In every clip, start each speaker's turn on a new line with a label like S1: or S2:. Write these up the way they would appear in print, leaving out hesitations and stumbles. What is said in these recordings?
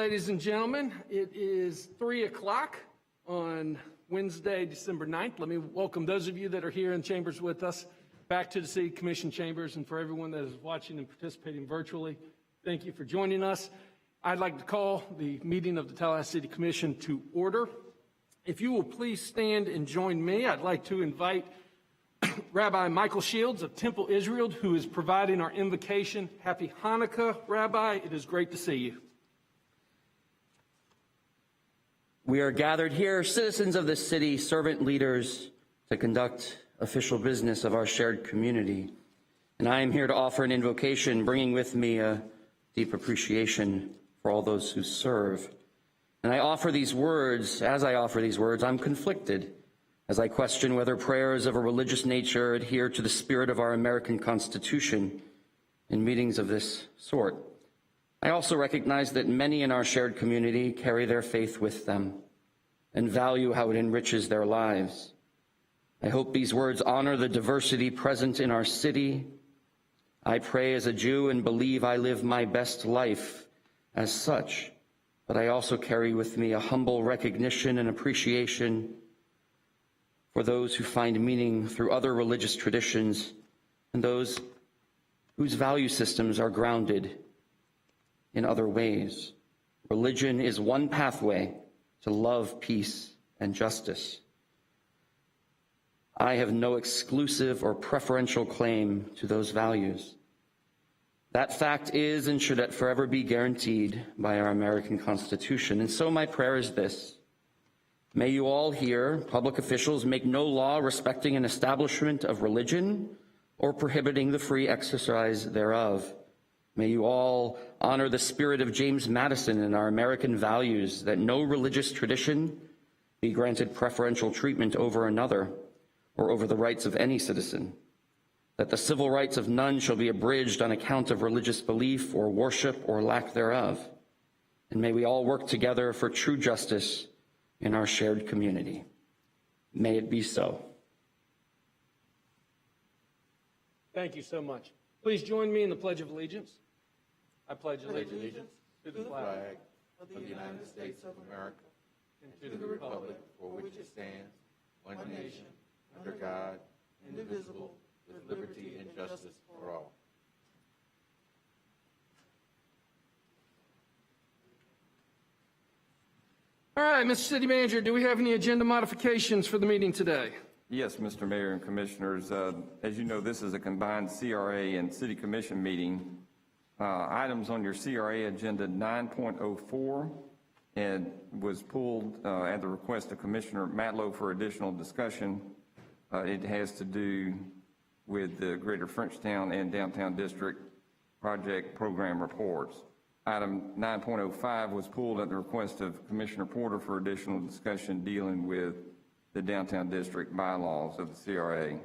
S1: ladies and gentlemen. It is 3 o'clock on Wednesday, December 9th. Let me welcome those of you that are here in chambers with us back to the City Commission chambers, and for everyone that is watching and participating virtually, thank you for joining us. I'd like to call the meeting of the Tallahassee City Commission to order. If you will please stand and join me, I'd like to invite Rabbi Michael Shields of Temple Israel, who is providing our invocation. Happy Hanukkah, Rabbi. It is great to see you.
S2: We are gathered here, citizens of the city, servant leaders, to conduct official business of our shared community. And I am here to offer an invocation, bringing with me a deep appreciation for all those who serve. And as I offer these words, I'm conflicted as I question whether prayers of a religious nature adhere to the spirit of our American Constitution in meetings of this sort. I also recognize that many in our shared community carry their faith with them and value how it enriches their lives. I hope these words honor the diversity present in our city. I pray as a Jew and believe I live my best life as such, but I also carry with me a humble recognition and appreciation for those who find meaning through other religious traditions and those whose value systems are grounded in other ways. Religion is one pathway to love, peace, and justice. I have no exclusive or preferential claim to those values. That fact is and should forever be guaranteed by our American Constitution. And so my prayer is this: may you all here, public officials, make no law respecting an establishment of religion or prohibiting the free exercise thereof. May you all honor the spirit of James Madison and our American values, that no religious tradition be granted preferential treatment over another or over the rights of any citizen, that the civil rights of none shall be abridged on account of religious belief or worship or lack thereof. And may we all work together for true justice in our shared community. May it be so.
S1: Thank you so much. Please join me in the Pledge of Allegiance. I pledge allegiance to the flag
S3: of the United States of America and to the republic for which it stands, one nation, under God, indivisible, with liberty and justice for all.
S1: All right, Mr. City Manager, do we have any agenda modifications for the meeting today?
S4: Yes, Mr. Mayor and Commissioners. As you know, this is a combined CRA and City Commission meeting. Items on your CRA agenda 9.04 and was pulled at the request of Commissioner Matlow for additional discussion. It has to do with the Greater Frenchtown and Downtown District project program reports. Item 9.05 was pulled at the request of Commissioner Porter for additional discussion dealing with the Downtown District bylaws of the CRA.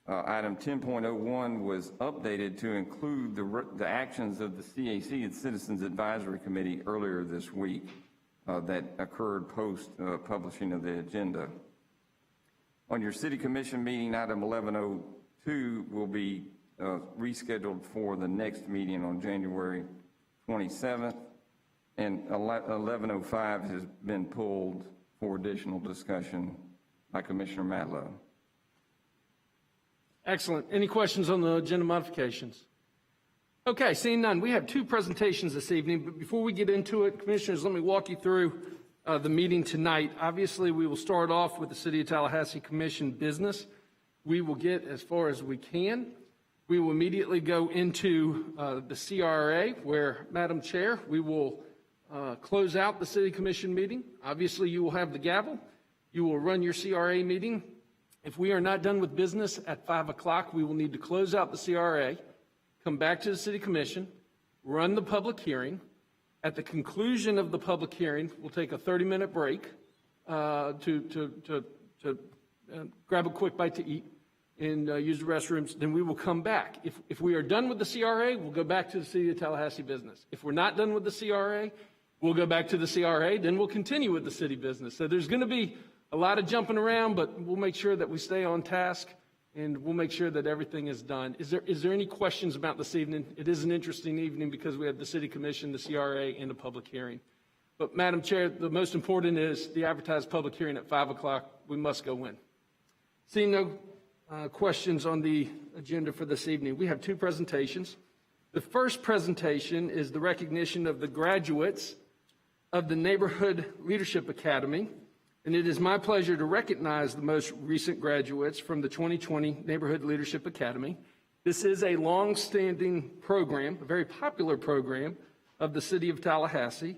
S4: Item 10.01 was updated to include the actions of the CAC and Citizens Advisory Committee earlier this week that occurred post publishing of the agenda. On your City Commission meeting, item 11.02 will be rescheduled for the next meeting on January 27th, and 11.05 has been pulled for additional discussion by Commissioner Matlow.
S1: Excellent. Any questions on the agenda modifications? Okay, seeing none, we have two presentations this evening, but before we get into it, Commissioners, let me walk you through the meeting tonight. Obviously, we will start off with the City of Tallahassee Commission business. We will get as far as we can. We will immediately go into the CRA, where, Madam Chair, we will close out the City Commission meeting. Obviously, you will have the gavel. You will run your CRA meeting. If we are not done with business at 5 o'clock, we will need to close out the CRA, come back to the City Commission, run the public hearing. At the conclusion of the public hearing, we'll take a 30-minute break to grab a quick bite to eat and use the restrooms. Then we will come back. If we are done with the CRA, we'll go back to the City of Tallahassee business. If we're not done with the CRA, we'll go back to the CRA, then we'll continue with the city business. So there's going to be a lot of jumping around, but we'll make sure that we stay on task and we'll make sure that everything is done. Is there any questions about this evening? It is an interesting evening because we have the City Commission, the CRA, and a public hearing. But Madam Chair, the most important is the advertised public hearing at 5 o'clock. We must go in. Seeing no questions on the agenda for this evening, we have two presentations. The first presentation is the recognition of the graduates of the Neighborhood Leadership Academy, and it is my pleasure to recognize the most recent graduates from the 2020 Neighborhood Leadership Academy. This is a long-standing program, a very popular program of the City of Tallahassee.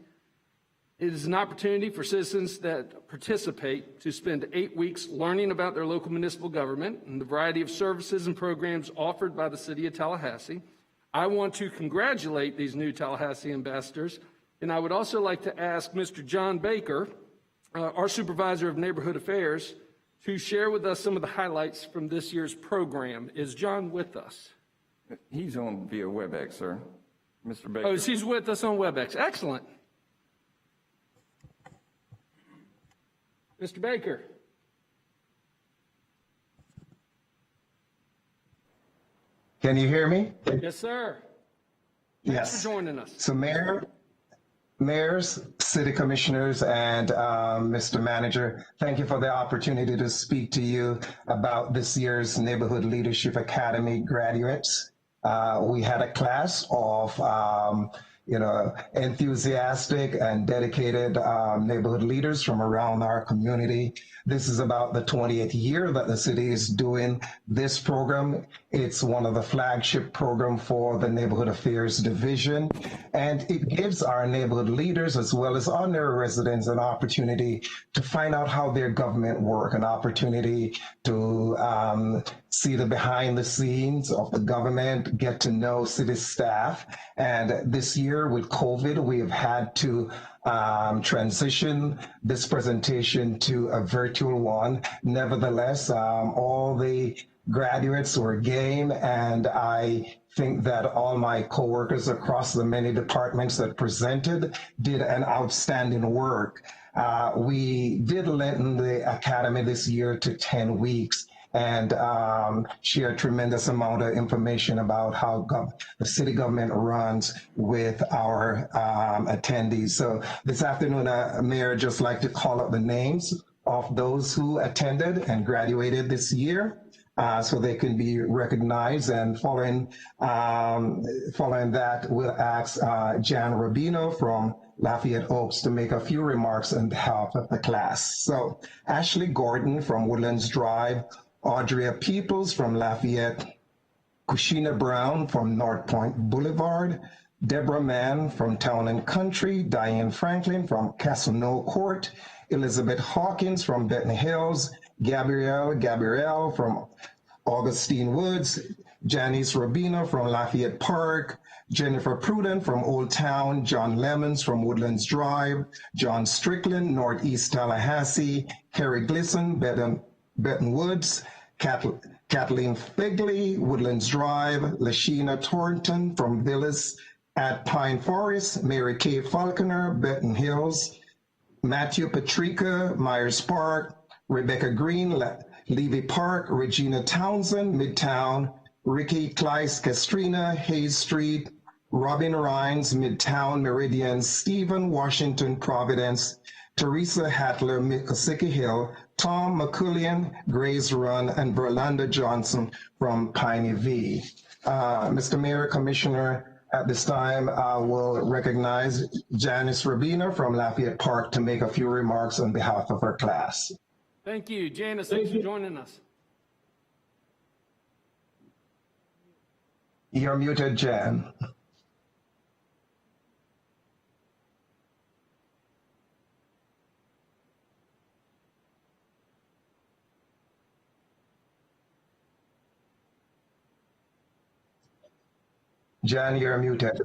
S1: It is an opportunity for citizens that participate to spend 8 weeks learning about their local municipal government and the variety of services and programs offered by the City of Tallahassee. I want to congratulate these new Tallahassee ambassadors, and I would also like to ask Mr. John Baker, our Supervisor of Neighborhood Affairs, to share with us some of the highlights from this year's program. Is John with us?
S4: He's on via WebEx, sir. Mr. Baker.
S1: Oh, he's with us on WebEx. Excellent. Mr. Baker.
S5: Can you hear me?
S1: Yes, sir.
S5: Yes.
S1: Thanks for joining us.
S5: So mayors, city commissioners, and Mr. Manager, thank you for the opportunity to speak to you about this year's Neighborhood Leadership Academy graduates. We had a class of enthusiastic and dedicated neighborhood leaders from around our community. This is about the 20th year that the city is doing this program. It's one of the flagship programs for the Neighborhood Affairs Division, and it gives our neighborhood leaders as well as ordinary residents an opportunity to find out how their government work, an opportunity to see the behind the scenes of the government, get to know city staff. And this year with COVID, we have had to transition this presentation to a virtual one. Nevertheless, all the graduates were game, and I think that all my coworkers across the many departments that presented did an outstanding work. We did lengthen the academy this year to 10 weeks and share a tremendous amount of information about how the city government runs with our attendees. So this afternoon, Mayor, I'd just like to call out the names of those who attended and graduated this year, so they can be recognized. And following that, we'll ask Jan Rubino from Lafayette Oaks to make a few remarks on behalf of the class. So Ashley Gordon from Woodlands Drive, Audrea Peoples from Lafayette, Kushina Brown from North Point Boulevard, Deborah Mann from Town and Country, Diane Franklin from Castleknoll Court, Elizabeth Hawkins from Benton Hills, Gabrielle from Augustine Woods, Janice Rubino from Lafayette Park, Jennifer Pruden from Old Town, John Lemons from Woodlands Drive, John Strickland, Northeast Tallahassee, Carrie Glisson, Benton Woods, Kathleen Figley, Woodlands Drive, Lashina Torrington from Villas at Pine Forest, Mary Kay Falconer, Benton Hills, Matthew Patrica, Myers Park, Rebecca Green, Levy Park, Regina Townsend, Midtown, Ricky Kleiss Castrina, Hayes Street, Robin Rhines, Midtown, Meridian, Stephen, Washington, Providence, Teresa Hattler, Miccosukee Hill, Tom McCullion, Grays Run, and Verlanda Johnson from Piney V. Mr. Mayor, Commissioner, at this time, I will recognize Janice Rubino from Lafayette Park to make a few remarks on behalf of her class.
S1: Thank you. Janice, thanks for joining us.
S5: You're muted, Jan. Jan, you're muted.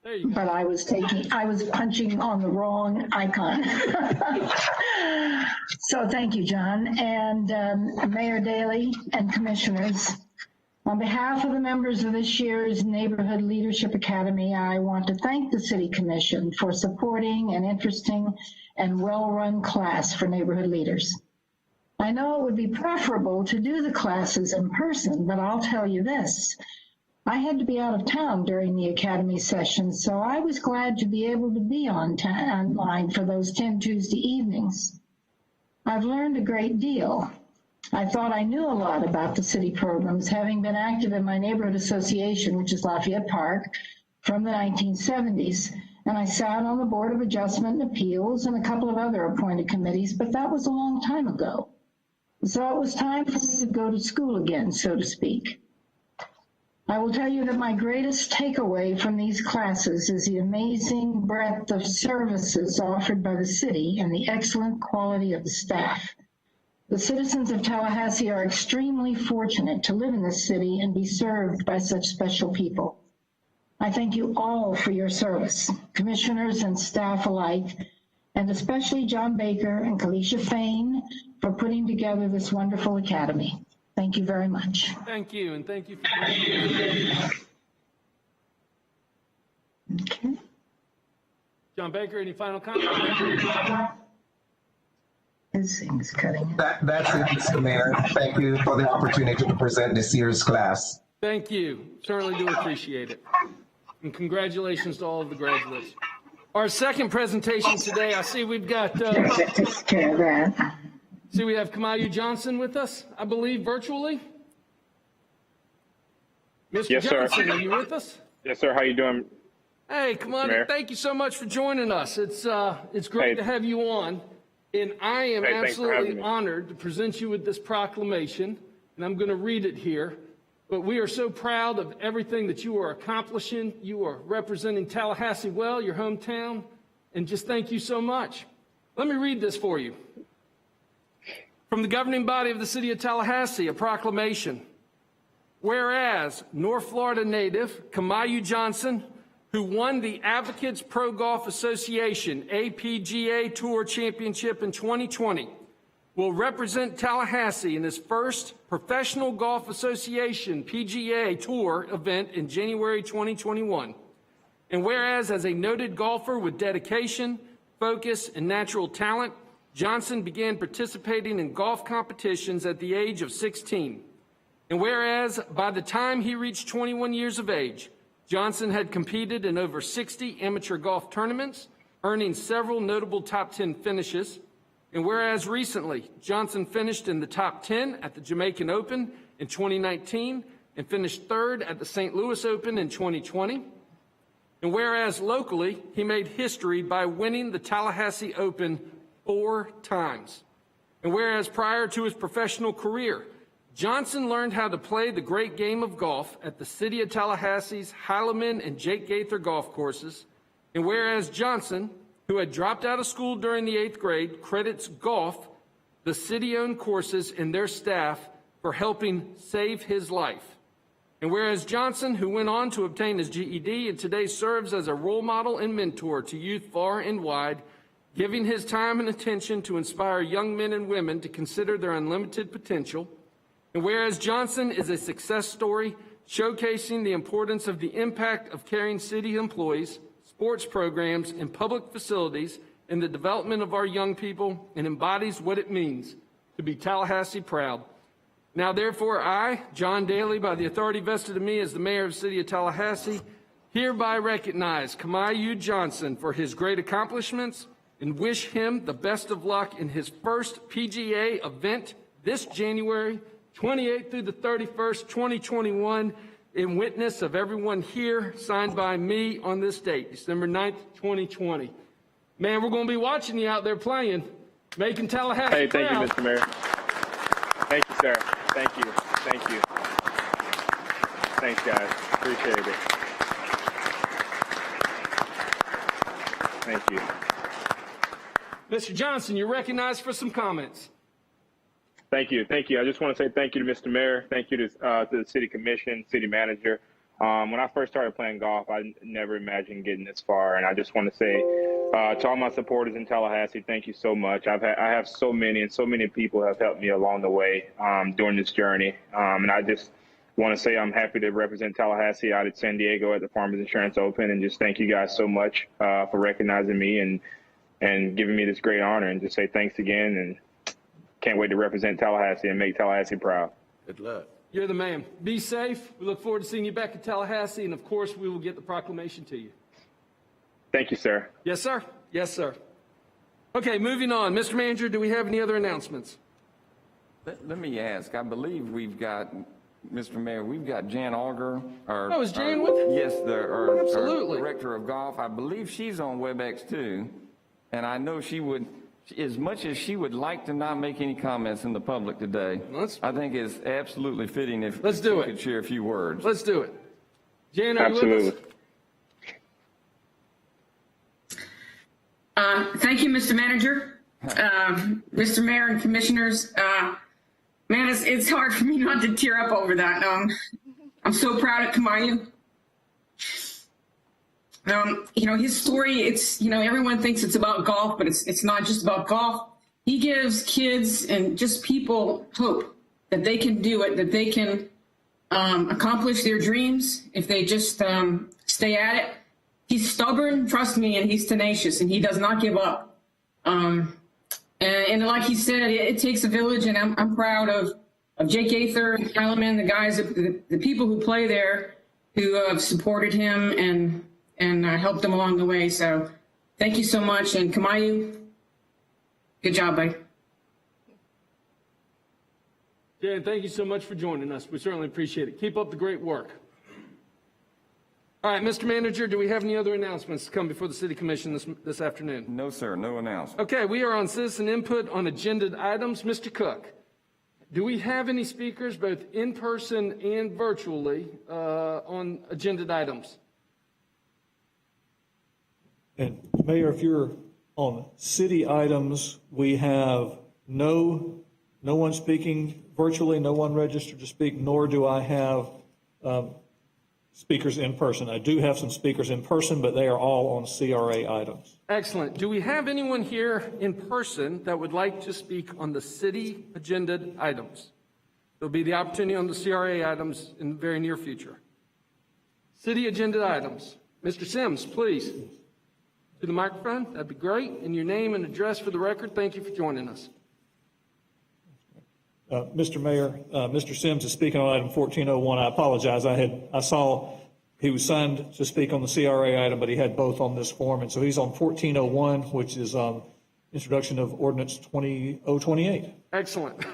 S1: There you go.
S6: But I was punching on the wrong icon. So thank you, John, and Mayor Daley and commissioners. On behalf of the members of this year's Neighborhood Leadership Academy, I want to thank the City Commission for supporting an interesting and well-run class for neighborhood leaders. I know it would be preferable to do the classes in person, but I'll tell you this. I had to be out of town during the Academy session, so I was glad to be able to be online for those 10 Tuesday evenings. I've learned a great deal. I thought I knew a lot about the city programs, having been active in my neighborhood association, which is Lafayette Park, from the 1970s, and I sat on the Board of Adjustment and Appeals and a couple of other appointed committees, but that was a long time ago. So it was time for me to go to school again, so to speak. I will tell you that my greatest takeaway from these classes is the amazing breadth of services offered by the city and the excellent quality of the staff. The citizens of Tallahassee are extremely fortunate to live in this city and be served by such special people. I thank you all for your service, commissioners and staff alike, and especially John Baker and Kalisha Fain for putting together this wonderful academy. Thank you very much.
S1: Thank you, and thank you for being here.
S6: Okay.
S1: John Baker, any final comments?
S6: His thing's cutting.
S5: That's it, Mr. Mayor. Thank you for the opportunity to present this year's class.
S1: Thank you. Certainly do appreciate it. And congratulations to all of the graduates. Our second presentation today, I see we've got,
S6: Takes care of that.
S1: see we have Kamayu Johnson with us, I believe, virtually. Mr.
S7: Yes, sir.
S1: Johnson, are you with us?
S7: Yes, sir. How you doing?
S1: Hey, come on.
S7: Mayor.
S1: Thank you so much for joining us. It's great
S7: Hey.
S1: to have you on. And I am
S7: Hey, thanks for having
S1: absolutely
S7: me.
S1: honored to present you with this proclamation. And I'm going to read it here. But we are so proud of everything that you are accomplishing. You are representing Tallahassee well, your hometown. And just thank you so much. Let me read this for you. From the governing body of the City of Tallahassee, a proclamation. Whereas North Florida native Kamayu Johnson, who won the Advocates Pro Golf Association APGA Tour Championship in 2020, will represent Tallahassee in his first Professional Golf Association PGA Tour event in January 2021. And whereas as a noted golfer with dedication, focus, and natural talent, Johnson began participating in golf competitions at the age of 16. And whereas by the time he reached 21 years of age, Johnson had competed in over 60 amateur golf tournaments, earning several notable top 10 finishes. And whereas recently, Johnson finished in the top 10 at the Jamaican Open in 2019 and finished third at the St. Louis Open in 2020. And whereas locally, he made history by winning the Tallahassee Open 4 times. And whereas prior to his professional career, Johnson learned how to play the great game of golf at the City of Tallahassee's Heileman and Jake Gaither golf courses. And whereas Johnson, who had dropped out of school during the 8th grade, credits golf, the city-owned courses, and their staff for helping save his life. And whereas Johnson, who went on to obtain his GED and today serves as a role model and mentor to youth far and wide, giving his time and attention to inspire young men and women to consider their unlimited potential. And whereas Johnson is a success story showcasing the importance of the impact of caring city employees, sports programs, and public facilities in the development of our young people and embodies what it means to be Tallahassee proud. Now, therefore, I, John Daly, by the authority vested in me as the mayor of the City of Tallahassee, hereby recognize Kamayu Johnson for his great accomplishments and wish him the best of luck in his first PGA event this January 28th through the 31st, 2021, in witness of everyone here, signed by me on this date, December 9th, 2020. Man, we're going to be watching you out there playing, making Tallahassee
S7: Hey, thank you,
S1: proud.
S7: Mr. Mayor. Thank you, sir. Thank you. Thank you. Thanks, guys. Appreciate it. Thank you.
S1: Mr. Johnson, you're recognized for some comments.
S7: Thank you. Thank you. I just want to say thank you to Mr. Mayor. Thank you to the City Commission, City Manager. When I first started playing golf, I never imagined getting this far. And I just want to say to all my supporters in Tallahassee, thank you so much. I have so many, and so many people have helped me along the way during this journey. And I just want to say I'm happy to represent Tallahassee out at San Diego at the Farmers Insurance Open. And just thank you guys so much for recognizing me and giving me this great honor. And just say thanks again. And can't wait to represent Tallahassee and make Tallahassee proud.
S3: Good luck.
S1: You're the man. Be safe. We look forward to seeing you back in Tallahassee, and of course, we will get the proclamation to you.
S7: Thank you, sir.
S1: Yes, sir. Yes, sir. Okay, moving on. Mr. Manager, do we have any other announcements?
S4: Let me ask, I believe we've got, Mr. Mayor, we've got Jan Auger.
S1: Oh, is Jan with us?
S4: Yes, our
S1: Absolutely.
S4: Director of Golf. I believe she's on WebEx too. And I know she would, as much as she would like to not make any comments in the public today, I think it's absolutely fitting if
S1: Let's do
S4: she
S1: it.
S4: could share a few words.
S1: Let's do it. Jan, are you with
S7: Absolutely.
S1: us?
S8: Thank you, Mr. Manager, Mr. Mayor and Commissioners. Man, it's hard for me not to tear up over that. I'm so proud of Kamayu. His story, everyone thinks it's about golf, but it's not just about golf. He gives kids and just people hope that they can do it, that they can accomplish their dreams if they just stay at it. He's stubborn, trust me, and he's tenacious, and he does not give up. And like he said, it takes a village, and I'm proud of Jake Ather, Alleman, the guys, the people who play there, who have supported him and helped him along the way. So thank you so much, and Kamayu, good job, buddy.
S1: Jan, thank you so much for joining us. We certainly appreciate it. Keep up the great work. All right, Mr. Manager, do we have any other announcements to come before the City Commission this afternoon?
S4: No, sir, no announcement.
S1: Okay, we are on citizen input on agenda items. Mr. Cook, do we have any speakers, both in person and virtually, on agenda items?
S9: And Mayor, if you're on city items, we have no one speaking virtually, no one registered to speak, nor do I have speakers in person. I do have some speakers in person, but they are all on CRA items.
S1: Excellent. Do we have anyone here in person that would like to speak on the city agenda items? There'll be the opportunity on the CRA items in the very near future. City agenda items. Mr. Sims, please. To the microphone, that'd be great. And your name and address for the record. Thank you for joining us.
S9: Mr. Mayor, Mr. Sims is speaking on item 1401. I apologize. I saw he was signed to speak on the CRA item, but he had both on this form. And so he's on 1401, which is introduction of ordinance 20028.
S1: Excellent.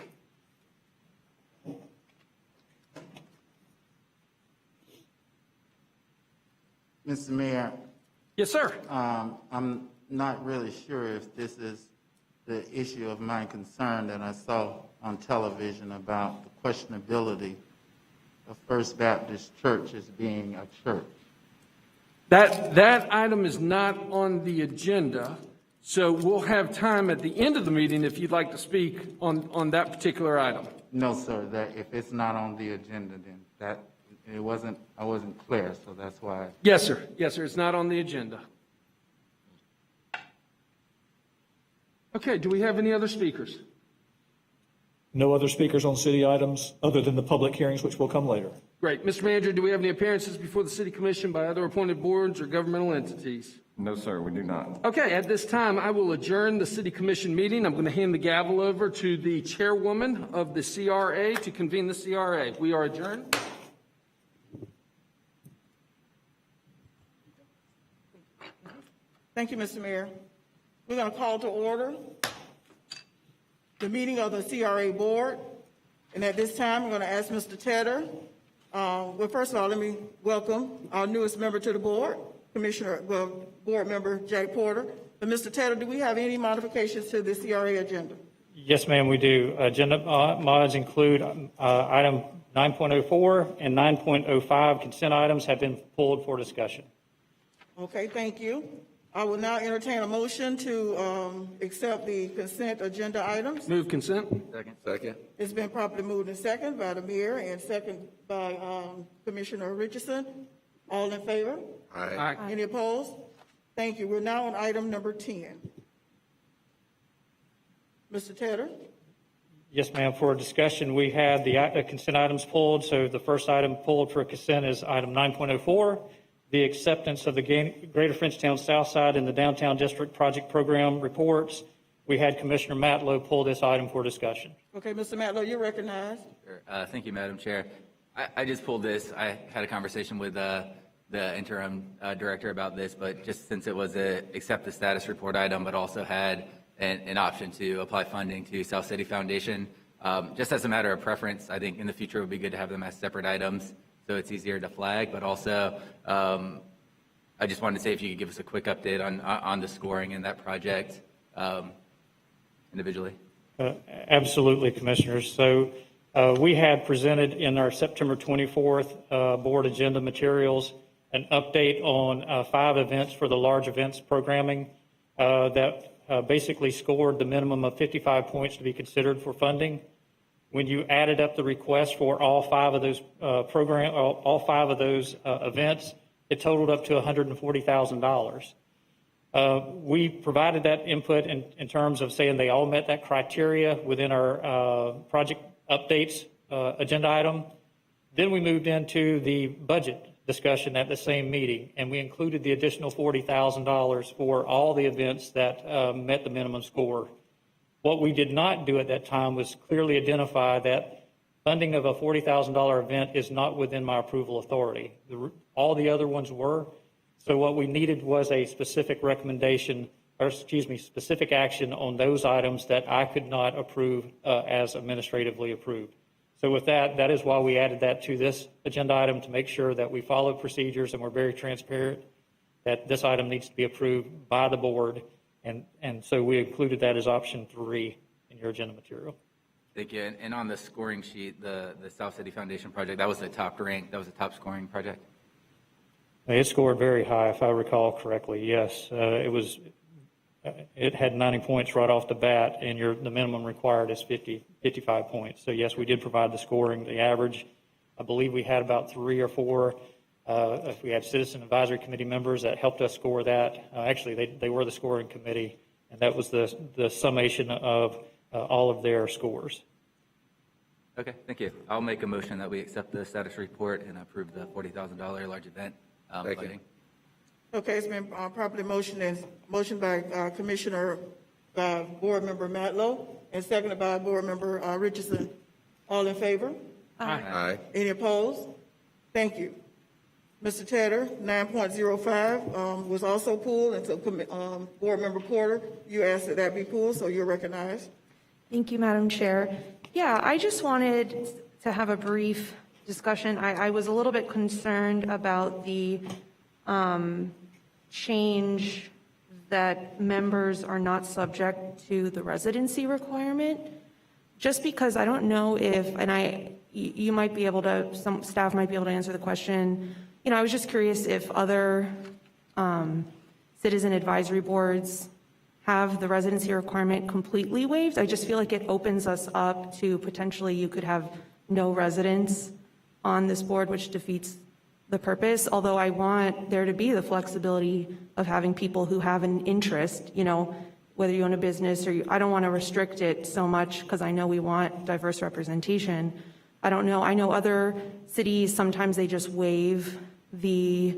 S3: Mr. Mayor,
S1: Yes, sir.
S3: I'm not really sure if this is the issue of my concern that I saw on television about the questionability of First Baptist Church as being a church.
S1: That item is not on the agenda, so we'll have time at the end of the meeting if you'd like to speak on that particular item.
S3: No, sir, that if it's not on the agenda, then I wasn't clear, so that's why.
S1: Yes, sir. Yes, sir. It's not on the agenda. Okay, do we have any other speakers?
S9: No other speakers on city items other than the public hearings, which will come later.
S1: Great. Mr. Manager, do we have any appearances before the City Commission by other appointed boards or governmental entities?
S4: No, sir, we do not.
S1: Okay, at this time, I will adjourn the City Commission meeting. I'm going to hand the gavel over to the chairwoman of the CRA to convene the CRA. We are adjourned.
S10: Thank you, Mr. Mayor. We're going to call to order the meeting of the CRA Board. And at this time, I'm going to ask Mr. Tedder. Well, first of all, let me welcome our newest member to the board, Board Member Jack Porter. But Mr. Tedder, do we have any modifications to the CRA agenda?
S11: Yes, ma'am, we do. Agenda mods include item 9.04 and 9.05 consent items have been pulled for discussion.
S10: Okay, thank you. I will now entertain a motion to accept the consent agenda items.
S1: Move consent.
S3: Second.
S10: It's been properly moved and second by the mayor and second by Commissioner Richardson. All in favor?
S3: Aye.
S10: Any opposed? Thank you. We're now on item number 10. Mr. Tedder?
S11: Yes, ma'am, for discussion, we had the consent items pulled. So the first item pulled for consent is item 9.04, the acceptance of the Greater Frenchtown South Side and the Downtown District Project Program reports. we had Commissioner Matlow pull this item for discussion.
S10: Okay, Mr. Matlow, you're recognized.
S12: Sure. Thank you, Madam Chair. I just pulled this. I had a conversation with the interim director about this, but just since it was a accept the status report item, but also had an option to apply funding to South City Foundation, just as a matter of preference, I think in the future it would be good to have them as separate items so it's easier to flag, but also I just wanted to say if you could give us a quick update on the scoring in that project individually.
S11: Absolutely, Commissioners. So we had presented in our September 24th board agenda materials an update on 5 events for the large events programming that basically scored the minimum of 55 points to be considered for funding. When you added up the requests for all 5 of those events, it totaled up to $140,000. We provided that input in terms of saying they all met that criteria within our project updates agenda item. Then we moved into the budget discussion at the same meeting, and we included the additional $40,000 for all the events that met the minimum score. What we did not do at that time was clearly identify that funding of a $40,000 event is not within my approval authority. All the other ones were. So what we needed was a specific recommendation, or excuse me, specific action on those items that I could not approve as administratively approved. So with that, that is why we added that to this agenda item, to make sure that we follow procedures and we're very transparent that this item needs to be approved by the board. And so we included that as option 3 in your agenda material.
S12: Thank you. And on the scoring sheet, the South City Foundation project, that was the top ranked, that was the top scoring project?
S11: It scored very high, if I recall correctly. Yes, it had 90 points right off the bat, and the minimum required is 55 points. So yes, we did provide the scoring, the average. I believe we had about 3 or 4. If we had citizen advisory committee members that helped us score that. Actually, they were the scoring committee, and that was the summation of all of their scores.
S12: Okay, thank you. I'll make a motion that we accept the status report and approve the $40,000 large event funding.
S10: Okay, it's been properly motioned by Commissioner, Board Member Matlow, and seconded by Board Member Richardson. All in favor?
S12: Aye.
S10: Any opposed? Thank you. Mr. Tedder, 9.05 was also pulled, and so Board Member Porter, you asked that that be pulled, so you're recognized.
S13: Thank you, Madam Chair. Yeah, I just wanted to have a brief discussion. I was a little bit concerned about the change that members are not subject to the residency requirement, just because I don't know if, and you might be able to, some staff might be able to answer the question. You know, I was just curious if other citizen advisory boards have the residency requirement completely waived. I just feel like it opens us up to potentially you could have no residents on this board, which defeats the purpose, although I want there to be the flexibility of having people who have an interest, you know, whether you own a business or I don't want to restrict it so much because I know we want diverse representation. I don't know. I know other cities, sometimes they just waive the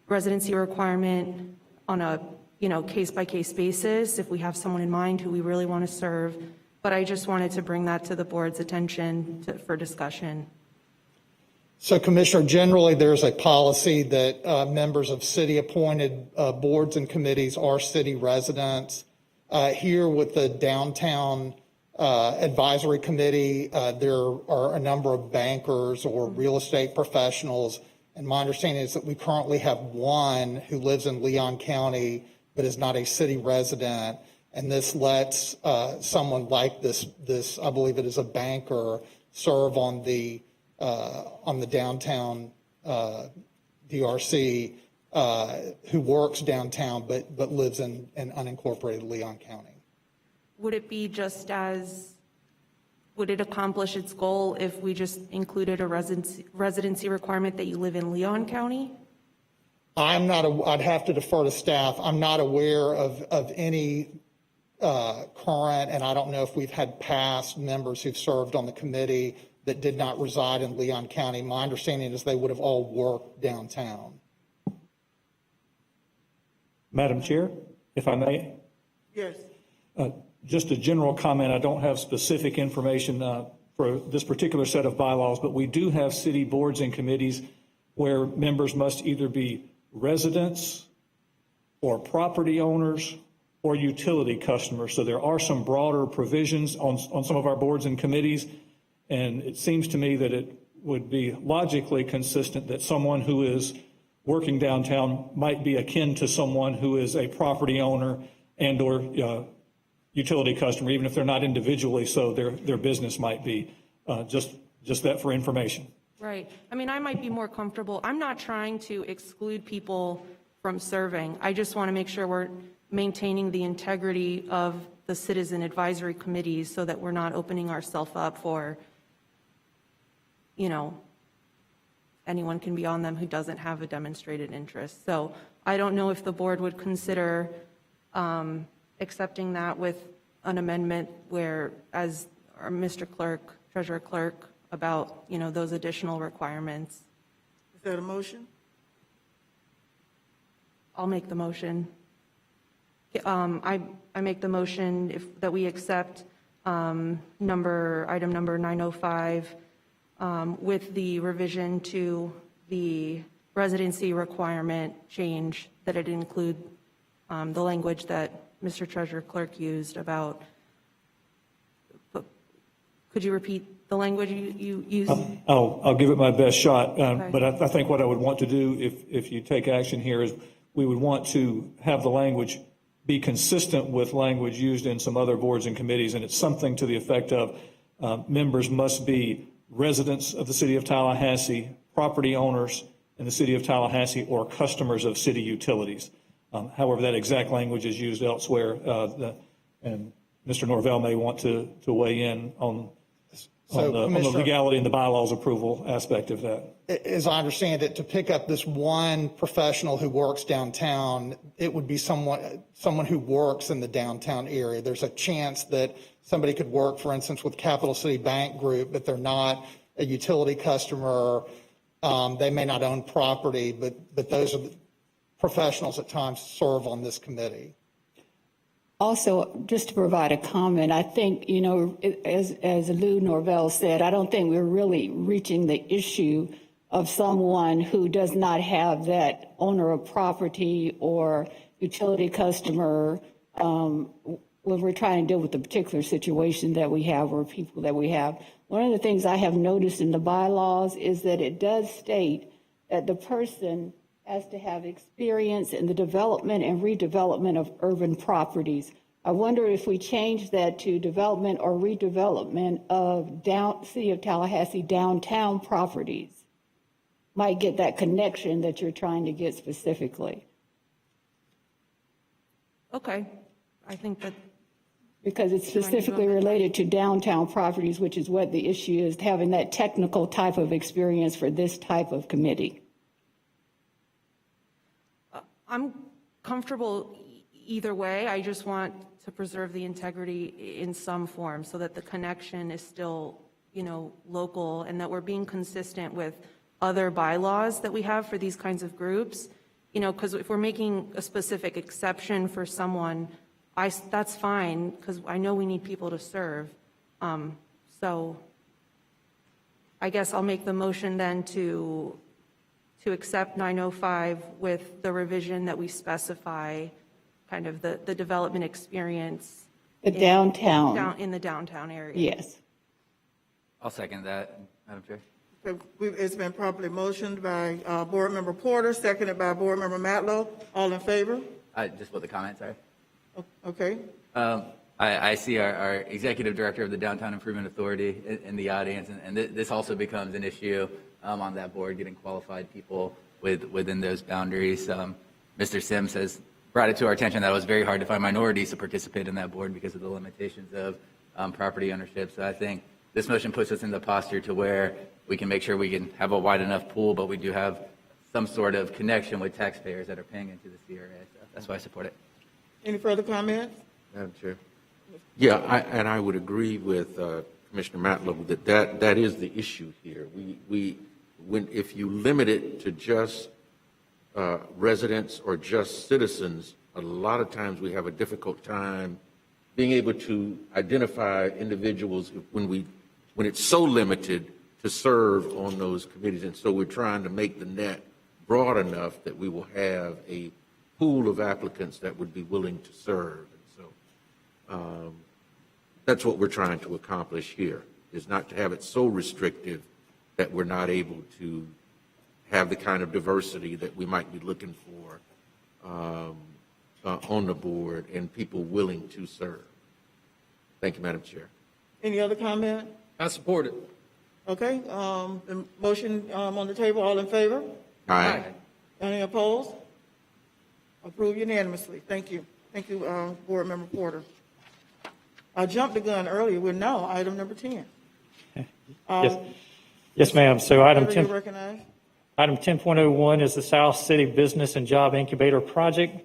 S13: residency requirement on a, you know, case-by-case basis if we have someone in mind who we really want to serve. But I just wanted to bring that to the board's attention for discussion.
S14: So, Commissioner, generally there's a policy that members of city-appointed boards and committees are city residents. Here with the Downtown Advisory Committee, there are a number of bankers or real estate professionals, and my understanding is that we currently have one who lives in Leon County but is not a city resident, and this lets someone like this, I believe it is a banker, serve on the downtown DRC, who works downtown but lives in unincorporated Leon County.
S13: Would it be would it accomplish its goal if we just included a residency requirement that you live in Leon County?
S14: I'd have to defer to staff. I'm not aware of any current, and I don't know if we've had past members who've served on the committee that did not reside in Leon County. My understanding is they would have all worked downtown.
S9: Madam Chair, if I may.
S10: Yes.
S9: Just a general comment, I don't have specific information for this particular set of bylaws, but we do have city boards and committees where members must either be residents or property owners or utility customers. So there are some broader provisions on some of our boards and committees, and it seems to me that it would be logically consistent that someone who is working downtown might be akin to someone who is a property owner and or utility customer, even if they're not individually, so their business might be. Just that for information.
S13: Right. I mean, I might be more comfortable. I'm not trying to exclude people from serving. I just want to make sure we're maintaining the integrity of the citizen advisory committees so that we're not opening ourselves up for, anyone can be on them who doesn't have a demonstrated interest. So I don't know if the board would consider accepting that with an amendment where, as our Mr. Clerk, Treasurer Clerk, about, those additional requirements.
S10: Is that a motion?
S13: I'll make the motion. I make the motion that we accept item number 905 with the revision to the residency requirement change, that it include the language that Mr. Treasurer Clerk used about, could you repeat the language you used?
S9: I'll give it my best shot,
S13: Okay.
S9: but I think what I would want to do if you take action here is we would want to have the language be consistent with language used in some other boards and committees, and it's something to the effect of members must be residents of the City of Tallahassee, property owners in the City of Tallahassee, or customers of city utilities. However, that exact language is used elsewhere, and Mr. Norvell may want to weigh in on the legality and the bylaws approval aspect of that.
S14: As I understand it, to pick up this one professional who works downtown, it would be someone who works in the downtown area. There's a chance that somebody could work, for instance, with Capital City Bank Group, but they're not a utility customer. They may not own property, but those are the professionals at times serve on this committee.
S15: Also, just to provide a comment, I think, as Lou Norvell said, I don't think we're really reaching the issue of someone who does not have that owner of property or utility customer when we're trying to deal with the particular situation that we have or people that we have. One of the things I have noticed in the bylaws is that it does state that the person has to have experience in the development and redevelopment of urban properties. I wonder if we change that to development or redevelopment of City of Tallahassee downtown properties, might get that connection that you're trying to get specifically.
S13: Okay, I think that.
S15: Because it's specifically related to downtown properties, which is what the issue is, having that technical type of experience for this type of committee.
S13: I'm comfortable either way. I just want to preserve the integrity in some form so that the connection is still, local, and that we're being consistent with other bylaws that we have for these kinds of groups. Because if we're making a specific exception for someone, that's fine, because I know we need people to serve. So I guess I'll make the motion then to accept 905 with the revision that we specify kind of the development experience.
S15: The downtown.
S13: In the downtown area.
S15: Yes.
S12: I'll second that, Madam Chair.
S10: It's been properly motioned by Board Member Porter, seconded by Board Member Matlow. All in favor?
S12: Just what the comments are.
S10: Okay.
S12: I see our Executive Director of the Downtown Improvement Authority in the audience, and this also becomes an issue on that board, getting qualified people within those boundaries. Mr. Sims has brought it to our attention that it was very hard to find minorities to participate in that board because of the limitations of property ownership. So I think this motion puts us in the posture to where we can make sure we can have a wide enough pool, but we do have some sort of connection with taxpayers that are paying into the CRA. So that's why I support it.
S10: Any further comments?
S16: Madam Chair. Yeah, I would agree with Commissioner Matlow that is the issue here. If you limit it to just residents or just citizens, a lot of times we have a difficult time being able to identify individuals when it's so limited to serve on those committees. And so we're trying to make the net broad enough that we will have a pool of applicants that would be willing to serve. And so that's what we're trying to accomplish here, is not to have it so restrictive that we're not able to have the kind of diversity that we might be looking for on the board and people willing to serve. Thank you, Madam Chair.
S10: Any other comment?
S1: I support it.
S10: Okay, the motion on the table, all in favor?
S16: Aye.
S10: Any opposed? Approved unanimously. Thank you. Thank you, Board Member Porter. I jumped the gun earlier. We're now item number 10.
S11: Yes, ma'am. So item
S10: Whenever
S11: 10.
S10: you're recognized.
S11: Item 10.01 is the South City Business and Job Incubator Project.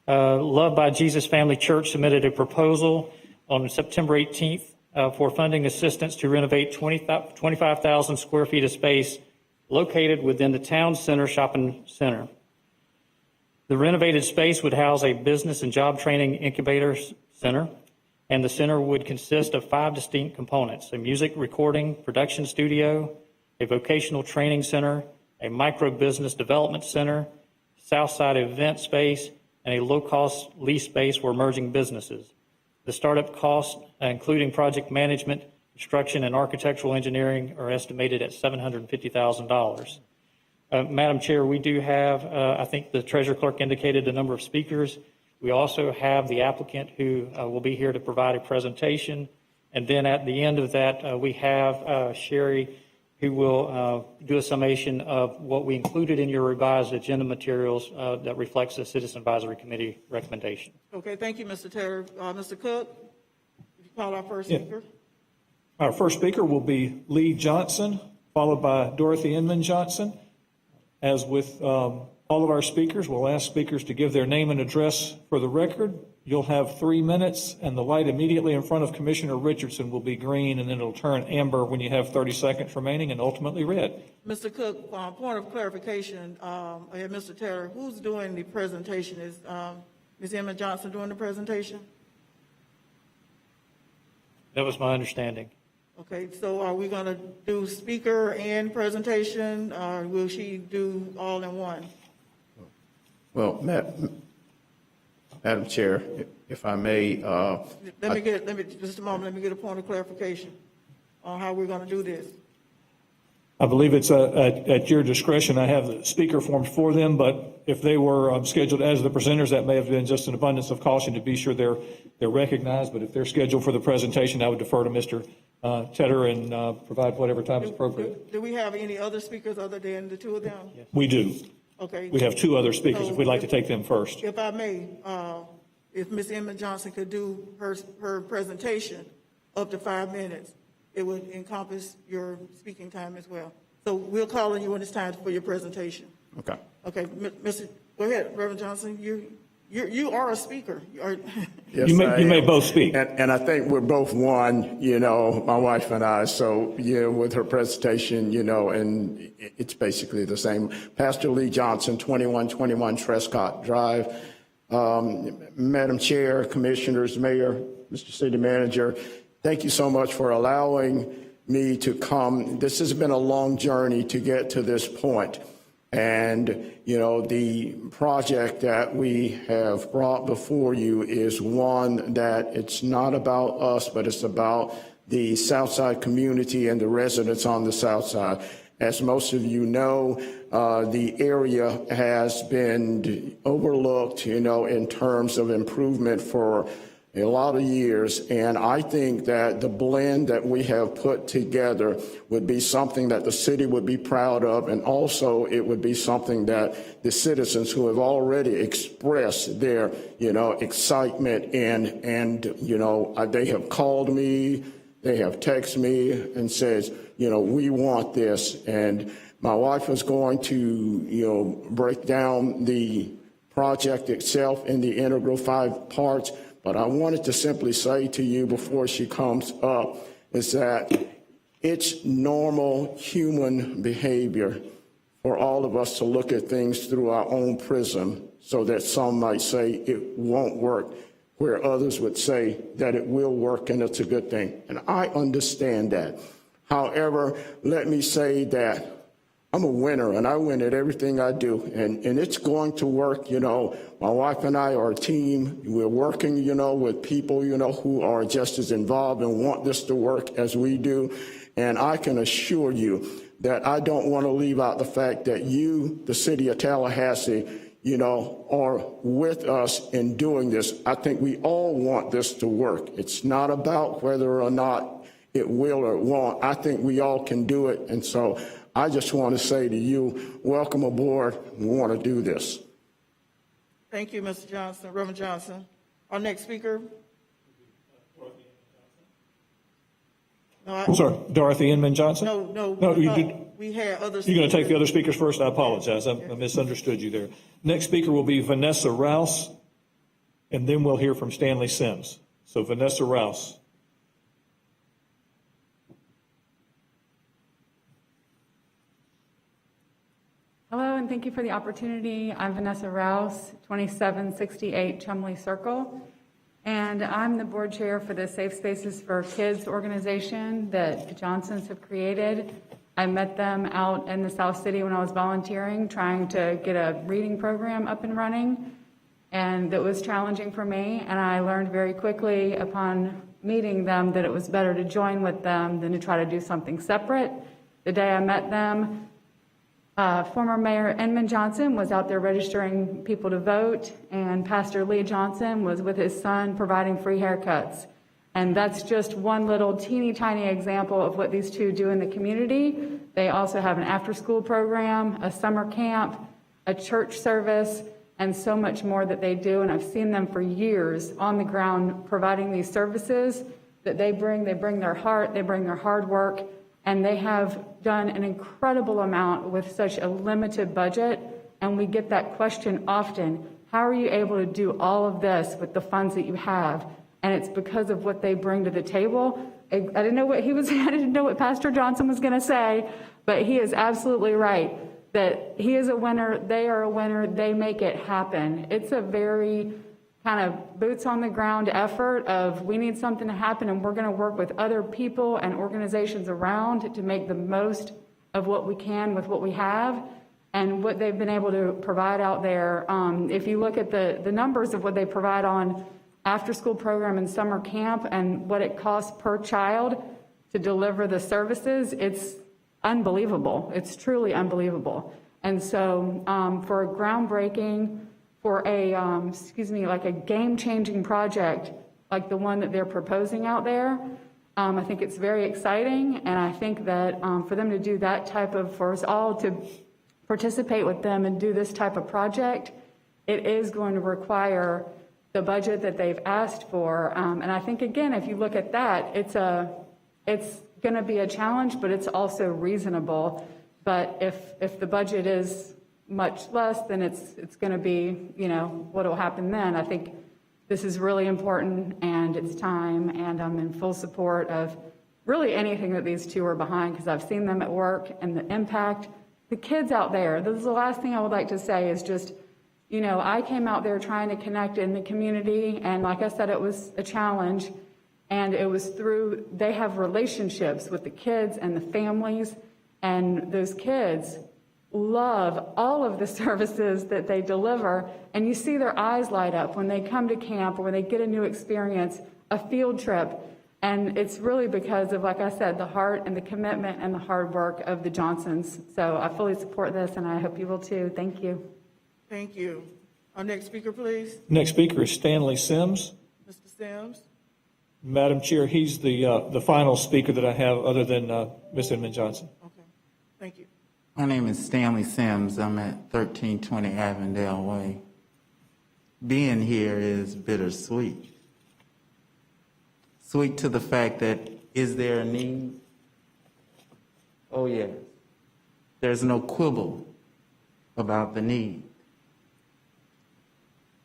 S11: Love by Jesus Family Church submitted a proposal on September 18th for funding assistance to renovate 25,000 square feet of space located within the town center shopping center. The renovated space would house a business and job training incubator center, and the center would consist of 5 distinct components: a music recording production studio, a vocational training center, a micro business development center, Southside event space, and a low-cost lease space for emerging businesses. The startup costs, including project management, construction, and architectural engineering, are estimated at $750,000. Madam Chair, we do have, I think the Treasurer Clerk indicated the number of speakers. We also have the applicant who will be here to provide a presentation. And then at the end of that, we have Sherry, who will do a summation of what we included in your revised agenda materials that reflects the Citizen Advisory Committee recommendation.
S10: Okay, thank you, Mr. Taylor. Mr. Cook, would you call our first speaker?
S9: Our first speaker will be Lee Johnson, followed by Dorothy Inman Johnson. As with all of our speakers, we'll ask speakers to give their name and address for the record. You'll have 3 minutes, and the light immediately in front of Commissioner Richardson will be green, and then it'll turn amber when you have 30 seconds remaining, and ultimately red.
S10: Mr. Cook, point of clarification, Mr. Taylor, who's doing the presentation? Is Ms. Emma Johnson doing the presentation?
S11: That was my understanding.
S10: Okay, so are we going to do speaker and presentation, or will she do all in one?
S17: Well, Madam Chair, if I may.
S10: Let me just a moment, let me get a point of clarification on how we're going to do this.
S9: I believe it's at your discretion. I have the speaker forms for them, but if they were scheduled as the presenters, that may have been just an abundance of caution to be sure they're recognized. But if they're scheduled for the presentation, I would defer to Mr. Tedder and provide whatever time is appropriate.
S10: Do we have any other speakers other than the two of them?
S9: Yes. We do.
S10: Okay.
S9: We have 2 other speakers,
S10: So
S9: if we'd like to take them first.
S10: If I may, if Ms. Emma Johnson could do her presentation up to 5 minutes, it would encompass your speaking time as well. So we'll call on you when it's time for your presentation.
S17: Okay.
S10: Okay, go ahead, Reverend Johnson. You are a speaker.
S17: Yes,
S9: you may both speak.
S17: And I think we're both one, my wife and I. So, with her presentation, and it's basically the same. Pastor Lee Johnson, 2121 Trescott Drive. Madam Chair, Commissioners, Mayor, Mr. City Manager, thank you so much for allowing me to come. This has been a long journey to get to this point. And, the project that we have brought before you is one that it's not about us, but it's about the Southside community and the residents on the Southside. As most of you know, the area has been overlooked, in terms of improvement for a lot of years, and I think that the blend that we have put together would be something that the city would be proud of, and also it would be something that the citizens who have already expressed their, excitement and they have called me, they have texted me and says, we want this. And my wife was going to, break down the project itself in the integral 5 parts. But I wanted to simply say to you before she comes up is that it's normal human behavior for all of us to look at things through our own prism so that some might say it won't work. where others would say that it will work and it's a good thing. And I understand that. However, let me say that I'm a winner and I win at everything I do. And it's going to work. You know, my wife and I are a team. We're working, you know, with people, you know, who are just as involved and want this to work as we do. And I can assure you that I don't want to leave out the fact that you, the city of Tallahassee, you know, are with us in doing this. I think we all want this to work. It's not about whether or not it will or it won't. I think we all can do it. And so I just want to say to you, welcome aboard. We want to do this.
S10: Thank you, Mr. Johnson, Reverend Johnson. Our next speaker.
S9: I'm sorry, Dorothy Inman Johnson?
S10: No,
S9: you did.
S10: We had other speakers.
S9: You're going to take the other speakers first? I apologize. I misunderstood you there. Next speaker will be Vanessa Rouse, and then we'll hear from Stanley Sims. So Vanessa Rouse.
S18: Hello, and thank you for the opportunity. I'm Vanessa Rouse, 2768 Chumley Circle, and I'm the board chair for the Safe Spaces for Kids organization that the Johnsons have created. I met them out in the South City when I was volunteering, trying to get a reading program up and running, and it was challenging for me, and I learned very quickly upon meeting them that it was better to join with them than to try to do something separate. The day I met them, former Mayor Inman Johnson was out there registering people to vote, and Pastor Lee Johnson was with his son providing free haircuts. And that's just one little teeny tiny example of what these two do in the community. They also have an after-school program, a summer camp, a church service, and so much more that they do. And I've seen them for years on the ground providing these services that they bring their heart, they bring their hard work, and they have done an incredible amount with such a limited budget. And we get that question often, how are you able to do all of this with the funds that you have? And it's because of what they bring to the table. I didn't know what I didn't know what Pastor Johnson was going to say, but he is absolutely right that he is a winner, they are a winner, they make it happen. It's a very kind of boots on the ground effort of we need something to happen and we're going to work with other people and organizations around to make the most of what we can with what we have and what they've been able to provide out there. If you look at the numbers of what they provide on after school program and summer camp and what it costs per child to deliver the services, it's unbelievable. It's truly unbelievable. And so for a groundbreaking, for a, like a game-changing project like the one that they're proposing out there, I think it's very exciting. And I think that for them to do that type of, for us all to participate with them and do this type of project, it is going to require the budget that they've asked for. And I think, again, if you look at that, it's going to be a challenge, but it's also reasonable. But if the budget is much less, then it's going to be, what will happen then. I think this is really important and it's time, and I'm in full support of really anything that these two are behind because I've seen them at work and the impact. The kids out there, this is the last thing I would like to say is just, I came out there trying to connect in the community, and like I said, it was a challenge, and it was through, they have relationships with the kids and the families, and those kids love all of the services that they deliver, and you see their eyes light up when they come to camp or when they get a new experience, a field trip, and it's really because of, like I said, the heart and the commitment and the hard work of the Johnsons. So I fully support this, and I hope you will too. Thank you.
S10: Thank you. Our next speaker, please.
S9: Next speaker is Stanley Sims.
S10: Mr. Sims.
S9: Madam Chair, he's the final speaker that I have other than Ms. Inman Johnson.
S10: Okay. Thank you.
S3: My name is Stanley Sims. I'm at 1320 Avondale Way. Being here is bittersweet. Sweet to the fact that, is there a need? Oh, yes. There's no quibble about the need.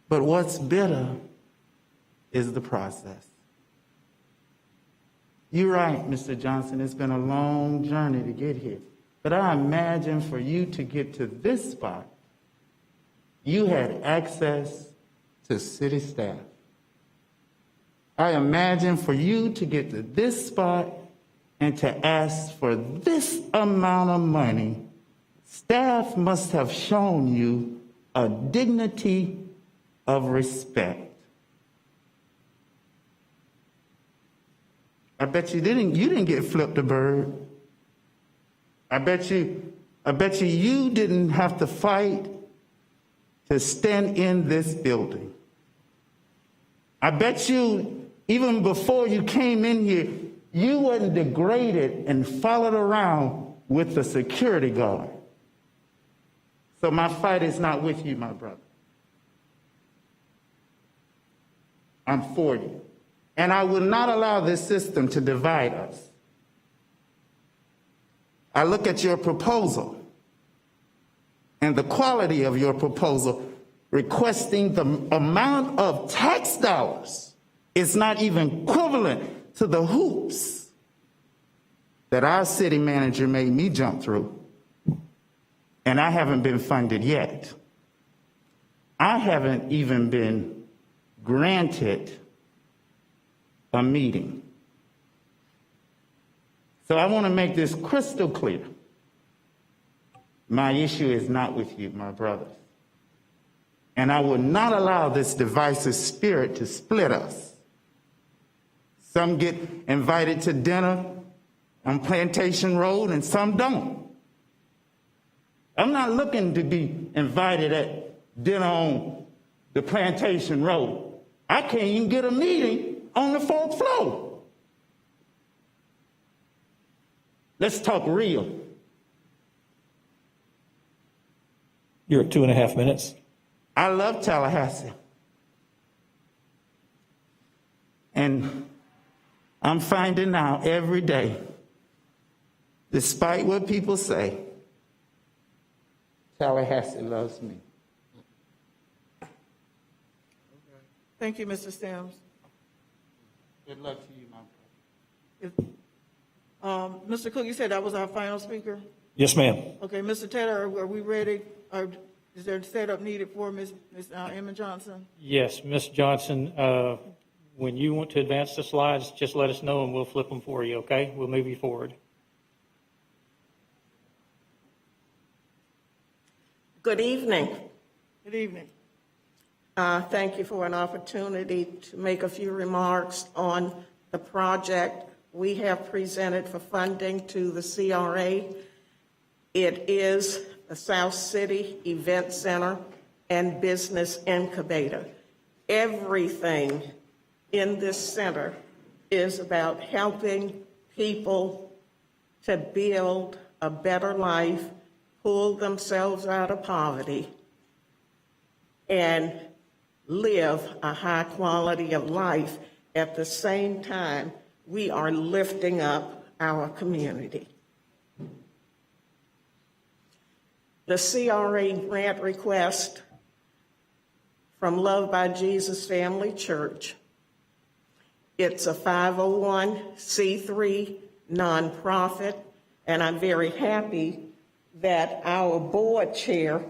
S3: But what's bitter is the process. You're right, Mr. Johnson, it's been a long journey to get here. But I imagine for you to get to this spot, you had access to city staff I imagine for you to get to this spot and to ask for this amount of money, staff must have shown you a dignity of respect. I bet you didn't get flipped a bird. I bet you you didn't have to fight to stand in this building. I bet you, even before you came in here, you wasn't degraded and followed around with the security guard. So my fight is not with you, my brother. I'm for you. And I will not allow this system to divide us. I look at your proposal and the quality of your proposal, requesting the amount of tax dollars is not even equivalent to the hoops that our city manager made me jump through. And I haven't been funded yet. I haven't even been granted a meeting. So I want to make this crystal clear. My issue is not with you, my brothers. And I will not allow this divisive spirit to split us. Some get invited to dinner on Plantation Road and some don't. I'm not looking to be invited at dinner on the Plantation Road. I can't even get a meeting on the 4th floor. Let's talk real.
S9: You're at 2.5 minutes.
S3: I love Tallahassee. And I'm finding out every day, despite what people say, Tallahassee loves me.
S10: Thank you, Mr. Sims.
S3: Good luck to you, my brother.
S10: Mr. Cook, you said that was our final speaker?
S9: Yes, ma'am.
S10: Okay, Mr. Tedder, are we ready? Or is there a setup needed for Ms. Emma Johnson?
S11: Yes, Ms. Johnson, when you want to advance the slides, just let us know and we'll flip them for you, okay? We'll move you forward.
S19: Good evening.
S10: Good evening.
S19: Thank you for an opportunity to make a few remarks on the project we have presented for funding to the CRA. It is the South City Event Center and Business Incubator. Everything in this center is about helping people to build a better life, pull themselves out of poverty, and live a high quality of life. At the same time, we are lifting up our community. The CRA grant request from Love by Jesus Family Church. It's a 501c3 nonprofit, and I'm very happy that our board chair,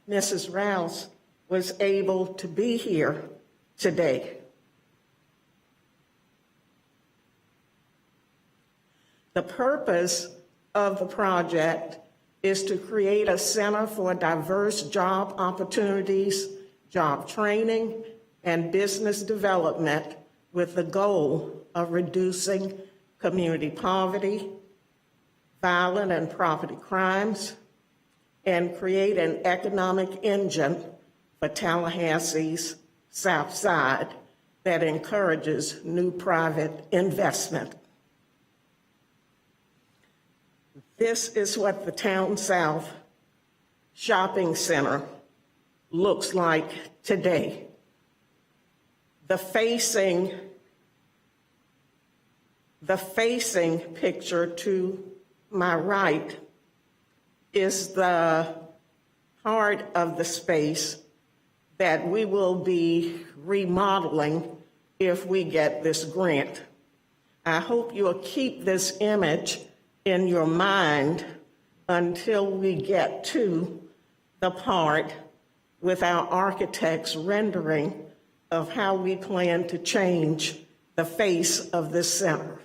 S19: Mrs. Rouse, was able to be here today. The purpose of the project is to create a center for diverse job opportunities, job training, and business development with the goal of reducing community poverty, violent and property crimes, and create an economic engine for Tallahassee's South Side that encourages new private investment. This is what the Town South Shopping Center looks like today. The facing picture to my right is the part of the space that we will be remodeling if we get this grant. I hope you'll keep this image in your mind until we get to the part with our architect's rendering of how we plan to change the face of this center.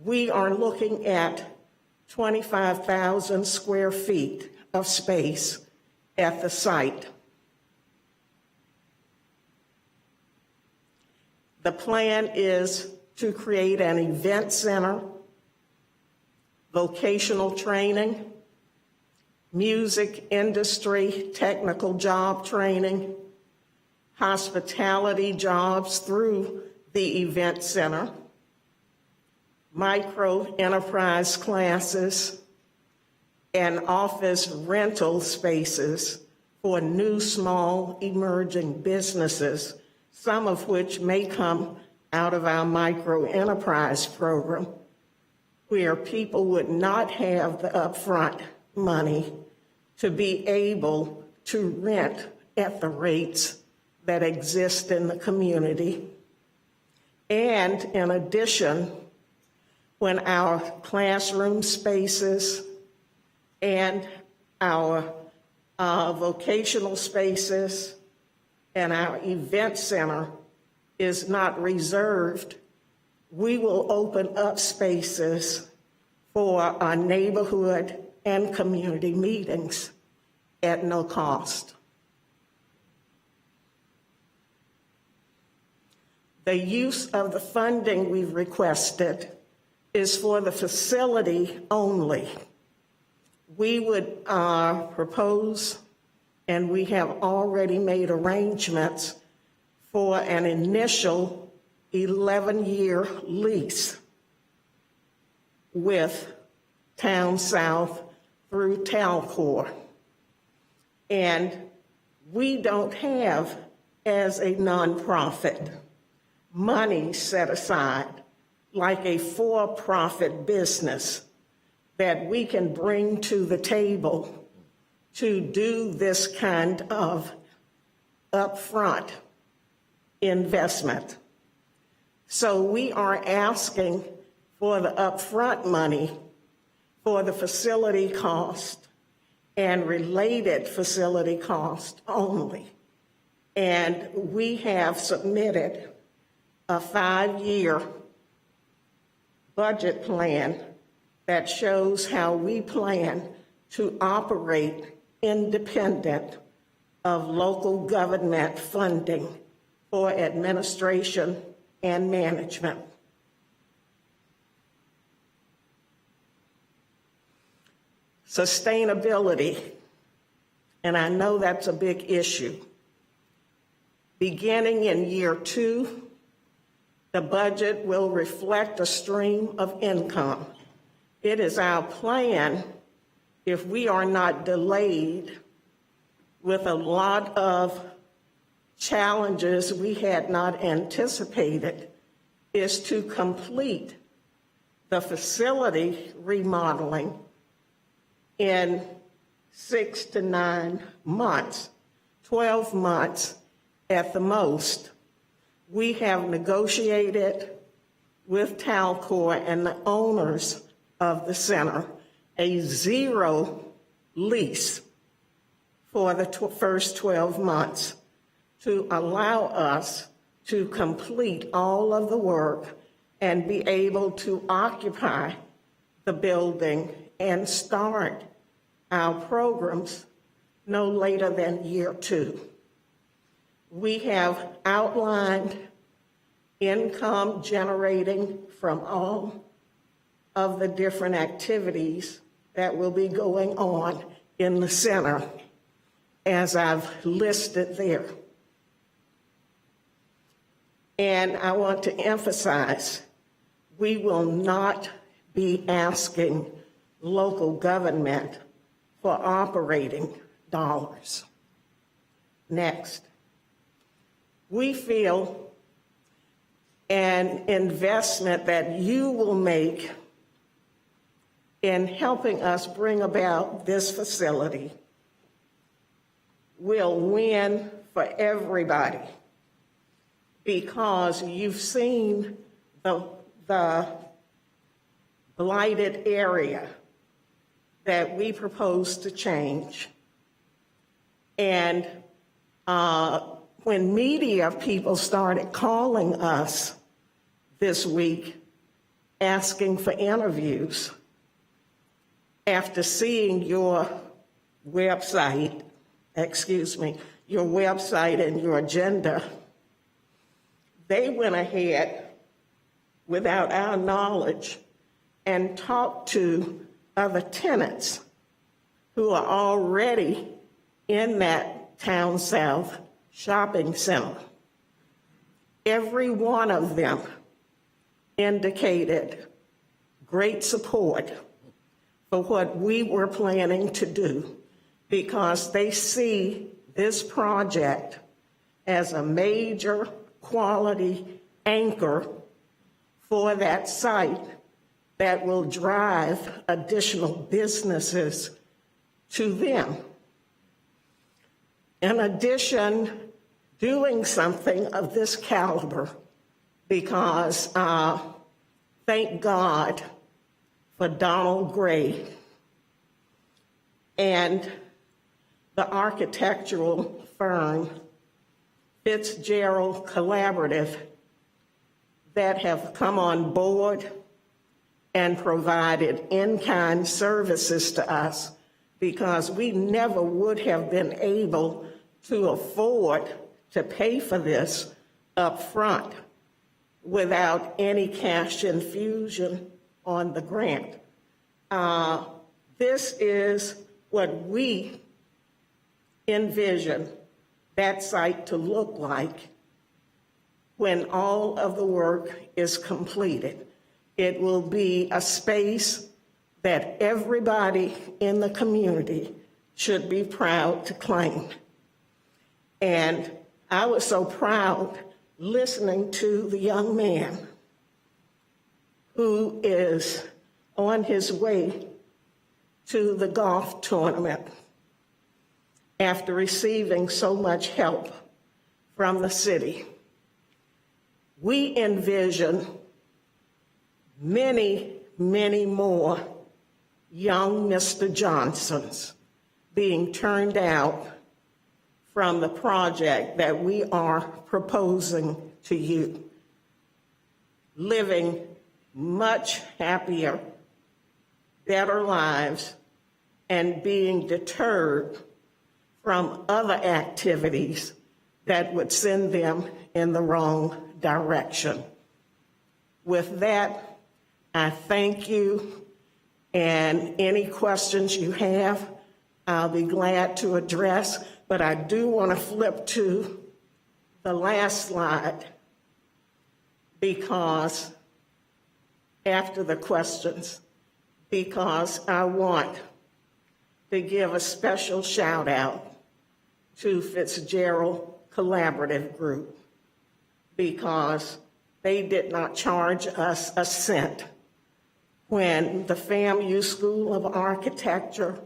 S19: We are looking at 25,000 square feet of space at the site. The plan is to create an event center, vocational training, music industry, technical job training, hospitality jobs through the event center, micro enterprise classes, and office rental spaces for new small emerging businesses, some of which may come out of our micro enterprise program, where people would not have the upfront money to be able to rent at the rates that exist in the community. And in addition, when our classroom spaces and our vocational spaces and our event center is not reserved, we will open up spaces for our neighborhood and community meetings at no cost. The use of the funding we've requested is for the facility only. We would propose, and we have already made arrangements for an initial 11-year lease with Town South through Talcor. And we don't have, as a nonprofit, money set aside like a for-profit business that we can bring to the table to do this kind of upfront investment. So we are asking for the upfront money for the facility cost and related facility cost only. And we have submitted a 5-year budget plan that shows how we plan to operate independent of local government funding for administration and management. Sustainability, and I know that's a big issue. Beginning in year 2, the budget will reflect a stream of income. It is our plan, if we are not delayed with a lot of challenges we had not anticipated, is to complete the facility remodeling in 6 to 9 months, 12 months at the most. We have negotiated with Talcor and the owners of the center a 0 lease for the first 12 months to allow us to complete all of the work and be able to occupy the building and start our programs no later than year 2. We have outlined income generating from all of the different activities that will be going on in the center, as I've listed there. And I want to emphasize, we will not be asking local government for operating dollars. Next. We feel an investment that you will make in helping us bring about this facility will win for everybody, because you've seen the blighted area that we propose to change. And When media people started calling us this week asking for interviews after seeing your website and your agenda, they went ahead without our knowledge and talked to other tenants who are already in that Town South shopping center. Every one of them indicated great support for what we were planning to do because they see this project as a major quality anchor for that site that will drive additional businesses to them. In addition, doing something of this caliber, because thank God for Donald Gray and the architectural firm Fitzgerald Collaborative that have come on board and provided in-kind services to us, because we never would have been able to afford to pay for this up front without any cash infusion on the grant. This is what we envision that site to look like when all of the work is completed. It will be a space that everybody in the community should be proud to claim. And I was so proud listening to the young man who is on his way to the golf tournament after receiving so much help from the city. We envision many, many more young Mr. Johnsons being turned out from the project that we are proposing to you, living much happier, better lives, and being deterred from other activities that would send them in the wrong direction. With that, I thank you, and any questions you have, I'll be glad to address, but I do want to flip to the last slide, because after the questions, because I want to give a special shout out to Fitzgerald Collaborative Group, because they did not charge us a cent when the FAMU School of Architecture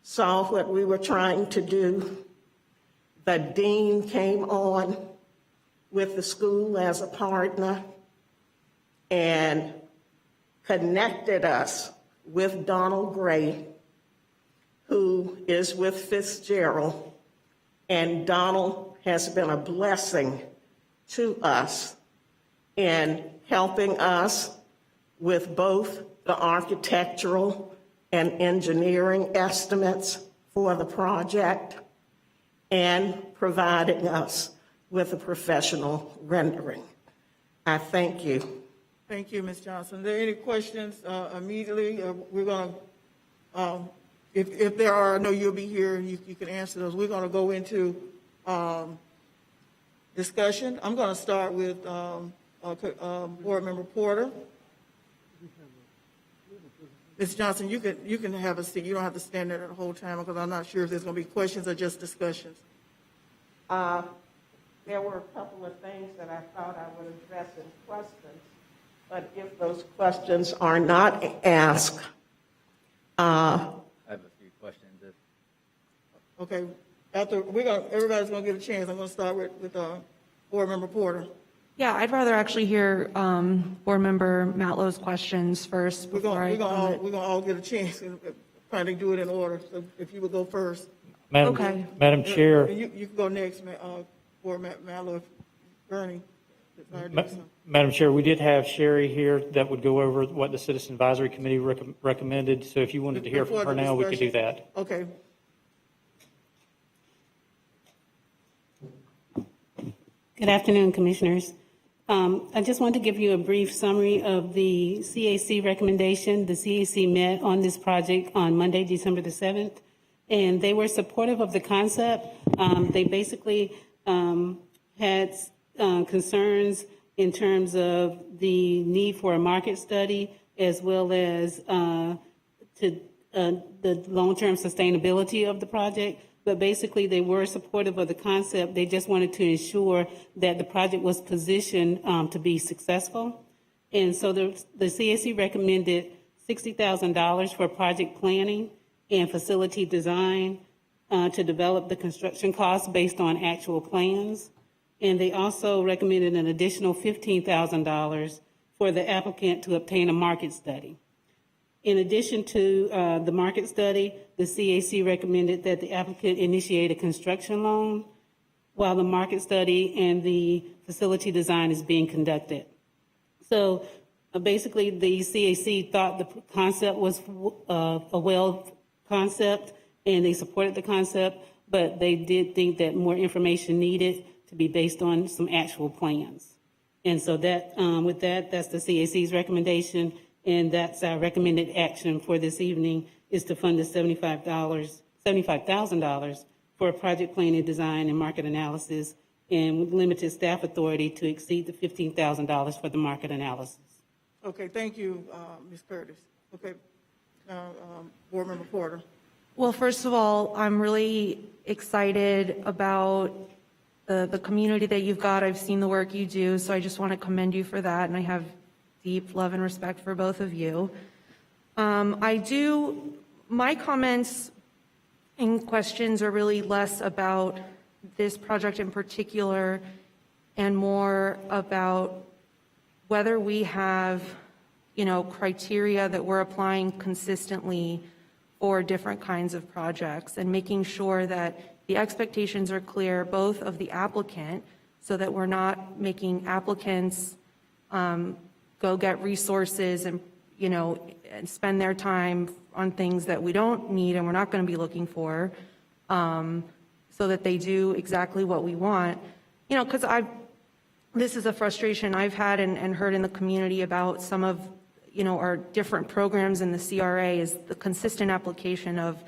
S19: saw what we were trying to do. The dean came on with the school as a partner and connected us with Donald Gray, who is with Fitzgerald, and Donald has been a blessing to us in helping us with both the architectural and engineering estimates for the project and providing us with a professional rendering. I thank you.
S10: Thank you, Ms. Johnson. Are there any questions immediately? We're going to, if there are, I know you'll be here, you can answer those. We're going to go into discussion. I'm going to start with Board Member Porter. Ms. Johnson, you can have a seat. You don't have to stand there the whole time, because I'm not sure if there's going to be questions or just discussions.
S19: There were a couple of things that I thought I would address in questions, but if those questions are not asked,
S12: I have a few questions.
S10: Okay, everybody's going to get a chance. I'm going to start with Board Member Porter.
S13: Yeah, I'd rather actually hear Board Member Matlow's questions first before
S10: We're going to all get a chance and try to do it in order. So if you would go first.
S13: Okay.
S9: Madam Chair.
S10: You can go next, Board Member Bernie.
S9: Madam Chair, we did have Sherry here that would go over what the Citizen Advisory Committee recommended. So if you wanted to hear from her now, we could do that.
S10: Okay.
S20: Good afternoon, Commissioners. I just want to give you a brief summary of the CAC recommendation. The CAC met on this project on Monday, December the 7th, and they were supportive of the concept. They basically had concerns in terms of the need for a market study, as well as the long-term sustainability of the project. But basically, they were supportive of the concept. They just wanted to ensure that the project was positioned to be successful. And so the CAC recommended $60,000 for project planning and facility design to develop the construction costs based on actual plans. And they also recommended an additional $15,000 for the applicant to obtain a market study. In addition to the market study, the CAC recommended that the applicant initiate a construction loan while the market study and the facility design is being conducted. So basically, the CAC thought the concept was a well concept, and they supported the concept, but they did think that more information needed to be based on some actual plans. And so that, with that, that's the CAC's recommendation. And that's our recommended action for this evening, is to fund the $75,000 for project planning, design, and market analysis, and with limited staff authority to exceed the $15,000 for the market analysis.
S10: Okay, thank you, Ms. Curtis. Okay, Board Member Porter.
S13: Well, first of all, I'm really excited about the community that you've got. I've seen the work you do, so I just want to commend you for that, and I have deep love and respect for both of you. My comments and questions are really less about this project in particular and more about whether we have, criteria that we're applying consistently for different kinds of projects, and making sure that the expectations are clear, both of the applicant, so that we're not making applicants go get resources and, and spend their time on things that we don't need and we're not going to be looking for, so that they do exactly what we want. Because this is a frustration I've had and heard in the community about some of, our different programs in the CRA, is the consistent application of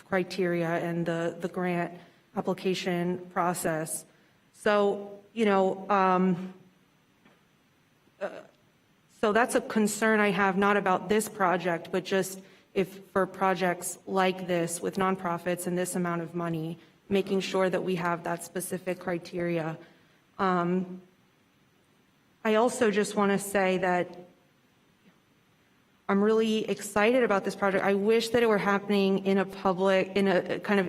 S13: criteria and the grant application process. So, so that's a concern I have, not about this project, but just if for projects like this with nonprofits and this amount of money, making sure that we have that specific criteria. I also just want to say that I'm really excited about this project. I wish that it were happening in a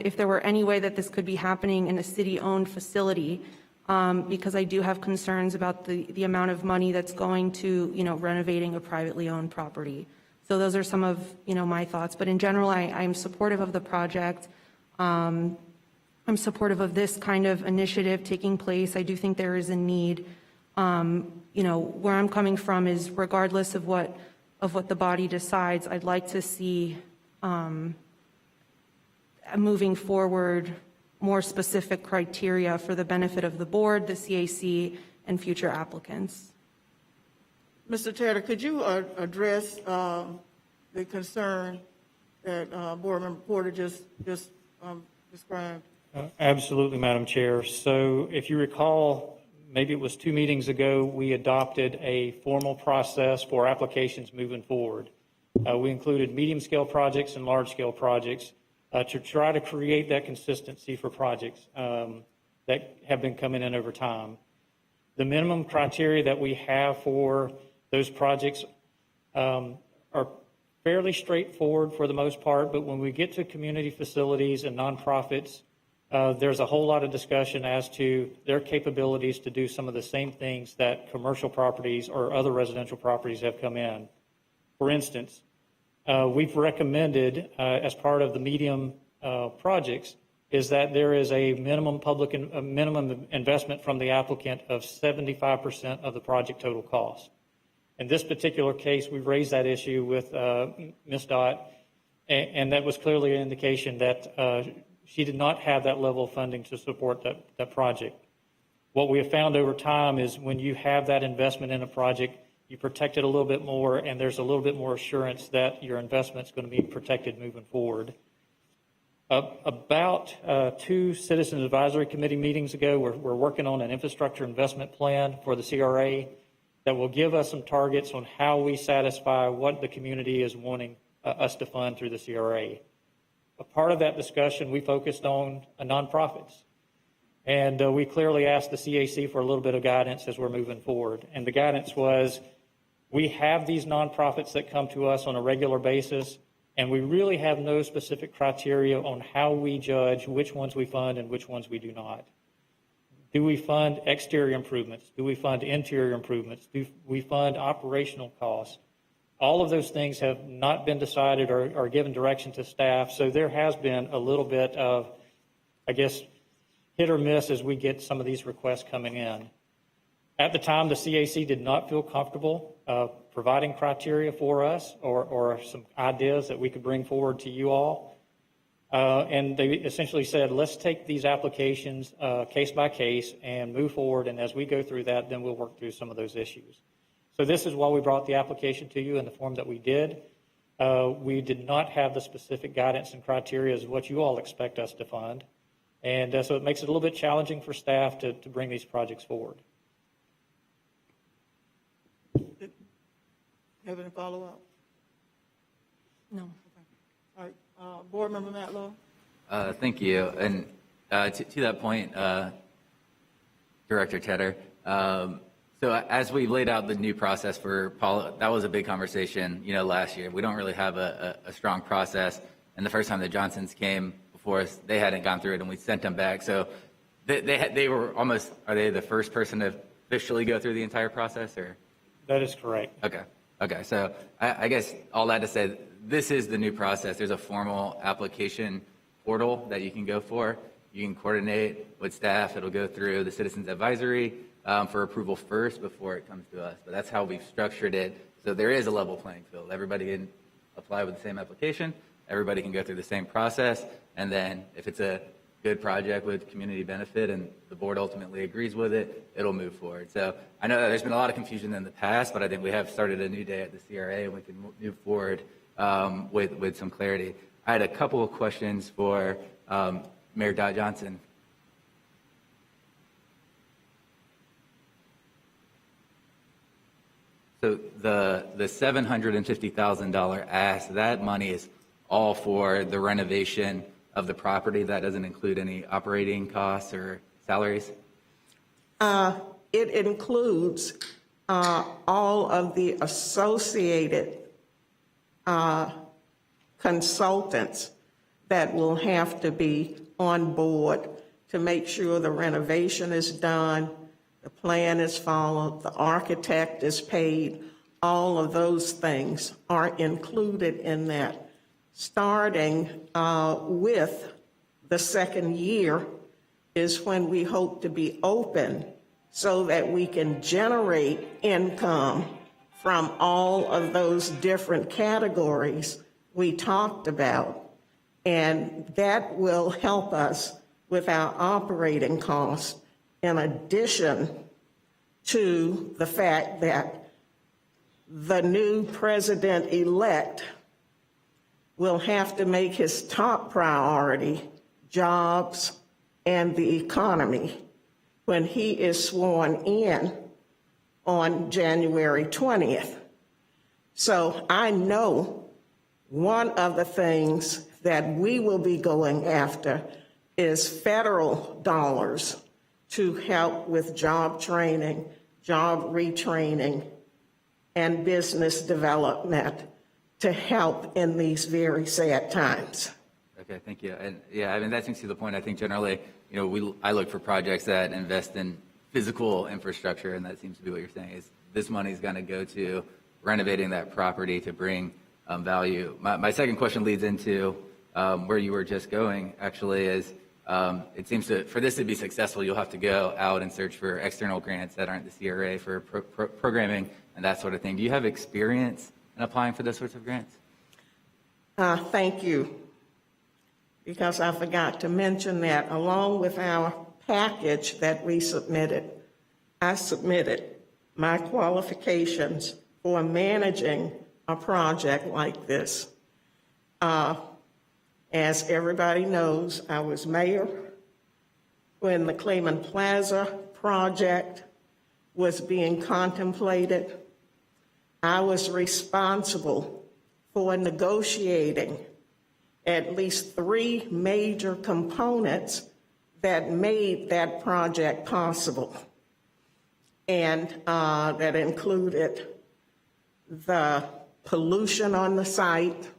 S13: if there were any way that this could be happening in a city-owned facility, because I do have concerns about the amount of money that's going to, renovating a privately owned property. So those are some of, my thoughts. But in general, I'm supportive of the project. I'm supportive of this kind of initiative taking place. I do think there is a need. Where I'm coming from is, regardless of what the body decides, I'd like to see moving forward more specific criteria for the benefit of the board, the CAC, and future applicants.
S10: Mr. Taylor, could you address the concern that Board Member Porter just described?
S9: Absolutely, Madam Chair. So if you recall, maybe it was 2 meetings ago, we adopted a formal process for applications moving forward. We included medium-scale projects and large-scale projects to try to create that consistency for projects that have been coming in over time. The minimum criteria that we have for those projects are fairly straightforward for the most part, but when we get to community facilities and nonprofits, there's a whole lot of discussion as to their capabilities to do some of the same things that commercial properties or other residential properties have come in. For instance, we've recommended, as part of the medium projects,
S11: is that there is a minimum minimum investment from the applicant of 75% of the project total cost. In this particular case, we raised that issue with Ms. Dot, and that was clearly an indication that she did not have that level of funding to support that project. What we have found over time is when you have that investment in a project, you protect it a little bit more, and there's a little bit more assurance that your investment is going to be protected moving forward. About 2 Citizens Advisory Committee meetings ago, we're working on an infrastructure investment plan for the CRA that will give us some targets on how we satisfy what the community is wanting us to fund through the CRA. A part of that discussion, we focused on nonprofits. And we clearly asked the CAC for a little bit of guidance as we're moving forward. And the guidance was, we have these nonprofits that come to us on a regular basis, and we really have no specific criteria on how we judge which ones we fund and which ones we do not. Do we fund exterior improvements? Do we fund interior improvements? Do we fund operational costs? All of those things have not been decided or given direction to staff, so there has been a little bit of, I guess, hit or miss as we get some of these requests coming in. At the time, the CAC did not feel comfortable providing criteria for us or some ideas that we could bring forward to you all. And they essentially said, let's take these applications case by case and move forward. And as we go through that, then we'll work through some of those issues. So this is why we brought the application to you in the form that we did. We did not have the specific guidance and criteria as what you all expect us to fund. And so it makes it a little bit challenging for staff to bring these projects forward.
S10: Have any follow-up?
S13: No.
S10: All right, Board Member Matlow?
S12: Thank you. And to that point, Director Tedder, so as we've laid out the new process for that was a big conversation, last year. We don't really have a strong process. And the first time the Johnsons came before us, they hadn't gone through it, and we sent them back. So they were almost, are they the first person to officially go through the entire process, or?
S11: That is correct.
S12: Okay. So I guess all that to say, this is the new process. There's a formal application portal that you can go for. You can coordinate with staff. It'll go through the Citizens Advisory for approval first before it comes to us. But that's how we've structured it. So there is a level playing field. Everybody can apply with the same application. Everybody can go through the same process. And then if it's a good project with community benefit and the board ultimately agrees with it, it'll move forward. So I know that there's been a lot of confusion in the past, but I think we have started a new day at the CRA, and we can move forward with some clarity. I had a couple of questions for Mayor Dot Johnson. So the $750,000 ask, that money is all for the renovation of the property? That doesn't include any operating costs or salaries?
S19: It includes all of the associated consultants that will have to be on board to make sure the renovation is done, the plan is followed, the architect is paid. All of those things are included in that. Starting with the second year is when we hope to be open so that we can generate income from all of those different categories we talked about. And that will help us with our operating costs, in addition to the fact that the new president-elect will have to make his top priority jobs and the economy when he is sworn in on January 20th. So I know one of the things that we will be going after is federal dollars to help with job training, job retraining, and business development to help in these very sad times.
S12: Okay, thank you. And yeah, I mean, that seems to the point. I think generally, I look for projects that invest in physical infrastructure, and that seems to be what you're saying, is this money is going to go to renovating that property to bring value. My second question leads into where you were just going, actually, is It seems to, for this to be successful, you'll have to go out and search for external grants that aren't the CRA for programming and that sort of thing. Do you have experience in applying for those sorts of grants?
S19: Thank you. Because I forgot to mention that along with our package that we submitted, I submitted my qualifications for managing a project like this. As everybody knows, I was mayor when the Clayman Plaza project was being contemplated. I was responsible for negotiating at least 3 major components that made that project possible. And that included the pollution on the site,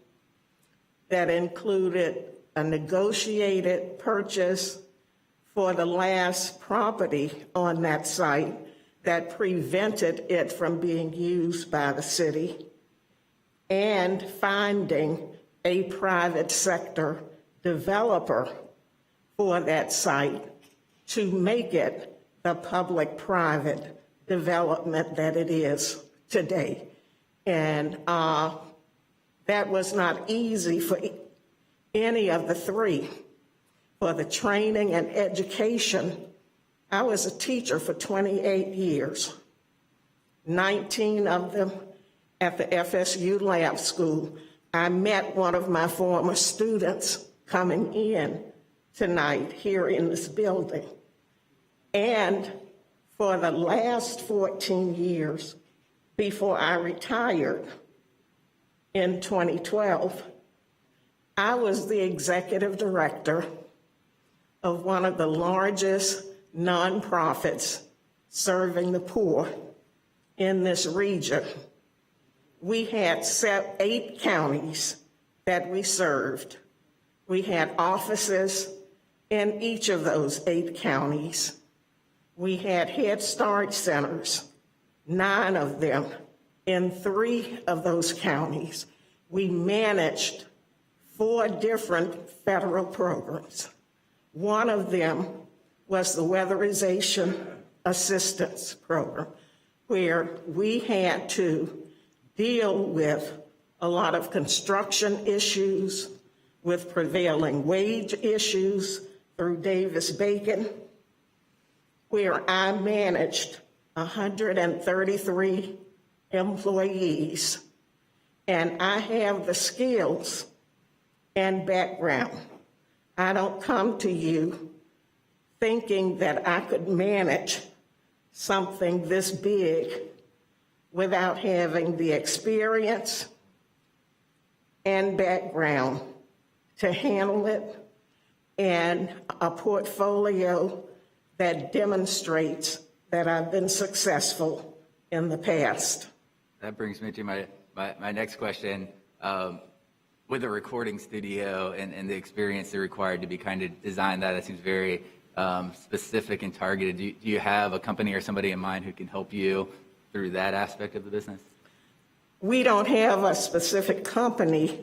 S19: that included a negotiated purchase for the last property on that site that prevented it from being used by the city, and finding a private sector developer for that site to make it the public-private development that it is today. And that was not easy for any of the 3. For the training and education, I was a teacher for 28 years, 19 of them at the FSU Lab School. I met one of my former students coming in tonight here in this building. And for the last 14 years before I retired in 2012, I was the executive director of one of the largest nonprofits serving the poor in this region. We had 8 counties that we served. We had offices in each of those 8 counties. We had Head Start centers, 9 of them in 3 of those counties. We managed 4 different federal programs. One of them was the Weatherization Assistance Program, where we had to deal with a lot of construction issues, with prevailing wage issues through Davis-Bacon, where I managed 133 employees, and I have the skills and background. I don't come to you thinking that I could manage something this big without having the experience and background to handle it, and a portfolio that demonstrates that I've been successful in the past.
S12: That brings me to my next question. With a recording studio and the experience that required to be kind of designed that, it seems very specific and targeted. Do you have a company or somebody in mind who can help you through that aspect of the business?
S19: We don't have a specific company,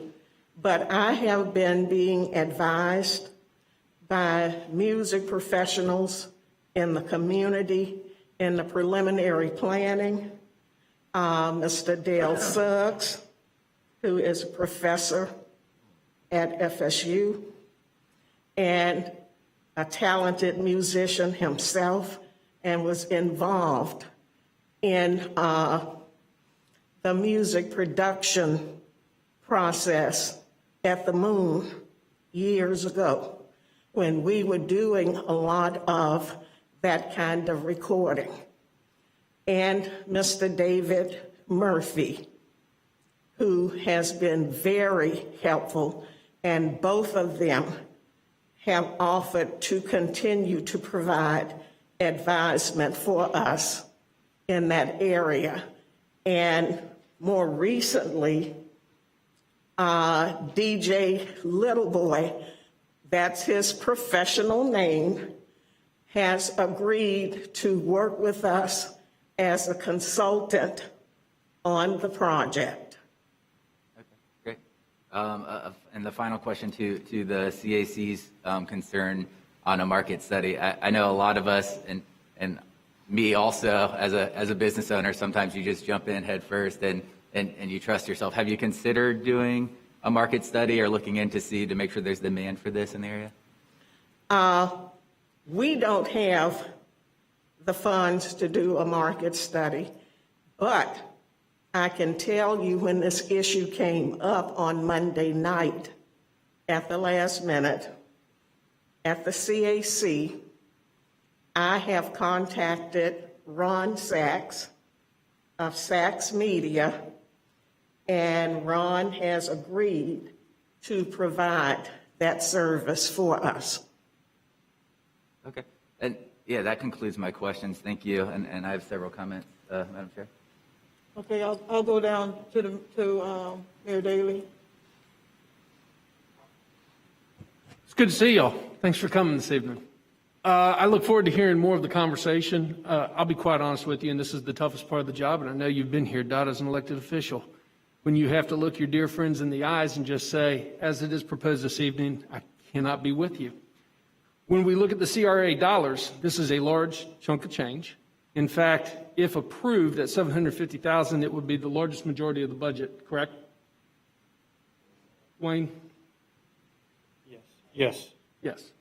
S19: but I have been being advised by music professionals in the community in the preliminary planning. Mr. Dale Suggs, who is a professor at FSU and a talented musician himself, and was involved in the music production process at the Moon years ago, when we were doing a lot of that kind of recording. And Mr. David Murphy, who has been very helpful, and both of them have offered to continue to provide advisement for us in that area. And more recently, DJ Little Boy, that's his professional name, has agreed to work with us as a consultant on the project.
S12: Okay, great. And the final question to the CAC's concern, on a market study. I know a lot of us, and me also as a business owner, sometimes you just jump in head first and you trust yourself. Have you considered doing a market study or looking in to see to make sure there's demand for this in the area?
S19: We don't have the funds to do a market study, but I can tell you when this issue came up on Monday night at the last minute at the CAC, I have contacted Ron Sachs of Sachs Media, and Ron has agreed to provide that service for us.
S12: Okay. And yeah, that concludes my questions. Thank you. And I have several comments, Madam Chair.
S10: Okay, I'll go down to Mayor Daley.
S1: It's good to see y'all. Thanks for coming this evening. I look forward to hearing more of the conversation. I'll be quite honest with you, and this is the toughest part of the job, and I know you've been here, Dot, as an elected official. When you have to look your dear friends in the eyes and just say, as it is proposed this evening, I cannot be with you. When we look at the CRA dollars, this is a large chunk of change. In fact, if approved at $750,000, it would be the largest majority of the budget, correct? Wayne?
S9: Yes.
S1: Yes.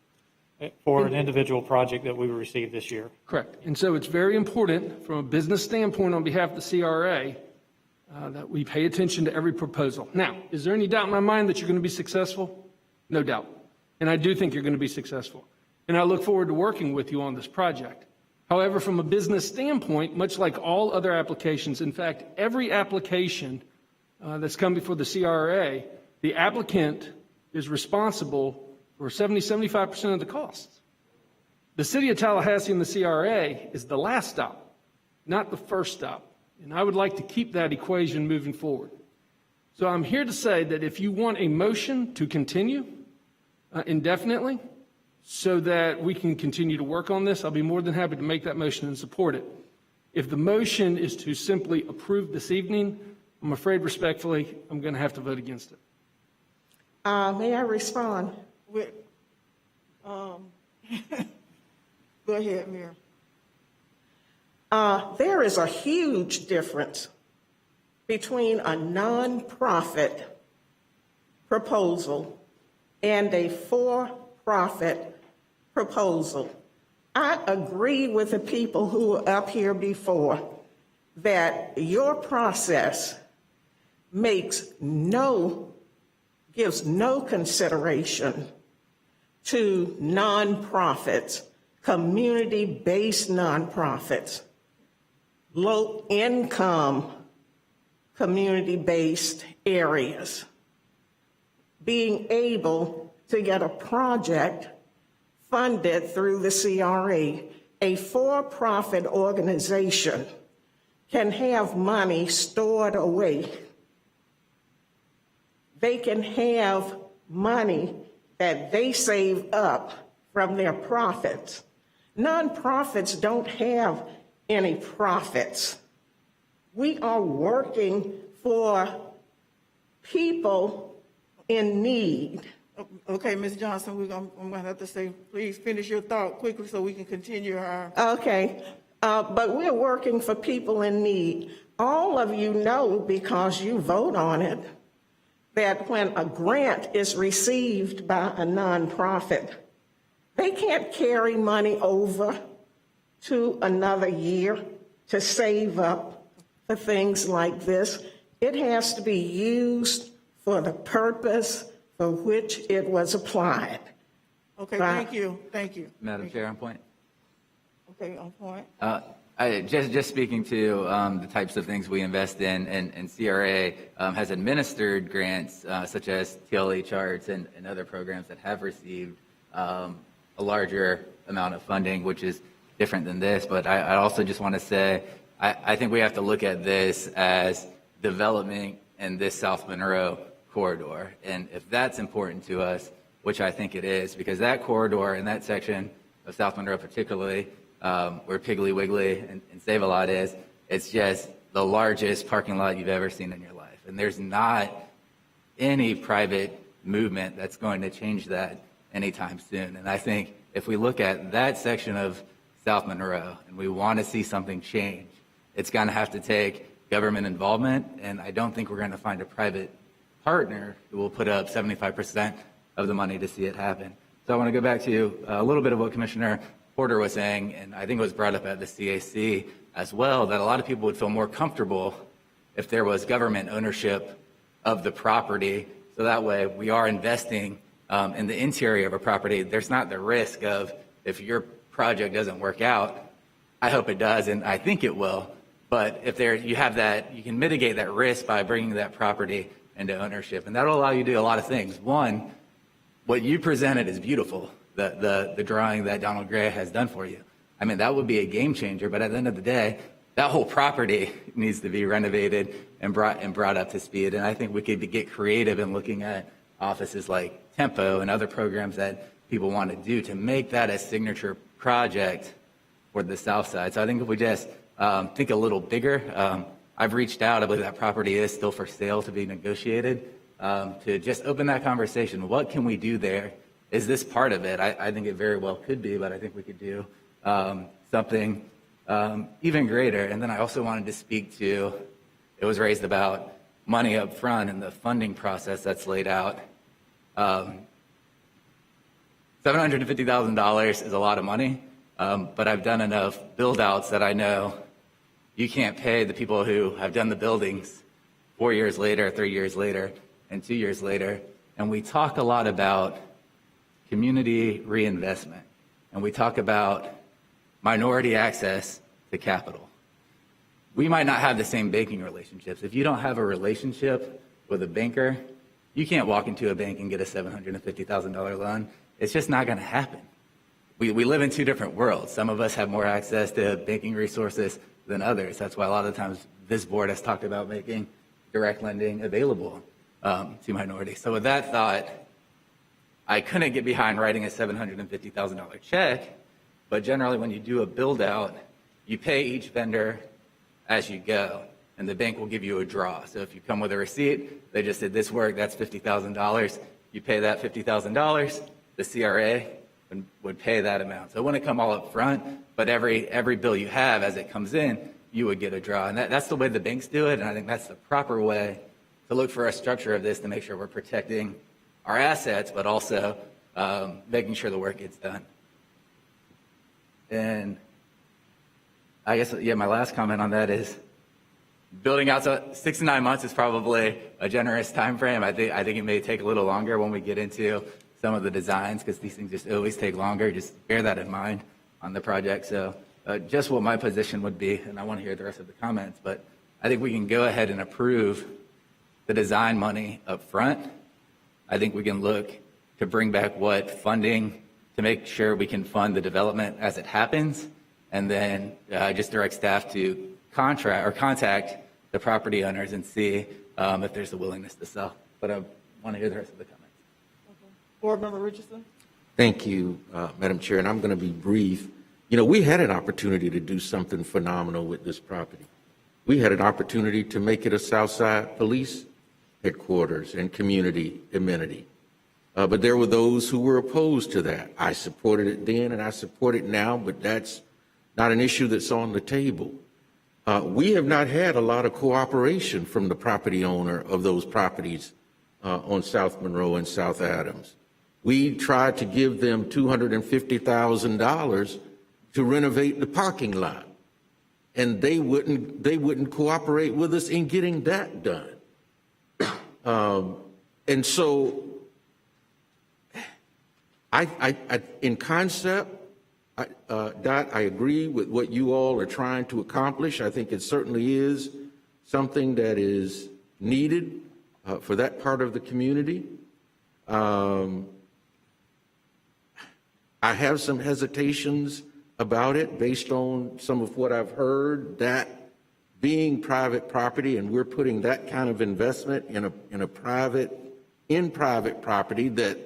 S9: For an individual project that we received this year.
S1: Correct. And so it's very important from a business standpoint on behalf of the CRA that we pay attention to every proposal. Now, is there any doubt in my mind that you're going to be successful? No doubt. And I do think you're going to be successful. And I look forward to working with you on this project. However, from a business standpoint, much like all other applications, in fact, every application that's come before the CRA, the applicant is responsible for 75% of the costs. The City of Tallahassee and the CRA is the last stop, not the first stop. And I would like to keep that equation moving forward. So I'm here to say that if you want a motion to continue indefinitely so that we can continue to work on this, I'll be more than happy to make that motion and support it. If the motion is to simply approve this evening, I'm afraid respectfully, I'm going to have to vote against it.
S19: May I respond?
S10: Go ahead, Mayor.
S19: There is a huge difference between a nonprofit proposal and a for-profit proposal. I agree with the people who were up here before that your process gives no consideration to nonprofits, community-based nonprofits, low-income community-based areas, being able to get a project funded through the CRA. A for-profit organization can have money stored away. They can have money that they save up from their profits. Nonprofits don't have any profits. We are working for people in need.
S10: Okay, Ms. Johnson, I'm going to have to say, please finish your thought quickly so we can continue our...
S19: Okay, but we're working for people in need. All of you know, because you vote on it, that when a grant is received by a nonprofit, they can't carry money over to another year to save up for things like this. It has to be used for the purpose for which it was applied.
S10: Okay, thank you.
S12: Madam Chair, on point.
S10: Okay, on point.
S12: Just speaking to the types of things we invest in, and CRA has administered grants such as TLE charts and other programs that have received a larger amount of funding, which is different than this. But I also just want to say, I think we have to look at this as development in this South Monroe corridor. And if that's important to us, which I think it is, because that corridor and that section of South Monroe particularly, where Piggly Wiggly and Save-A-Lot is, it's just the largest parking lot you've ever seen in your life. And there's not any private movement that's going to change that anytime soon. And I think if we look at that section of South Monroe and we want to see something change, it's going to have to take government involvement, and I don't think we're going to find a private partner who will put up 75% of the money to see it happen. So I want to go back to a little bit of what Commissioner Porter was saying, and I think it was brought up at the CAC as well, that a lot of people would feel more comfortable if there was government ownership of the property. So that way we are investing in the interior of a property. There's not the risk of, if your project doesn't work out, I hope it does, and I think it will, but if you have that, you can mitigate that risk by bringing that property into ownership, and that'll allow you to do a lot of things. One, what you presented is beautiful, the drawing that Donald Gray has done for you. I mean, that would be a game changer, but at the end of the day, that whole property needs to be renovated and brought up to speed, and I think we could get creative in looking at offices like Tempo and other programs that people want to do to make that a signature project for the South Side. So I think if we just think a little bigger, I've reached out, I believe that property is still for sale to be negotiated, to just open that conversation. What can we do there? Is this part of it? I think it very well could be, but I think we could do something even greater. And then I also wanted to speak to, it was raised about money up front and the funding process that's laid out. $750,000 is a lot of money, but I've done enough build-outs that I know you can't pay the people who have done the buildings 4 years later, 3 years later, and 2 years later. And we talk a lot about community reinvestment, and we talk about minority access to capital. We might not have the same banking relationships. If you don't have a relationship with a banker, you can't walk into a bank and get a $750,000 loan. It's just not going to happen. We live in two different worlds. Some of us have more access to banking resources than others. That's why a lot of times this board has talked about making direct lending available to minorities. So with that thought, I couldn't get behind writing a $750,000 check, but generally when you do a build out, you pay each vendor as you go, and the bank will give you a draw. So if you come with a receipt, they just said this work, that's $50,000. You pay that $50,000, the CRA would pay that amount. So it wouldn't come all up front, but every bill you have as it comes in, you would get a draw. And that's the way the banks do it, and I think that's the proper way to look for a structure of this to make sure we're protecting our assets, but also making sure the work gets done. And I guess, yeah, my last comment on that is building out 6 to 9 months is probably a generous time frame. I think it may take a little longer when we get into some of the designs, because these things just always take longer. Just bear that in mind on the project. So just what my position would be, and I want to hear the rest of the comments, but I think we can go ahead and approve the design money up front. I think we can look to bring back what funding to make sure we can fund the development as it happens, and then just direct staff to contact the property owners and see if there's a willingness to sell. But I want to hear the rest of the comments.
S10: Board Member Richardson.
S16: Thank you, Madam Chair, and I'm going to be brief. You know, we had an opportunity to do something phenomenal with this property. We had an opportunity to make it a Southside Police headquarters and community amenity. But there were those who were opposed to that. I supported it then and I support it now, but that's not an issue that's on the table. We have not had a lot of cooperation from the property owner of those properties on South Monroe and South Adams. We tried to give them $250,000 to renovate the parking lot, and they wouldn't cooperate with us in getting that done. And so, in concept, Dot, I agree with what you all are trying to accomplish. I think it certainly is something that is needed for that part of the community. I have some hesitations about it based on some of what I've heard, that being private property, and we're putting that kind of investment in private property, that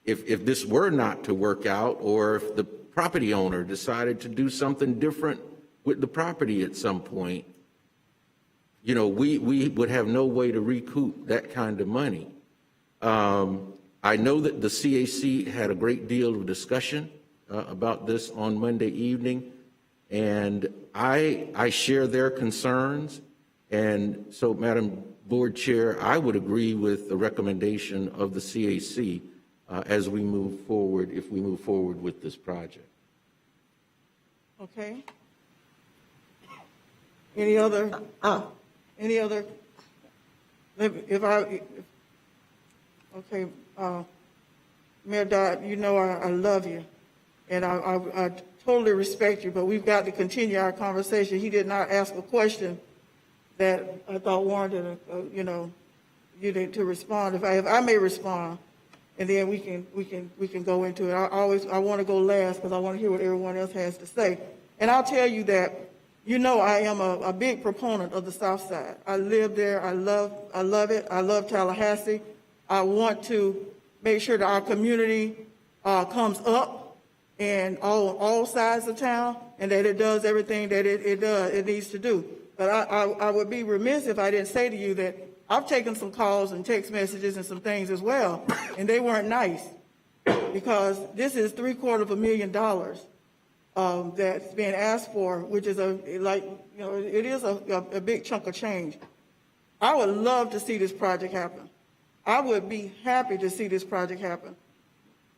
S16: if this were not to work out, or if the property owner decided to do something different with the property at some point, you know, we would have no way to recoup that kind of money. I know that the CAC had a great deal of discussion about this on Monday evening, and I share their concerns. And so, Madam Board Chair, I would agree with the recommendation of the CAC as we move forward, if we move forward with this project.
S10: Okay. Any other? Okay, Mayor Dodd, you know I love you, and I totally respect you, but we've got to continue our conversation. He did not ask a question that I thought warranted, you to respond. If I may respond, and then we can go into it. I want to go last because I want to hear what everyone else has to say. And I'll tell you that, I am a big proponent of the South Side. I live there. I love it. I love Tallahassee. I want to make sure that our community comes up and all sides of town, and that it does everything that it needs to do. But I would be remiss if I didn't say to you that I've taken some calls and text messages and some things as well, and they weren't nice, because this is $750,000 that's being asked for, which is it is a big chunk of change. I would love to see this project happen. I would be happy to see this project happen.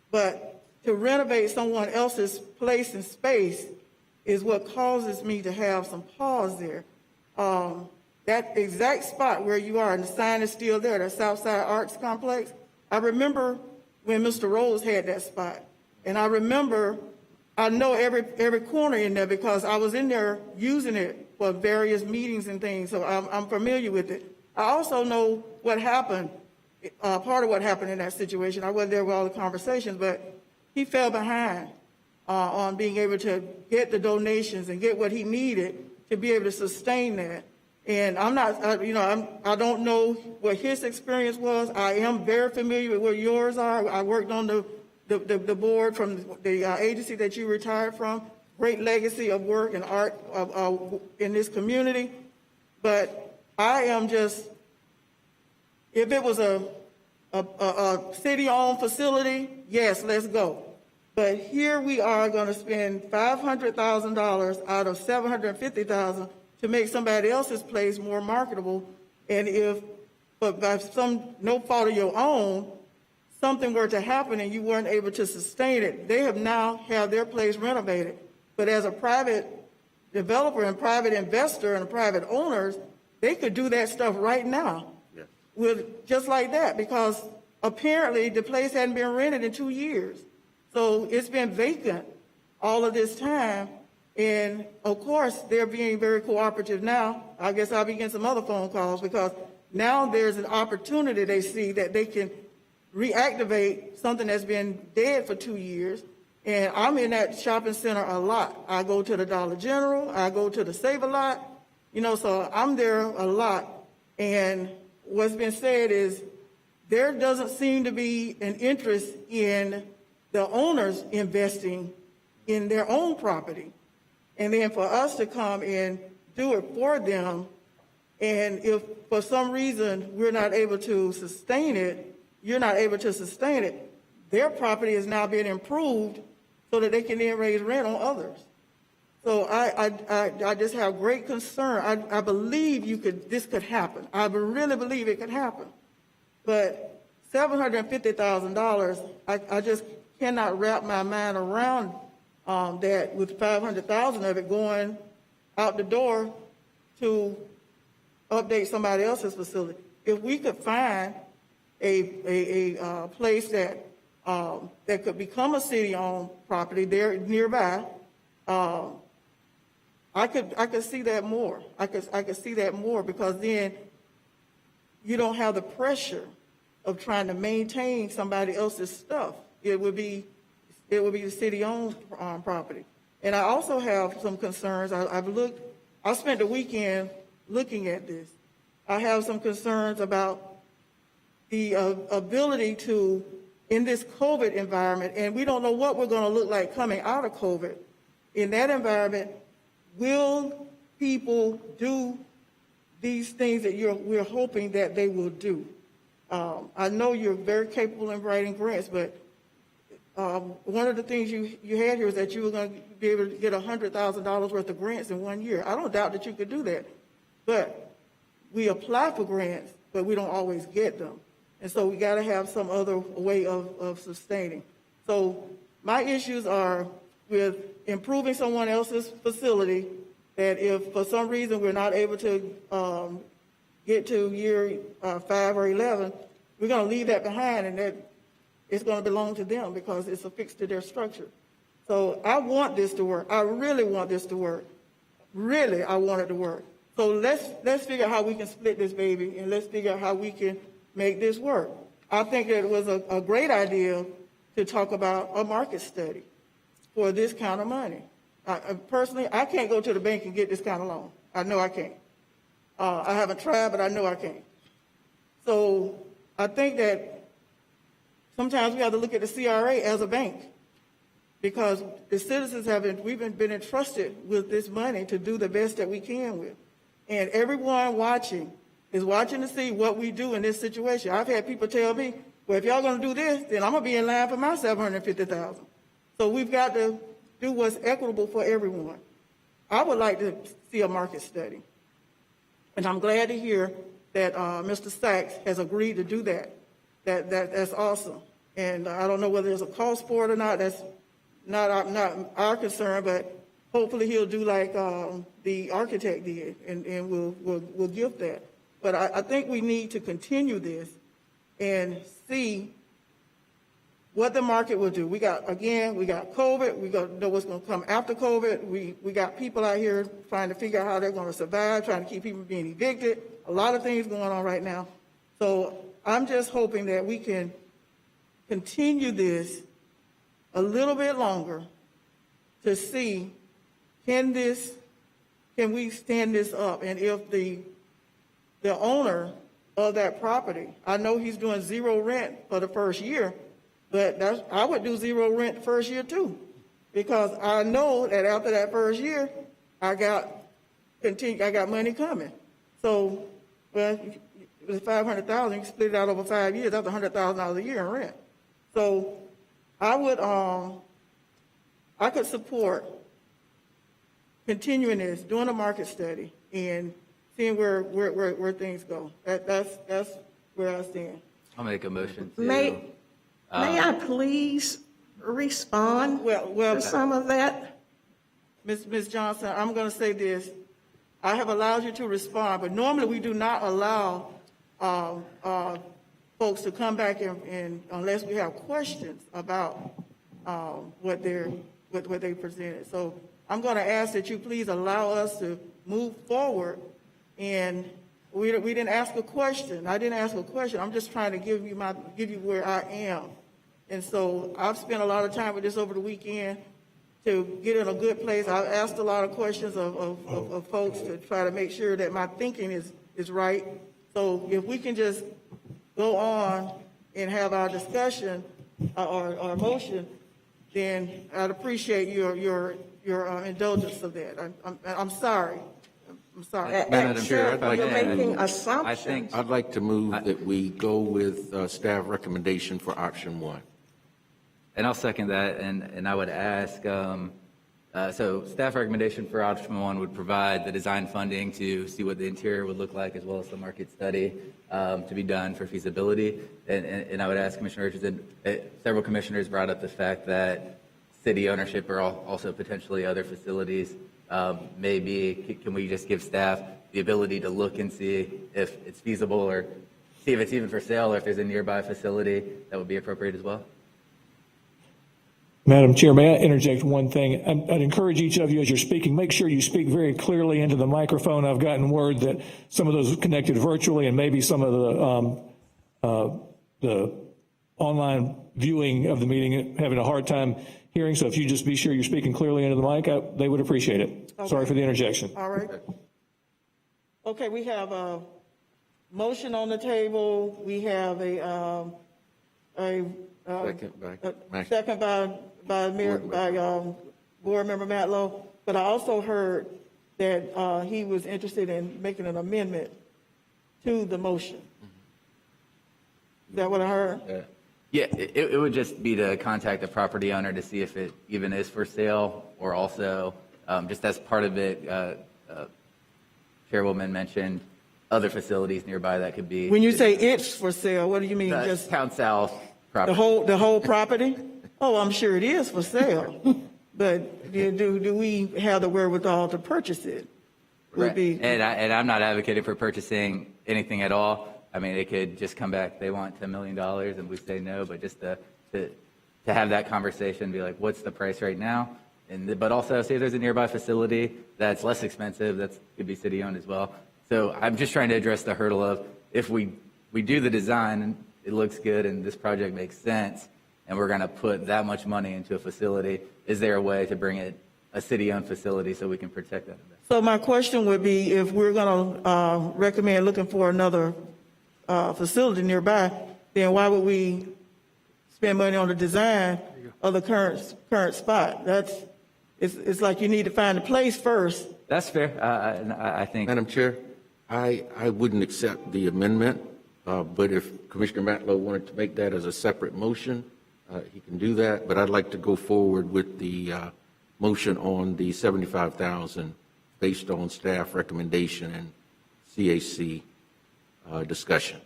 S10: But to renovate someone else's place and space is what causes me to have some pause there. That exact spot where you are, and the sign is still there, that Southside Arts Complex. I remember when Mr. Rose had that spot. And I know every corner in there because I was in there using it for various meetings and things, so I'm familiar with it. I also know what happened, part of what happened in that situation. I wasn't there with all the conversations, but he fell behind on being able to get the donations and get what he needed to be able to sustain that. And I'm not, I don't know what his experience was. I am very familiar with what yours are. I worked on the board from the agency that you retired from. Great legacy of work and art in this community. But I am just, if it was a city-owned facility, yes, let's go. But here we are going to spend $500,000 out of $750,000 to make somebody else's place more marketable. And but by no fault of your own, something were to happen and you weren't able to sustain it, they have now had their place renovated. But as a private developer and private investor and private owners, they could do that stuff right now, with just like that, because apparently the place hadn't been rented in 2 years. So it's been vacant all of this time. And of course, they're being very cooperative now. I guess I'll be getting some other phone calls because now there's an opportunity they see that they can reactivate something that's been dead for 2 years. And I'm in that shopping center a lot. I go to the Dollar General, I go to the Save-A-Lot, so I'm there a lot. And what's been said is there doesn't seem to be an interest in the owners investing in their own property. And then for us to come and do it for them, and if for some reason we're not able to sustain it, you're not able to sustain it, their property is now being improved so that they can then raise rent on others. So I just have great concern. I believe this could happen. I really believe it could happen. But $750,000, I just cannot wrap my mind around that, with 500,000 of it going out the door to update somebody else's facility. If we could find a place that could become a city-owned property there nearby, I could see that more. I could see that more, because then you don't have the pressure of trying to maintain somebody else's stuff. It would be the city-owned property. And I also have some concerns. I spent the weekend looking at this. I have some concerns about the ability to, in this COVID environment, and we don't know what we're going to look like coming out of COVID. In that environment, will people do these things that we're hoping that they will do? I know you're very capable in writing grants, but one of the things you had here is that you were going to be able to get $100,000 worth of grants in 1 year. I don't doubt that you could do that. But we apply for grants, but we don't always get them. And so we got to have some other way of sustaining. So my issues are with improving someone else's facility, that if for some reason we're not able to get to year 5 or 11, we're going to leave that behind, and that it's going to belong to them because it's affixed to their structure. So I want this to work. I really want this to work. Really, I want it to work. So let's figure out how we can split this baby, and let's figure out how we can make this work. I think that it was a great idea to talk about a market study for this kind of money. Personally, I can't go to the bank and get this kind of loan. I know I can't. I haven't tried, but I know I can't. So I think that sometimes we have to look at the CRA as a bank, because the citizens we've been entrusted with this money to do the best that we can with. And everyone watching is watching to see what we do in this situation. I've had people tell me, well, if y'all going to do this, then I'm going to be in line for my $750,000. So we've got to do what's equitable for everyone. I would like to see a market study. And I'm glad to hear that Mr. Sachs has agreed to do that. That's awesome. And I don't know whether there's a cost for it or not. That's not our concern, but hopefully he'll do like the architect did, and we'll give that. But I think we need to continue this and see what the market will do. We got COVID. We got to know what's going to come after COVID. We got people out here trying to figure out how they're going to survive, trying to keep people being evicted. A lot of things going on right now. So I'm just hoping that we can continue this a little bit longer to see, can we stand this up? And if the owner of that property, I know he's doing zero rent for the first year, but I would do zero rent the first year too, because I know that after that first year, I got money coming. So, well, it was $500,000. You split it out over 5 years. That's $100,000 a year in rent. So, I could support continuing this, doing a market study, and seeing where things go. That's where I stand.
S12: I'll make a motion to.
S19: May I please respond to some of that?
S10: Ms. Johnson, I'm going to say this. I have allowed you to respond, but normally we do not allow folks to come back and unless we have questions about what they presented. So I'm going to ask that you please allow us to move forward. And we didn't ask a question. I didn't ask a question. I'm just trying to give you where I am. And so I've spent a lot of time with this over the weekend to get in a good place. I've asked a lot of questions of folks to try to make sure that my thinking is right. So if we can just go on and have our discussion or motion, then I'd appreciate your indulgence of that. I'm sorry. I'm sorry.
S16: Madam Chair, I'd like
S19: You're
S16: to
S19: making assumptions.
S16: I'd like to move that we go with staff recommendation for option 1.
S12: And I'll second that, and I would ask, so staff recommendation for option 1 would provide the design funding to see what the interior would look like, as well as the market study to be done for feasibility. And I would ask Commissioner Richardson, several commissioners brought up the fact that city ownership or also potentially other facilities maybe, can we just give staff the ability to look and see if it's feasible, or see if it's even for sale, or if there's a nearby facility that would be appropriate as well?
S9: Madam Chair, may I interject one thing? I'd encourage each of you as you're speaking, make sure you speak very clearly into the microphone. I've gotten word that some of those connected virtually and maybe some of the online viewing of the meeting having a hard time hearing. So if you just be sure you're speaking clearly into the mic, they would appreciate it. Okay. Sorry for the interjection.
S10: All right. Okay, we have a motion on the table. We have a second by Board Member Matlow, but I also heard that he was interested in making an amendment to the motion. Is that what I heard?
S12: Yeah, it would just be to contact the property owner to see if it even is for sale, or also, just as part of it, Chairwoman mentioned other facilities nearby that could be.
S10: When you say it's for sale, what do you mean?
S12: The
S10: Just
S12: Town South property.
S10: the whole property? Oh, I'm sure it is for sale. But do we have the wherewithal to purchase it?
S12: Right. And I'm not advocating for purchasing anything at all. I mean, it could just come back, they want $10 million and we say no, but just to have that conversation, be like, what's the price right now? But also see if there's a nearby facility that's less expensive, that could be city owned as well. So I'm just trying to address the hurdle of if we do the design and it looks good and this project makes sense and we're going to put that much money into a facility, is there a way to bring it a city owned facility so we can protect that?
S10: So my question would be, if we're going to recommend looking for another facility nearby, then why would we spend money on the design of the current spot? It's like you need to find a place first.
S12: That's fair. I think.
S16: Madam Chair, I wouldn't accept the amendment, but if Commissioner Matlow wanted to make that as a separate motion, he can do that. But I'd like to go forward with the motion on the $75,000 based on staff recommendation and CAC discussion.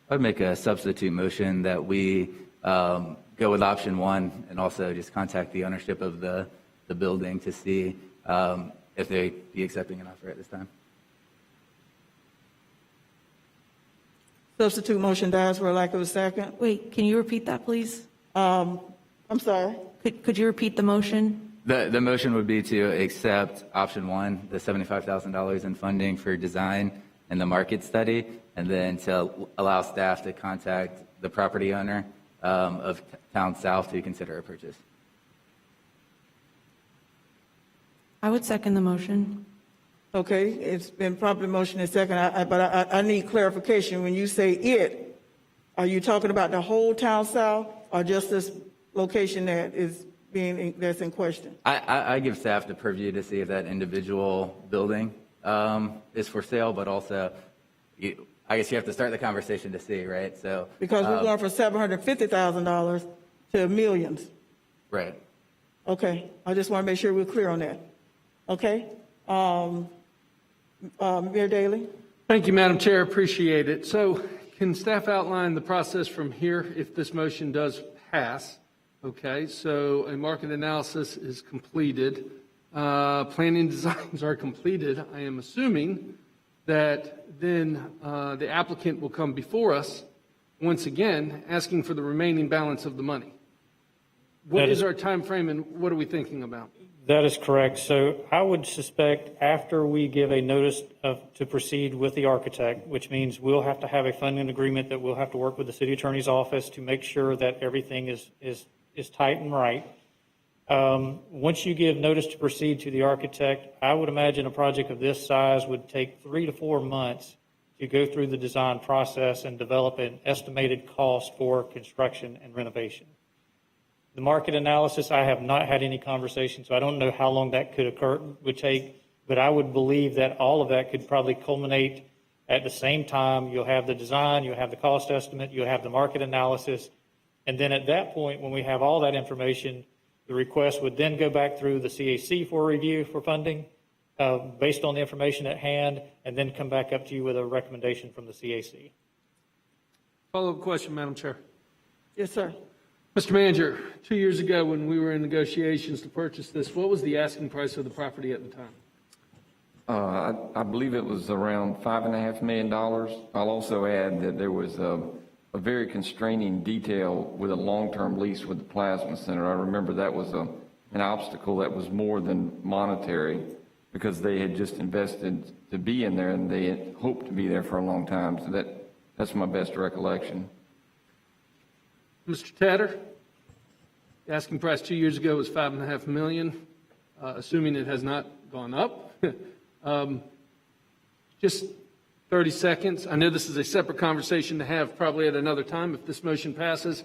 S12: I'd make a substitute motion that we go with option one and also just contact the ownership of the building to see if they be accepting an offer at this time.
S10: Substitute motion dies for lack of a second.
S13: Wait, can you repeat that, please?
S10: I'm sorry.
S13: Could you repeat the motion?
S12: The motion would be to accept option one, the $75,000 in funding for design and the market study, and then to allow staff to contact the property owner of Town South to consider a purchase.
S13: I would second the motion.
S10: Okay, it's been properly motioned and second, but I need clarification. When you say it, are you talking about the whole Town South or just this location that's in question?
S12: I give staff the purview to see if that individual building is for sale, but also, I guess you have to start the conversation to see, right? So
S10: Because we're going from $750,000 to millions.
S12: Right.
S10: Okay, I just want to make sure we're clear on that. Okay, Mayor Daley?
S1: Thank you, Madam Chair. Appreciate it. So can staff outline the process from here if this motion does pass? Okay, so a market analysis is completed. Planning designs are completed. I am assuming that then the applicant will come before us once again asking for the remaining balance of the money. What is our time frame and what are we thinking about?
S11: That is correct. So I would suspect after we give a notice to proceed with the architect, which means we'll have to have a funding agreement that we'll have to work with the city attorney's office to make sure that everything is tight and right. Once you give notice to proceed to the architect, I would imagine a project of this size would take 3 to 4 months to go through the design process and develop an estimated cost for construction and renovation. The market analysis, I have not had any conversations, so I don't know how long that would take, but I would believe that all of that could probably culminate at the same time. You'll have the design, you'll have the cost estimate, you'll have the market analysis, and then at that point, when we have all that information, the request would then go back through the CAC for review for funding based on the information at hand, and then come back up to you with a recommendation from the CAC.
S1: Follow-up question, Madam Chair.
S10: Yes, sir.
S1: Mr. Manager, 2 years ago when we were in negotiations to purchase this, what was the asking price of the property at the time?
S4: I believe it was around $5.5 million. I'll also add that there was a very constraining detail with a long-term lease with the plasma center. I remember that was an obstacle that was more than monetary because they had just invested to be in there and they had hoped to be there for a long time. So that's my best recollection.
S1: Mr. Tatter, the asking price 2 years ago was $5.5 million, assuming it has not gone up. Just 30 seconds. I know this is a separate conversation to have probably at another time if this motion passes,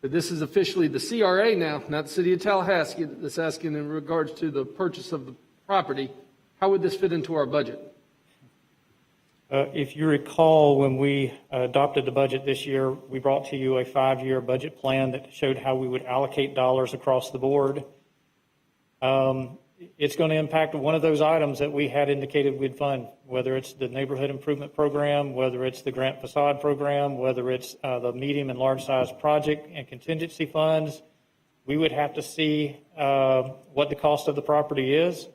S1: but this is officially the CRA now, not the City of Tallahassee, that's asking in regards to the purchase of the property. How would this fit into our budget?
S11: If you recall, when we adopted the budget this year, we brought to you a 5-year budget plan that showed how we would allocate dollars across the board. It's going to impact one of those items that we had indicated we'd fund, whether it's the neighborhood improvement program, whether it's the grant facade program, whether it's the medium and large size project and contingency funds. We would have to see what the cost of the property is,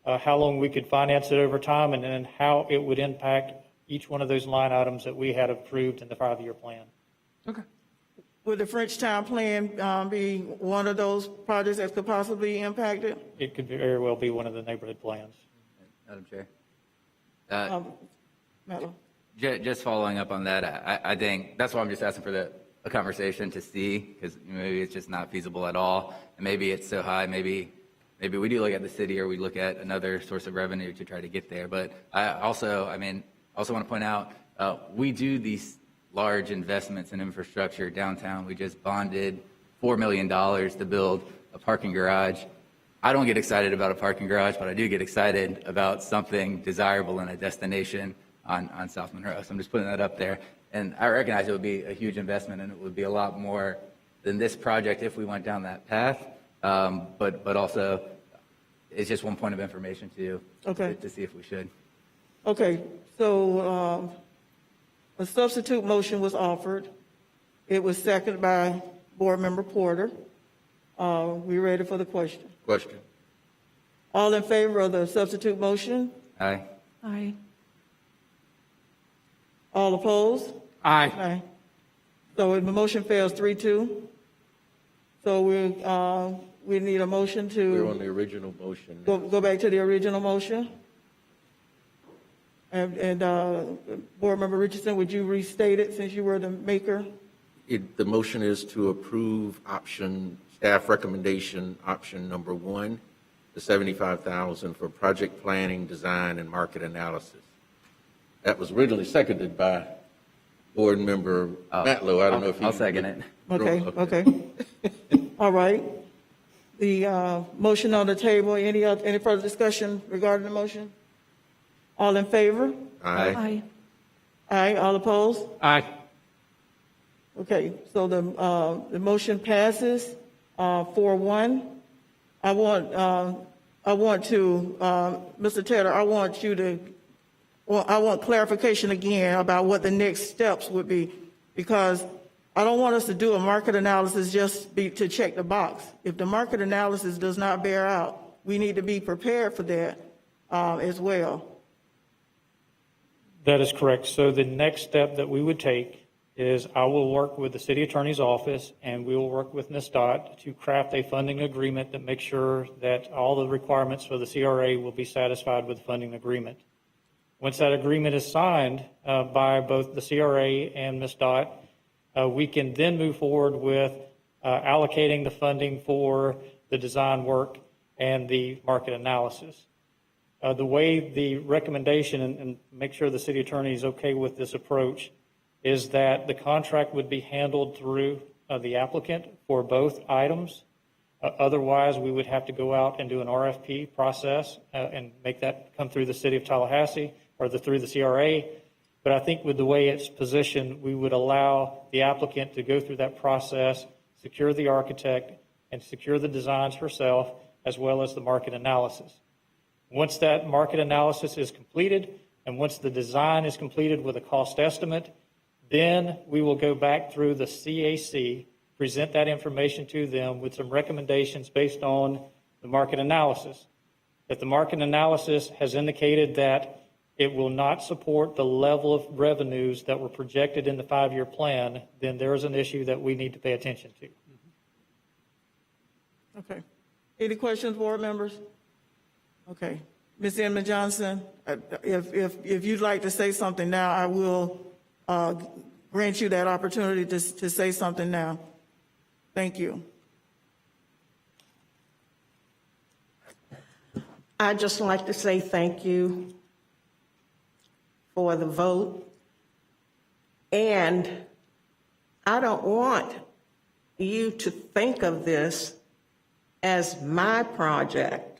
S11: how long we could finance it over time, and then how it would impact each one of those line items that we had approved in the 5-year plan.
S1: Okay.
S10: Would the Frenchtown plan be one of those projects that could possibly impact it?
S11: It could very well be one of the neighborhood plans.
S12: Madam Chair.
S10: Mello.
S12: Just following up on that, I think that's why I'm just asking for a conversation to see, because maybe it's just not feasible at all, and maybe it's so high, maybe we do look at the city or we look at another source of revenue to try to get there. But I also want to point out, we do these large investments in infrastructure downtown. We just bonded $4 million to build a parking garage. I don't get excited about a parking garage, but I do get excited about something desirable in a destination on South Monroe. So I'm just putting that up there. And I recognize it would be a huge investment, and it would be a lot more than this project if we went down that path. But also, it's just one point of information to you to see if we should.
S10: Okay, so a substitute motion was offered. It was seconded by Board Member Porter. We ready for the question?
S16: Question.
S10: All in favor of the substitute motion?
S12: Aye.
S13: Aye.
S10: All opposed?
S1: Aye.
S10: Aye. So the motion fails 3-2. So we need a motion
S16: We're on
S10: to
S16: the original motion.
S10: go back to the original motion. And Board Member Richardson, would you restate it since you were the maker?
S16: The motion is to approve staff recommendation option number 1, the $75,000 for project planning, design, and market analysis. That was originally seconded by Board Member Matlow. I don't know if
S12: I'll second it.
S10: Okay. All right. The motion on the table, any further discussion regarding the motion? All in favor?
S16: Aye.
S10: Aye. All opposed?
S1: Aye.
S10: Okay, so the motion passes 4-1. I want to, Mr. Tedder, I want clarification again about what the next steps would be, because I don't want us to do a market analysis just to check the box. If the market analysis does not bear out, we need to be prepared for that as well.
S11: That is correct. So the next step that we would take is I will work with the city attorney's office, and we will work with Ms. Dot to craft a funding agreement that makes sure that all the requirements for the CRA will be satisfied with the funding agreement. Once that agreement is signed by both the CRA and Ms. Dot, we can then move forward with allocating the funding for the design work and the market analysis. The way the recommendation, and make sure the city attorney is okay with this approach, is that the contract would be handled through the applicant for both items. Otherwise, we would have to go out and do an RFP process and make that come through the City of Tallahassee or through the CRA. But I think with the way it's positioned, we would allow the applicant to go through that process, secure the architect, and secure the designs herself, as well as the market analysis. Once that market analysis is completed, and once the design is completed with a cost estimate, then we will go back through the CAC, present that information to them with some recommendations based on the market analysis. If the market analysis has indicated that it will not support the level of revenues that were projected in the 5-year plan, then there is an issue that we need to pay attention to.
S10: Okay. Any questions, board members? Okay. Ms. Inman Johnson, if you'd like to say something now, I will grant you that opportunity to say something now. Thank you.
S19: I'd just like to say thank you for the vote. And I don't want you to think of this as my project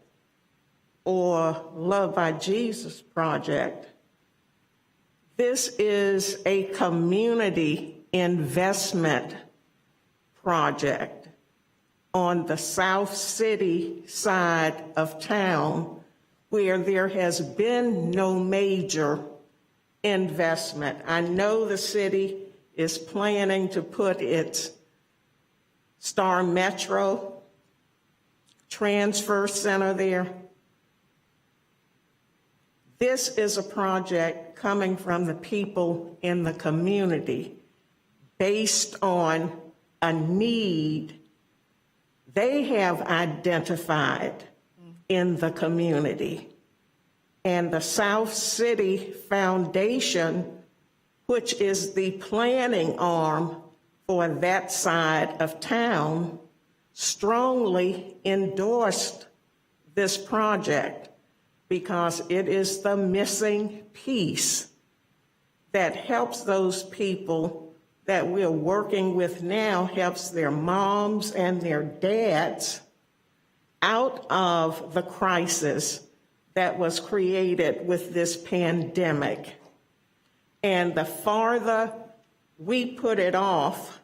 S19: or Love by Jesus project. This is a community investment project on the South City side of town where there has been no major investment. I know the city is planning to put its Star Metro transfer center there. This is a project coming from the people in the community based on a need they have identified in the community. And the South City Foundation, which is the planning arm for that side of town, strongly endorsed this project because it is the missing piece that helps those people that we're working with now, helps their moms and their dads out of the crisis that was created with this pandemic. And the farther we put it off,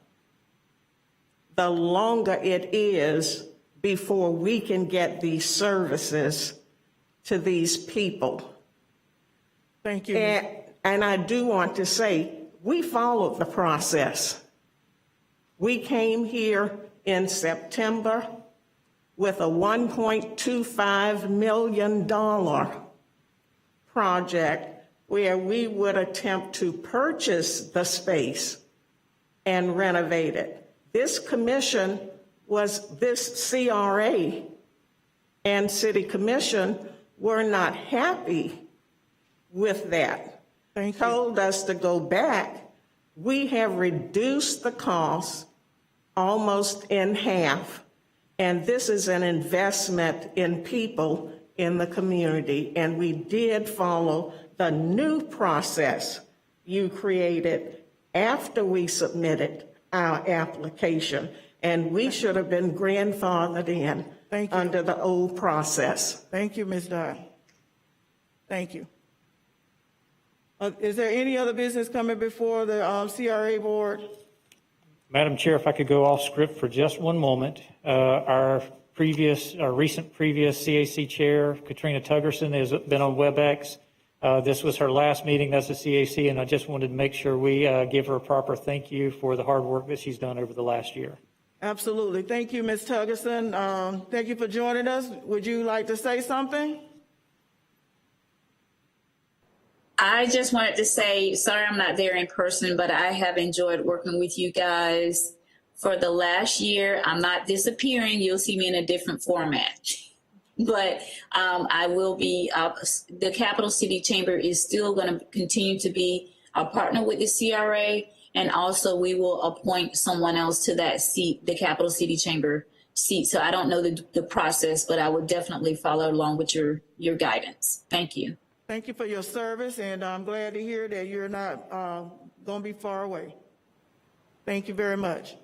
S19: the longer it is before we can get these services to these people.
S10: Thank you.
S19: And I do want to say, we followed the process. We came here in September with a $1.25 million project where we would attempt to purchase the space and renovate it. This commission this CRA and City Commission were not happy with that.
S10: Thank you.
S19: Told us to go back. We have reduced the cost almost in half. And this is an investment in people in the community. And we did follow the new process you created after we submitted our application. And we should have been grandfathered in under the old process.
S10: Thank you, Ms. Dye. Thank you. Is there any other business coming before the CRA board?
S11: Madam Chair, if I could go off script for just one moment. Our recent previous CAC chair, Katrina Tuggerson, has been on WebEx. This was her last meeting as a CAC, and I just wanted to make sure we give her a proper thank you for the hard work that she's done over the last year.
S10: Absolutely. Thank you, Ms. Tuggerson. Thank you for joining us. Would you like to say something?
S21: I just wanted to say, sorry I'm not there in person, but I have enjoyed working with you guys for the last year. I'm not disappearing. You'll see me in a different format. But I will be, the Capital City Chamber is still going to continue to be a partner with the CRA, and also we will appoint someone else to that seat, the Capital City Chamber seat. So I don't know the process, but I would definitely follow along with your guidance. Thank you.
S10: Thank you for your service, and I'm glad to hear that you're not going to be far away. Thank you very much.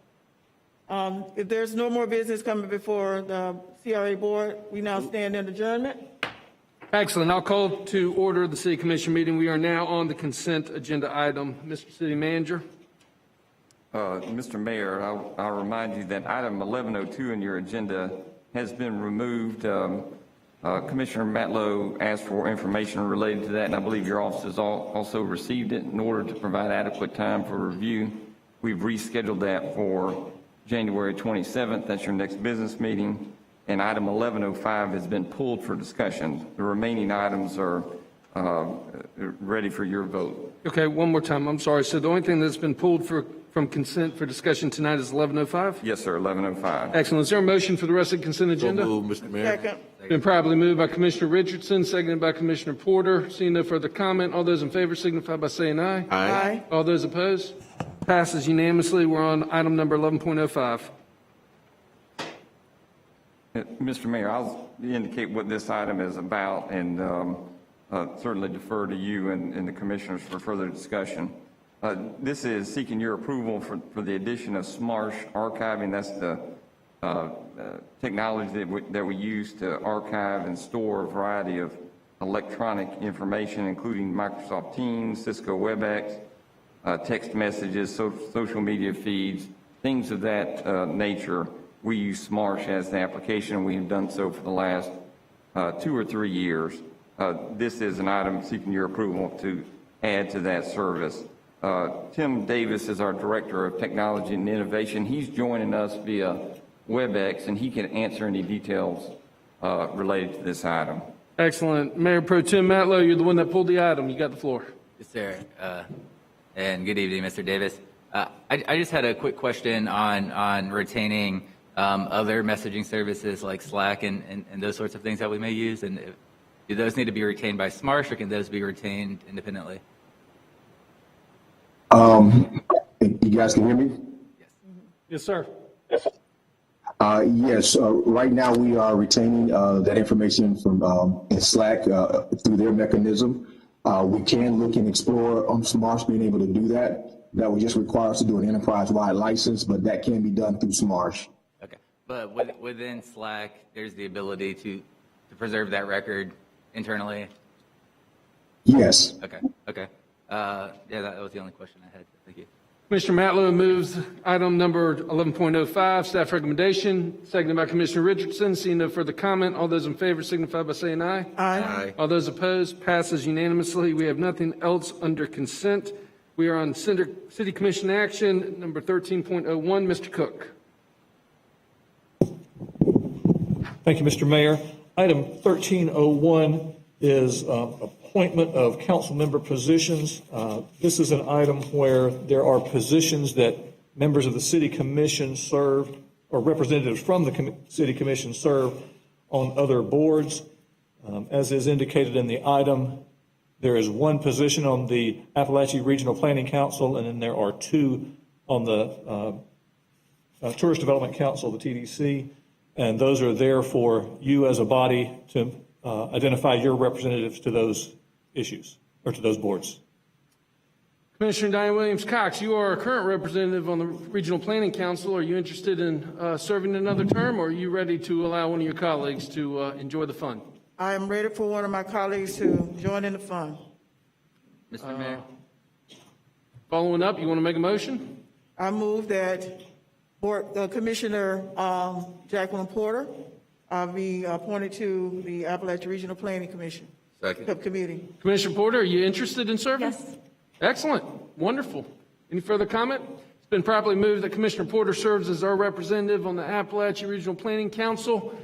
S10: If there's no more business coming before the CRA board, we now stand in adjournment.
S1: Excellent. I'll call to order the City Commission meeting. We are now on the consent agenda item. Mr. City Manager.
S4: Mr. Mayor, I'll remind you that item 1102 in your agenda has been removed. Commissioner Matlow asked for information related to that, and I believe your office has also received it. In order to provide adequate time for review, we've rescheduled that for January 27th. That's your next business meeting. And item 1105 has been pulled for discussion. The remaining items are ready for your vote.
S1: Okay, one more time. I'm sorry. So the only thing that's been pulled from consent for discussion tonight is 1105?
S4: Yes, sir, 1105.
S1: Excellent. Is there a motion for the rest of the consent agenda?
S16: So moved, Mr. Mayor.
S10: Second.
S1: Been properly moved by Commissioner Richardson, seconded by Commissioner Porter. Seeing no further comment, all those in favor signify by saying aye.
S16: Aye.
S1: All those opposed? Passes unanimously. We're on item number 11.05.
S4: Mr. Mayor, I'll indicate what this item is about and certainly defer to you and the commissioners for further discussion. This is seeking your approval for the addition of SMART archiving. That's the technology that we use to archive and store a variety of electronic information, including Microsoft Teams, Cisco WebEx, text messages, social media feeds, things of that nature. We use Smarsh as the application. We have done so for the last 2 or 3 years. This is an item seeking your approval to add to that service. Tim Davis is our Director of Technology and Innovation. He's joining us via WebEx, and he can answer any details related to this item.
S1: Excellent. Mayor Pro Tem Matlow, you're the one that pulled the item. You got the floor.
S12: Yes, sir. And good evening, Mr. Davis. I just had a quick question on retaining other messaging services like Slack and those sorts of things that we may use. And do those need to be retained by Smarsh, or can those be retained independently?
S2: You guys can hear me?
S1: Yes, sir.
S2: Yes. Right now we are retaining that information from in Slack through their mechanism. We can look and explore on Smarsh being able to do that. That would just require us to do an enterprise-wide license, but that can be done through Smarsh.
S12: Okay. But within Slack, there's the ability to preserve that record internally?
S2: Yes.
S12: Okay. Okay. Yeah, that was the only question I had. Thank you.
S1: Commissioner Matlow moves item number 11.05, staff recommendation, seconded by Commissioner Richardson. Seeing no further comment, all those in favor signify by saying aye.
S10: Aye.
S1: All those opposed, passes unanimously. We have nothing else under consent. We are on City Commission action, number 13.01. Mr. Cook.
S9: Thank you, Mr. Mayor. Item 1301 is appointment of council member positions. This is an item where there are positions that members of the City Commission serve, or representatives from the City Commission serve on other boards. As is indicated in the item, there is one position on the Appalachia Regional Planning Council, and then there are 2 on the Tourist Development Council, the TDC, and those are there for you as a body to identify your representatives to those issues, or to those boards.
S1: Commissioner Diane Williams-Cox, you are a current representative on the Regional Planning Council. Are you interested in serving another term, or are you ready to allow one of your colleagues to enjoy the fun?
S10: I am ready for one of my colleagues to join in the fun.
S12: Mr. Mayor.
S1: Following up, you want to make a motion?
S10: I move that Commissioner Jacqueline Porter be appointed to the Appalachia Regional Planning Commission.
S16: Second.
S10: Committee.
S1: Commissioner Porter, are you interested in serving?
S13: Yes.
S1: Excellent. Wonderful. Any further comment? It's been properly moved that Commissioner Porter serves as our representative on the Appalachia Regional Planning Council.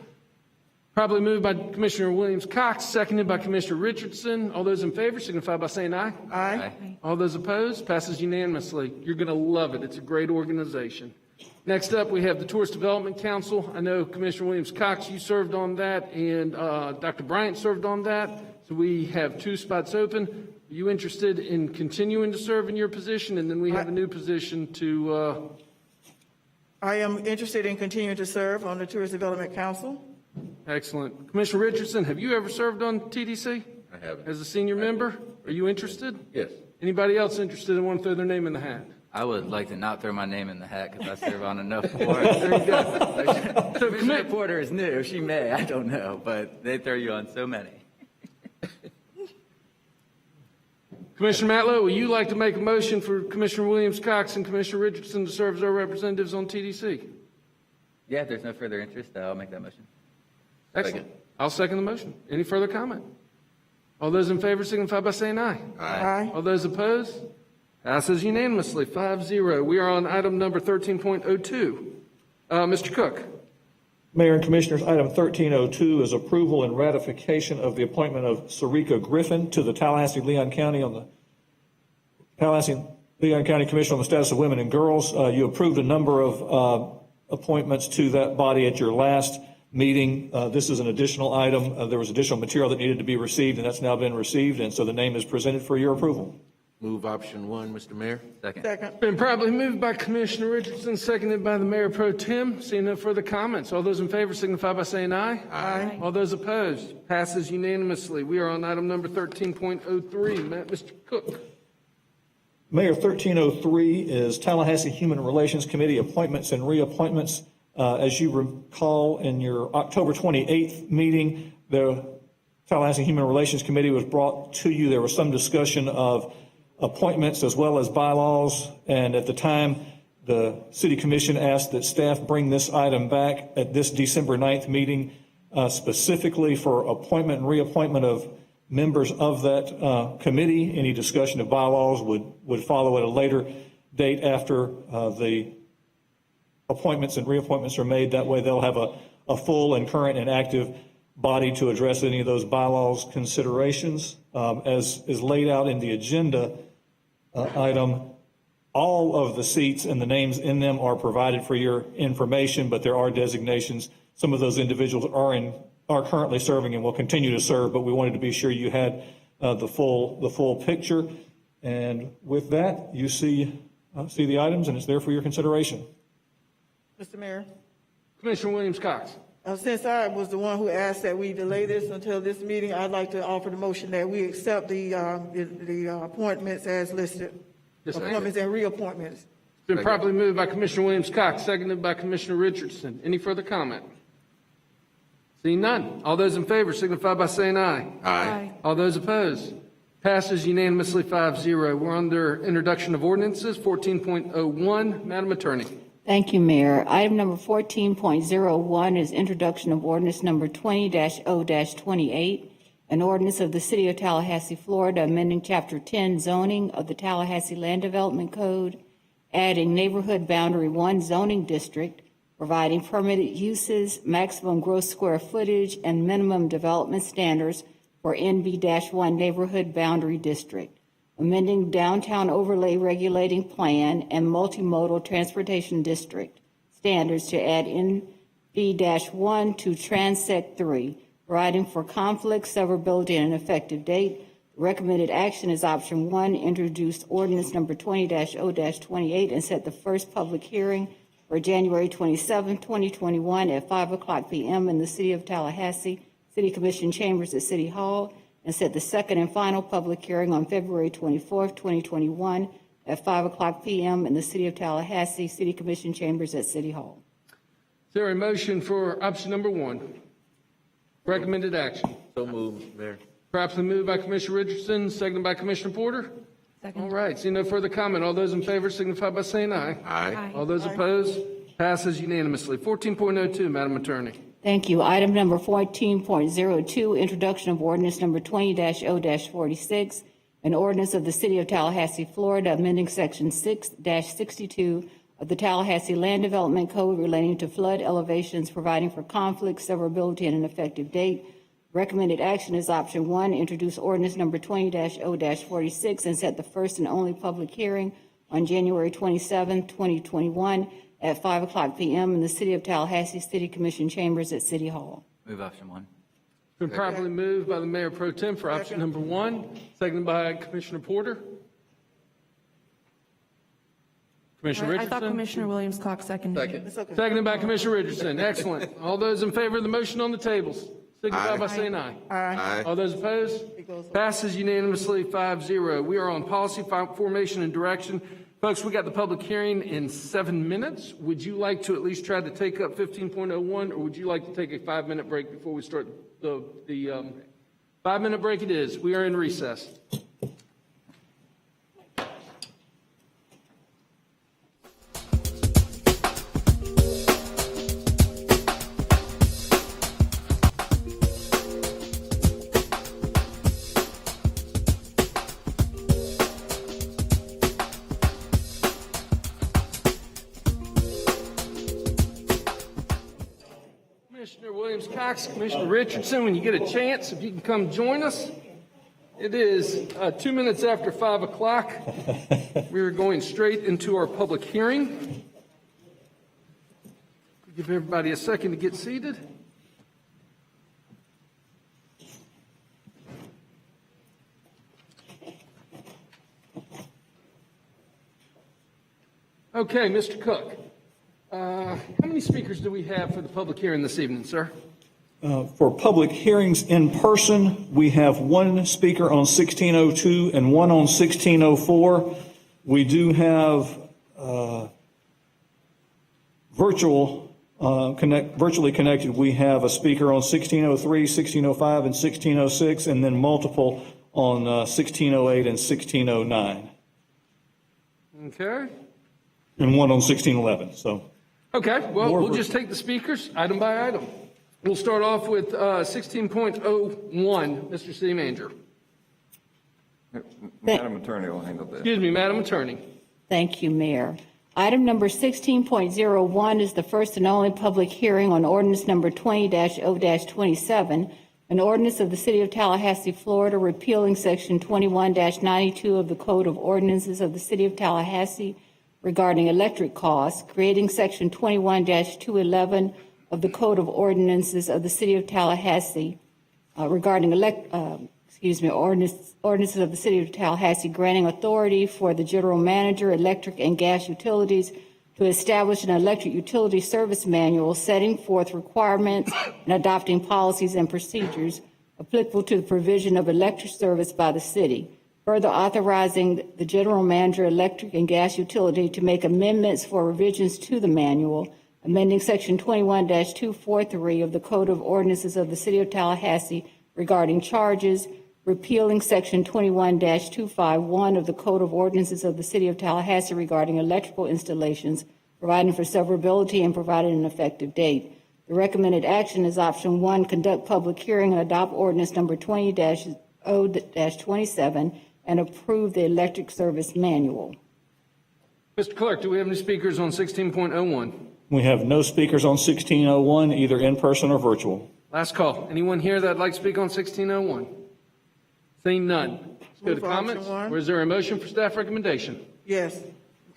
S1: Probably moved by Commissioner Williams-Cox, seconded by Commissioner Richardson. All those in favor signify by saying aye.
S10: Aye.
S1: All those opposed, passes unanimously. You're going to love it. It's a great organization. Next up, we have the Tourist Development Council. I know Commissioner Williams-Cox, you served on that, and Dr. Bryant served on that. So we have 2 spots open. Are you interested in continuing to serve in your position? And then we have a new position to...
S10: I am interested in continuing to serve on the Tourist Development Council.
S1: Excellent. Commissioner Richardson, have you ever served on TDC?
S16: I haven't.
S1: As a senior member? Are you interested?
S16: Yes.
S1: Anybody else interested and want to throw their name in the hat?
S12: I would like to not throw my name in the hat because I serve on enough boards.
S1: There you go. So
S12: Commissioner Porter is new. She may. I don't know. But they throw you on so many.
S1: Commissioner Matlow, would you like to make a motion for Commissioner Williams-Cox and Commissioner Richardson to serve as our representatives on TDC?
S12: Yeah, if there's no further interest, I'll make that motion.
S1: Excellent. I'll second the motion. Any further comment? All those in favor signify by saying aye.
S10: Aye.
S1: All those opposed? Passes unanimously, 5-0. We are on item number 13.02. Mr. Cook.
S9: Mayor and Commissioners, item 1302 is approval and ratification of the appointment of Sarika Griffin to the Tallahassee-Leon County on the Tallahassee-Leon County Commission on the Status of Women and Girls. You approved a number of appointments to that body at your last meeting. This is an additional item. There was additional material that needed to be received, and that's now been received, and so the name is presented for your approval.
S16: Move option 1, Mr. Mayor.
S10: Second.
S1: Been probably moved by Commissioner Richardson, seconded by the Mayor Pro Tem. Seeing no further comments, all those in favor signify by saying aye.
S10: Aye.
S1: All those opposed, passes unanimously. We are on item number 13.03. Mr. Cook.
S9: Mayor, 1303 is Tallahassee Human Relations Committee appointments and reappointments. As you recall, in your October 28th meeting, the Tallahassee Human Relations Committee was brought to you, there was some discussion of appointments as well as bylaws. And at the time, the City Commission asked that staff bring this item back at this December 9th meeting, specifically for appointment and reappointment of members of that committee. Any discussion of bylaws would follow at a later date after the appointments and reappointments are made. That way they'll have a full and current and active body to address any of those bylaws considerations. As is laid out in the agenda item, all of the seats and the names in them are provided for your information, but there are designations. Some of those individuals are currently serving and will continue to serve, but we wanted to be sure you had the full picture. And with that, you see the items, and it's there for your consideration.
S10: Mr. Mayor,
S1: Commissioner Williams-Cox.
S10: since I was the one who asked that we delay this until this meeting, I'd like to offer the motion that we accept the appointments as listed.
S1: Yes, sir.
S10: Appointments and reappointments.
S1: It's been properly moved by Commissioner Williams-Cox, seconded by Commissioner Richardson. Any further comment? Seeing none. All those in favor signify by saying aye.
S16: Aye.
S1: All those opposed? Passes unanimously 5-0. We're under introduction of ordinances, 14.01. Madam Attorney.
S15: Thank you, Mayor. Item number 14.01 is introduction of ordinance number 20-0-28, an ordinance of the City of Tallahassee, Florida, amending Chapter 10 zoning of the Tallahassee Land Development Code, adding Neighborhood Boundary 1 zoning district, providing permitted uses, maximum gross square footage, and minimum development standards for NB-1 Neighborhood Boundary District, amending downtown overlay regulating plan and multimodal transportation district standards to add NB-1 to Transect 3, providing for conflict, severability, and an effective date. Recommended action is option 1, introduce ordinance number 20-0-28 and set the first public hearing for January 27, 2021 at 5:00 p.m. in the City of Tallahassee City Commission chambers at City Hall, and set the second and final public hearing on February 24, 2021 at 5:00 p.m. in the City of Tallahassee City Commission chambers at City Hall.
S1: Is there a motion for option number 1? Recommended action.
S16: So moved, Mayor.
S1: Properly moved by Commissioner Richardson, seconded by Commissioner Porter. All right, seeing no further comment, all those in favor signify by saying aye.
S16: Aye.
S1: All those opposed? Passes unanimously. 14.02, Madam Attorney.
S15: Thank you. Item number 14.02, introduction of ordinance number 20-0-46, an ordinance of the City of Tallahassee, Florida, amending Section 6-62 of the Tallahassee Land Development Code relating to flood elevations, providing for conflict, severability, and an effective date. Recommended action is option 1, introduce ordinance number 20-0-46 and set the first and only public hearing on January 27, 2021 at 5:00 p.m. in the City of Tallahassee City Commission chambers at City Hall.
S12: Move option 1.
S1: It's been properly moved by the Mayor Pro Tem for option number 1, seconded by Commissioner Porter. Commissioner
S13: I
S1: Richardson?
S13: thought Commissioner Williams-Cox seconded.
S1: Seconded by Commissioner Richardson. Excellent. All those in favor of the motion on the tables, signify by saying aye.
S10: Aye.
S1: All those opposed? Passes unanimously 5-0. We are on policy formation and direction. Folks, we got the public hearing in 7 minutes. Would you like to at least try to take up 15.01, or would you like to take a 5-minute break before we start the 5-minute break it is. We are in recess. Commissioner Williams-Cox, Commissioner Richardson, when you get a chance, if you can come join us. It is 2 minutes after 5 o'clock. We are going straight into our public hearing. Give everybody a second to get seated. Okay, Mr. Cook. How many speakers do we have for the public hearing this evening, sir?
S9: For public hearings in person, we have one speaker on 1602 and one on 1604. We do have virtual virtually connected, we have a speaker on 1603, 1605, and 1606, and then multiple on 1608 and 1609,
S1: Okay.
S9: and one on 1611, so.
S1: Okay, well,
S9: More
S1: we'll just take the speakers item by item. We'll start off with 16.01, Mr. City Manager.
S4: Madam Attorney will handle this.
S1: Excuse me, Madam Attorney.
S15: Thank you, Mayor. Item number 16.01 is the first and only public hearing on ordinance number 20-0-27, an ordinance of the City of Tallahassee, Florida, repealing Section 21-92 of the Code of Ordinances of the City of Tallahassee regarding electric costs, creating Section 21-211 of the Code of Ordinances of the City of Tallahassee regarding ordinances of the City of Tallahassee granting authority for the general manager, electric and gas utilities to establish an electric utility service manual, setting forth requirements and adopting policies and procedures applicable to the provision of electric service by the city. Further authorizing the general manager, electric and gas utility to make amendments for revisions to the manual, amending Section 21-243 of the Code of Ordinances of the City of Tallahassee regarding charges, repealing Section 21-251 of the Code of Ordinances of the City of Tallahassee regarding electrical installations, providing for severability and providing an effective date. The recommended action is option 1, conduct public hearing and adopt ordinance number 20-0-27 and approve the electric service manual.
S1: Mr. Clerk, do we have any speakers on 16.01?
S9: We have no speakers on 1601, either in person or virtual.
S1: Last call. Anyone here that'd like to speak on 1601? Seeing none. Let's go to
S10: Move for option
S1: comments.
S10: one.
S1: Or is there a motion for staff recommendation?
S10: Yes.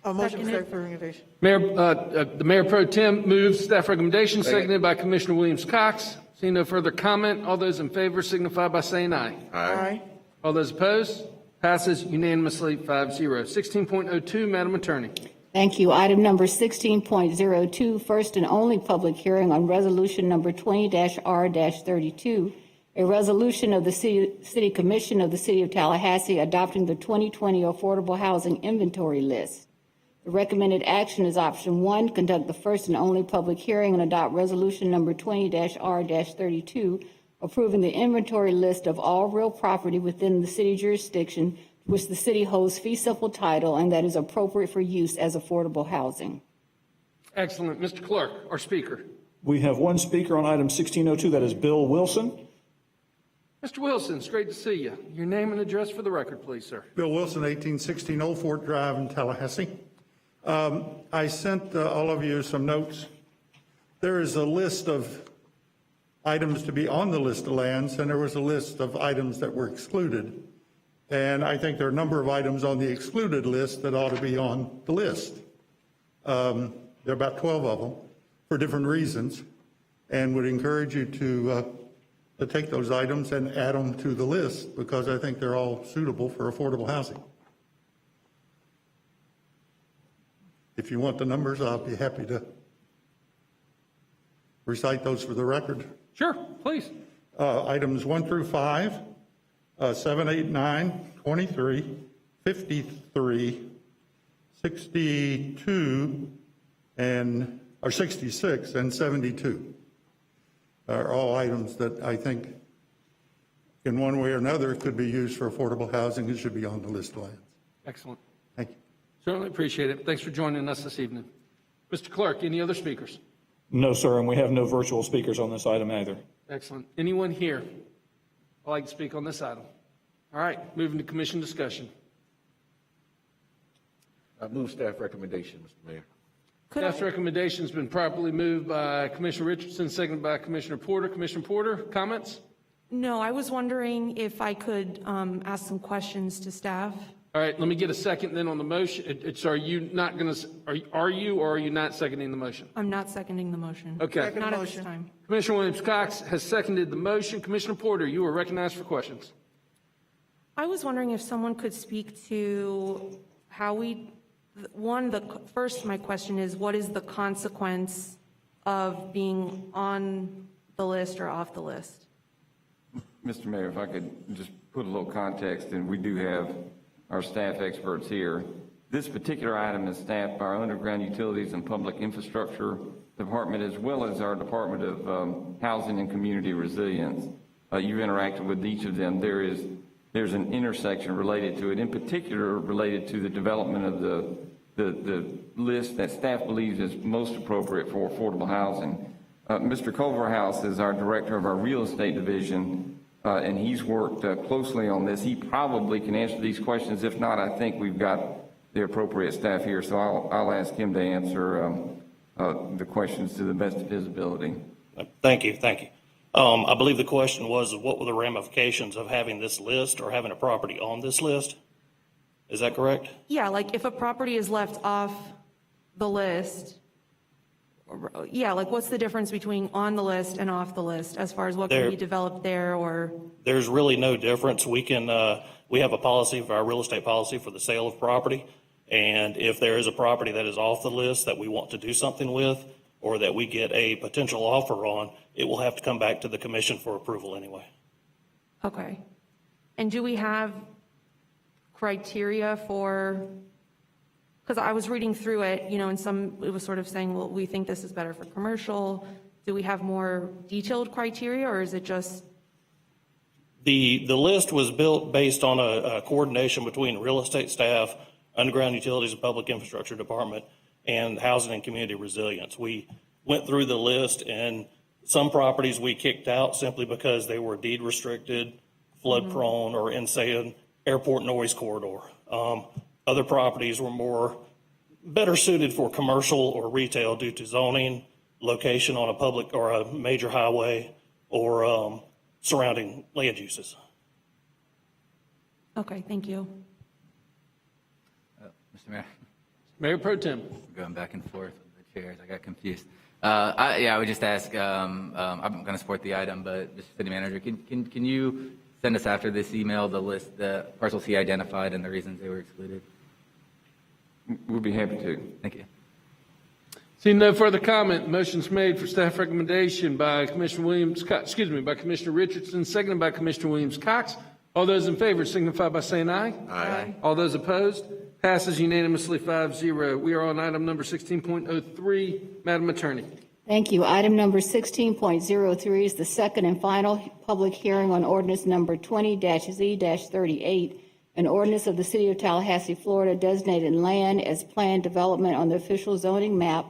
S10: A motion for staff recommendation.
S1: Mayor, the Mayor Pro Tem moves staff recommendation, seconded by Commissioner Williams-Cox. Seeing no further comment, all those in favor signify by saying aye.
S10: Aye.
S1: All those opposed? Passes unanimously 5-0. 16.02, Madam Attorney.
S15: Thank you. Item number 16.02, first and only public hearing on resolution number 20-R-32, a resolution of the City Commission of the City of Tallahassee adopting the 2020 Affordable Housing Inventory List. The recommended action is option 1, conduct the first and only public hearing and adopt resolution number 20-R-32, approving the inventory list of all real property within the city jurisdiction which the city holds fee simple title and that is appropriate for use as affordable housing.
S1: Excellent. Mr. Clerk, our speaker.
S9: We have one speaker on item 1602, that is Bill Wilson.
S1: Mr. Wilson, it's great to see you. Your name and address for the record, please, sir.
S5: Bill Wilson, 1816 Old Fort Drive in Tallahassee. I sent all of you some notes. There is a list of items to be on the list of lands, and there was a list of items that were excluded. And I think there are a number of items on the excluded list that ought to be on the list. There are about 12 of them for different reasons, and would encourage you to take those items and add them to the list because I think they're all suitable for affordable housing. If you want the numbers, I'll be happy to recite those for the record.
S1: Sure, please.
S5: Items 1 through 5, 7, 8, 9, 23, 53, 62, or 66, and 72 are all items that I think in one way or another could be used for affordable housing and should be on the list of lands.
S1: Excellent.
S5: Thank you.
S1: Certainly appreciate it. Thanks for joining us this evening. Mr. Clerk, any other speakers?
S9: No, sir, and we have no virtual speakers on this item either.
S1: Excellent. Anyone here would like to speak on this item? All right, moving to commission discussion.
S16: I move staff recommendation, Mr. Mayor.
S1: Staff's recommendation has been properly moved by Commissioner Richardson, seconded by Commissioner Porter. Commissioner Porter, comments?
S13: No, I was wondering if I could ask some questions to staff.
S1: All right, let me get a second then on the motion. So are you not going to, are you or are you not seconding the motion?
S13: I'm not seconding the motion.
S1: Okay.
S13: Not at this time.
S1: Commissioner Williams-Cox has seconded the motion. Commissioner Porter, you are recognized for questions.
S13: I was wondering if someone could speak to how first my question is, what is the consequence of being on the list or off the list?
S4: Mr. Mayor, if I could just put a little context, and we do have our staff experts here. This particular item is staffed by our underground utilities and public infrastructure department as well as our Department of Housing and Community Resilience. You've interacted with each of them. There's an intersection related to it, in particular related to the development of the list that staff believes is most appropriate for affordable housing. Mr. Culverhouse is our director of our real estate division, and he's worked closely on this. He probably can answer these questions. If not, I think we've got the appropriate staff here, so I'll ask him to answer the questions to the best of his ability.
S6: Thank you. I believe the question was, what were the ramifications of having this list or having a property on this list? Is that correct?
S13: Yeah, like if a property is left off the list, yeah, like what's the difference between on the list and off the list as far as what can be developed there or?
S6: There's really no difference. We have a policy for our real estate policy for the sale of property. And if there is a property that is off the list that we want to do something with, or that we get a potential offer on, it will have to come back to the commission for approval anyway.
S13: Okay. And do we have criteria for, because I was reading through it, and it was sort of saying, well, we think this is better for commercial. Do we have more detailed criteria, or is it just?
S6: The list was built based on a coordination between real estate staff, underground utilities and public infrastructure department, and housing and community resilience. We went through the list, and some properties we kicked out simply because they were deed restricted, flood prone, or in, say, an airport noise corridor. Other properties were better suited for commercial or retail due to zoning, location on a public or a major highway, or surrounding land uses.
S13: Okay, thank you.
S12: Mr. Mayor.
S1: Mayor Pro Tem.
S12: Going back and forth with the chairs, I got confused. I would just ask, I'm going to support the item, but Mr. City Manager, can you send us after this email the list, the parcels he identified and the reasons they were excluded?
S4: We'll be happy to.
S12: Thank you.
S1: Seeing no further comment, motion's made for staff recommendation by Commissioner by Commissioner Richardson, seconded by Commissioner Williams-Cox. All those in favor signify by saying aye.
S16: Aye.
S1: All those opposed? Passes unanimously 5-0. We are on item number 16.03. Madam Attorney.
S15: Thank you. Item number 16.03 is the second and final public hearing on ordinance number 20-Z-38, an ordinance of the City of Tallahassee, Florida, designating land as planned development on the official zoning map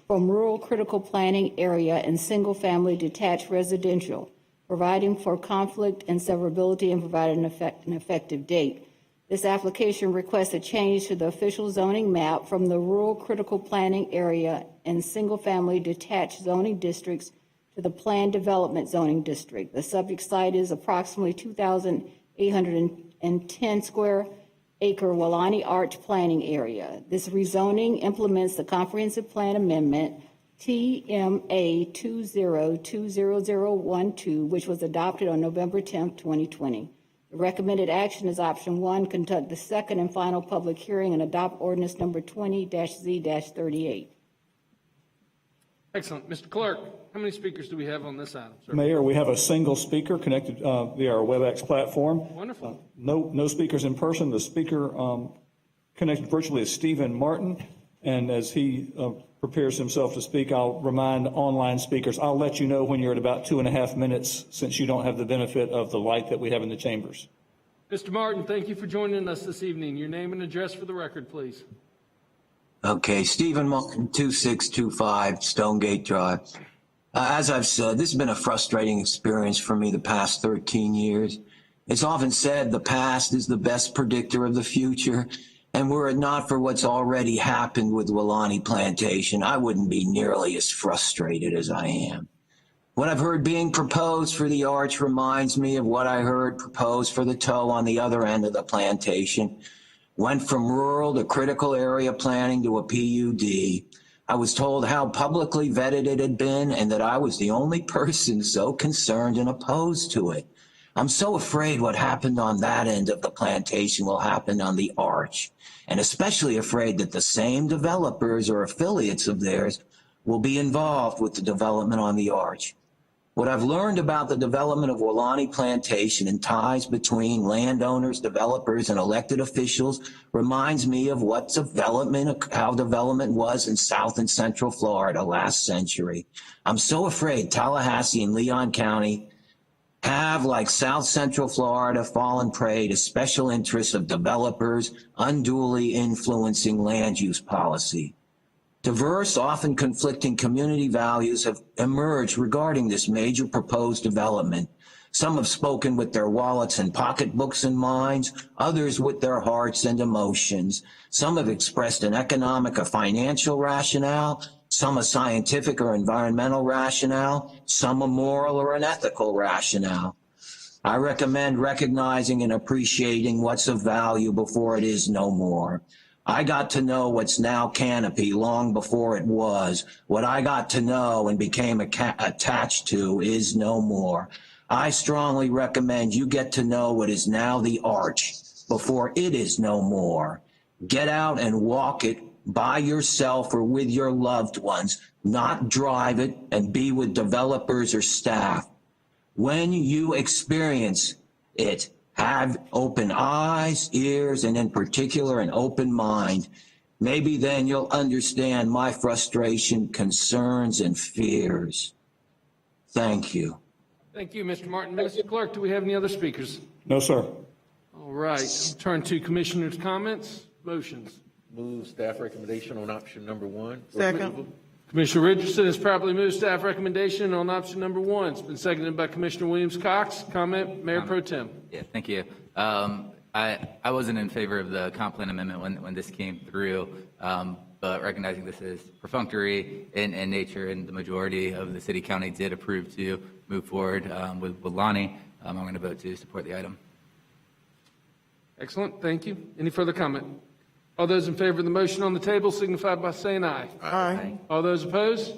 S15: from rural critical planning area and single-family detached residential, providing for conflict and severability and providing an effective date. This application requests a change to the official zoning map from the rural critical planning area and single-family detached zoning districts to the planned development zoning district. The subject site is approximately 2,810 square acre Walani Arch planning area. This rezoning implements the comprehensive plan amendment TMA 20200012, which was adopted on November 10, 2020. The recommended action is option 1, conduct the second and final public hearing and adopt ordinance number 20-Z-38.
S1: Excellent. Mr. Clerk, how many speakers do we have on this item, sir?
S9: Mayor, we have a single speaker connected via our WebEx platform.
S1: Wonderful.
S9: No speakers in person. The speaker connected virtually is Stephen Martin, and as he prepares himself to speak, I'll remind online speakers, I'll let you know when you're at about 2.5 minutes, since you don't have the benefit of the light that we have in the chambers.
S1: Mr. Martin, thank you for joining us this evening. Your name and address for the record, please.
S22: Okay, Stephen Martin, 2625 Stonegate Drive. As I've said, this has been a frustrating experience for me the past 13 years. It's often said the past is the best predictor of the future. And were it not for what's already happened with Walani Plantation, I wouldn't be nearly as frustrated as I am. What I've heard being proposed for the arch reminds me of what I heard proposed for the toe on the other end of the plantation. Went from rural to critical area planning to a PUD. I was told how publicly vetted it had been and that I was the only person so concerned and opposed to it. I'm so afraid what happened on that end of the plantation will happen on the arch, and especially afraid that the same developers or affiliates of theirs will be involved with the development on the arch. What I've learned about the development of Wolani Plantation and ties between landowners, developers, and elected officials reminds me of how development was in South and Central Florida last century. I'm so afraid Tallahassee and Leon County have, like South Central Florida, fallen prey to special interests of developers unduly influencing land use policy. Diverse, often conflicting community values have emerged regarding this major proposed development. Some have spoken with their wallets and pocketbooks in mind, others with their hearts and emotions. Some have expressed an economic or financial rationale, some a scientific or environmental rationale, some a moral or an ethical rationale. I recommend recognizing and appreciating what's of value before it is no more. I got to know what's now Canopy long before it was. What I got to know and became attached to is no more. I strongly recommend you get to know what is now the Arch before it is no more. Get out and walk it by yourself or with your loved ones, not drive it and be with developers or staff. When you experience it, have open eyes, ears, and in particular, an open mind. Maybe then you'll understand my frustration, concerns, and fears. Thank you.
S1: Thank you, Mr. Martin. Mr. Clerk, do we have any other speakers?
S9: No, sir.
S1: All right, I'll turn to commissioners' comments, motions.
S16: Move staff recommendation on option number 1.
S10: Second.
S1: Commissioner Richardson has properly moved staff recommendation on option number 1. It's been seconded by Commissioner Williams-Cox. Comment, Mayor Pro Tem.
S12: Yeah, thank you. I wasn't in favor of the comp plan amendment when this came through, but recognizing this is perfunctory in nature and the majority of the city county did approve to move forward with Lonnie, I'm going to vote to support the item.
S1: Excellent, thank you. Any further comment? All those in favor of the motion on the table signify by saying aye.
S10: Aye.
S1: All those opposed?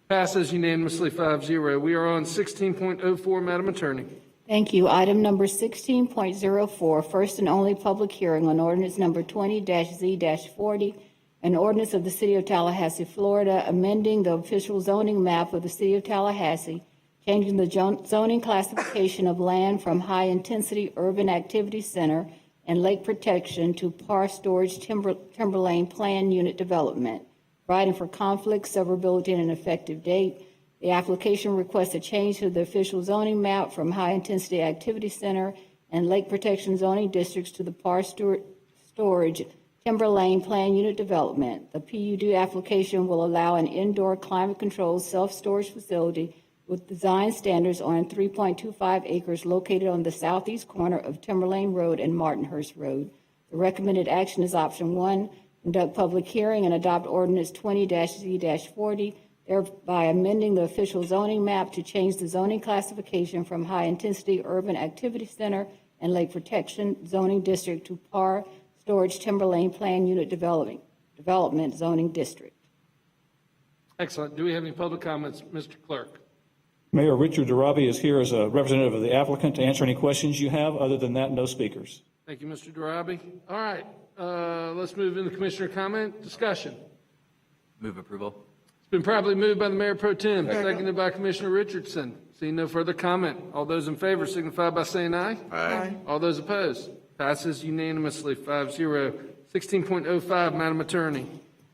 S1: Passes unanimously 5-0. We are on 16.04, Madam Attorney.
S15: Thank you. Item number 16.04, first and only public hearing on ordinance number 20-Z-40, an ordinance of the City of Tallahassee, Florida, amending the official zoning map of the City of Tallahassee, changing the zoning classification of land from high-intensity urban activity center and lake protection to par storage timberlane plan unit development, providing for conflict, severability, and an effective date. The application requests a change to the official zoning map from high-intensity activity center and lake protection zoning districts to the par storage timberlane plan unit development. The PUD application will allow an indoor climate-controlled self-storage facility with design standards on 3.25 acres located on the southeast corner of Timberlane Road and Martinhurst Road. The recommended action is option 1, conduct public hearing and adopt ordinance 20-Z-40, thereby amending the official zoning map to change the zoning classification from high-intensity urban activity center and lake protection zoning district to par storage timberlane plan unit development zoning district.
S1: Excellent. Do we have any public comments, Mr. Clerk?
S9: Mayor Richard Darabi is here as a representative of the applicant to answer any questions you have. Other than that, no speakers.
S1: Thank you, Mr. Darabi. All right, let's move into commissioner comment, discussion.
S12: Move approval.
S1: It's been properly moved by the Mayor Pro Tem, seconded by Commissioner Richardson. Seeing no further comment, all those in favor signify by saying aye.
S10: Aye.
S1: All those opposed, passes unanimously 5-0. 16.05, Madam Attorney.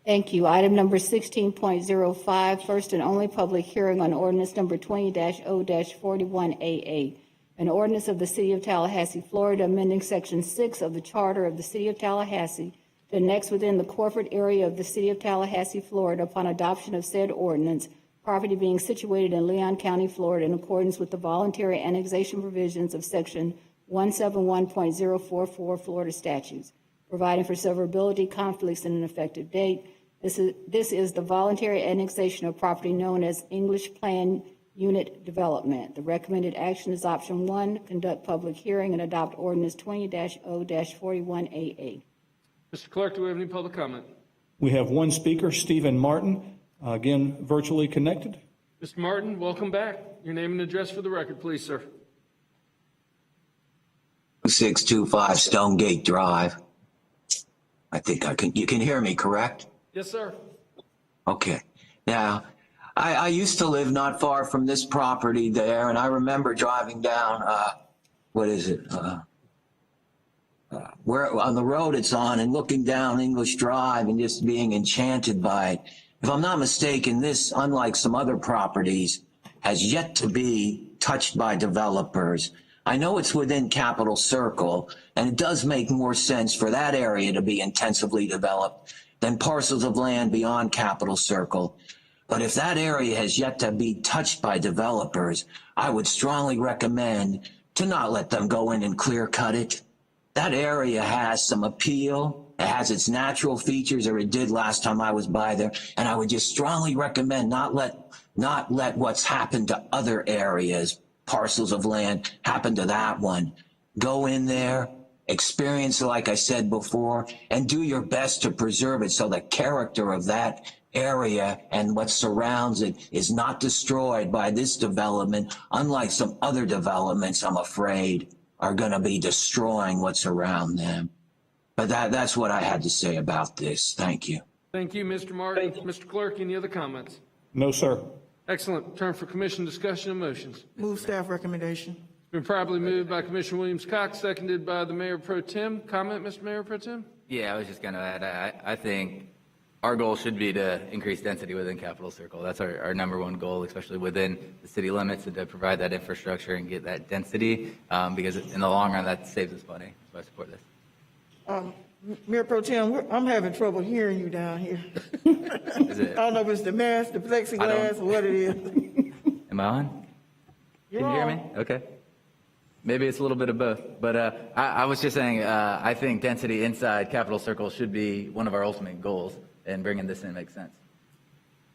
S15: Thank you. Item number 16.05, first and only public hearing on ordinance number 20-0-41AA, an ordinance of the City of Tallahassee, Florida, amending Section 6 of the Charter of the City of Tallahassee to annex within the corporate area of the City of Tallahassee, Florida, upon adoption of said ordinance, property being situated in Leon County, Florida, in accordance with the voluntary annexation provisions of Section 171.044 Florida statutes, providing for severability, conflicts, and an effective date. This is the voluntary annexation of property known as English Plan Unit Development. The recommended action is option 1, conduct public hearing and adopt ordinance 20-0-41AA.
S1: Mr. Clerk, do we have any public comment?
S9: We have one speaker, Stephen Martin, again, virtually connected.
S1: Mr. Martin, welcome back. Your name and address for the record, please, sir.
S22: 625 Stonegate Drive. I think you can hear me, correct?
S1: Yes, sir.
S22: Okay. Now, I used to live not far from this property there, and I remember driving down, where on the road it's on, and looking down English Drive and just being enchanted by it. If I'm not mistaken, this, unlike some other properties, has yet to be touched by developers. I know it's within Capitol Circle, and it does make more sense for that area to be intensively developed than parcels of land beyond Capitol Circle. But if that area has yet to be touched by developers, I would strongly recommend to not let them go in and clear cut it. That area has some appeal. It has its natural features, or it did last time I was by there. And I would just strongly recommend not let what's happened to other areas, parcels of land, happen to that one. Go in there, experience it like I said before, and do your best to preserve it so the character of that area and what surrounds it is not destroyed by this development, unlike some other developments, I'm afraid, are going to be destroying what's around them. But that's what I had to say about this. Thank you.
S1: Thank you, Mr. Martin. Mr. Clerk, any other comments?
S9: No, sir.
S1: Excellent. Turn for commission discussion and motions.
S10: Move staff recommendation.
S1: It's been properly moved by Commissioner Williams-Cox, seconded by the Mayor Pro Tem. Comment, Mr. Mayor Pro Tem?
S12: Yeah, I was just going to add, I think our goal should be to increase density within Capitol Circle. That's our number one goal, especially within the city limits, and to provide that infrastructure and get that density, because in the long run, that saves us money. So I support this.
S10: Mayor Pro Tem, I'm having trouble hearing you down here.
S12: Is it?
S10: I don't know if it's the mask, the plexiglass, or what it is.
S12: Am I on?
S10: You're
S12: Can you hear
S10: on.
S12: me? Okay. Maybe it's a little bit of both. But I was just saying, I think density inside Capitol Circle should be one of our ultimate goals, and bringing this in makes sense.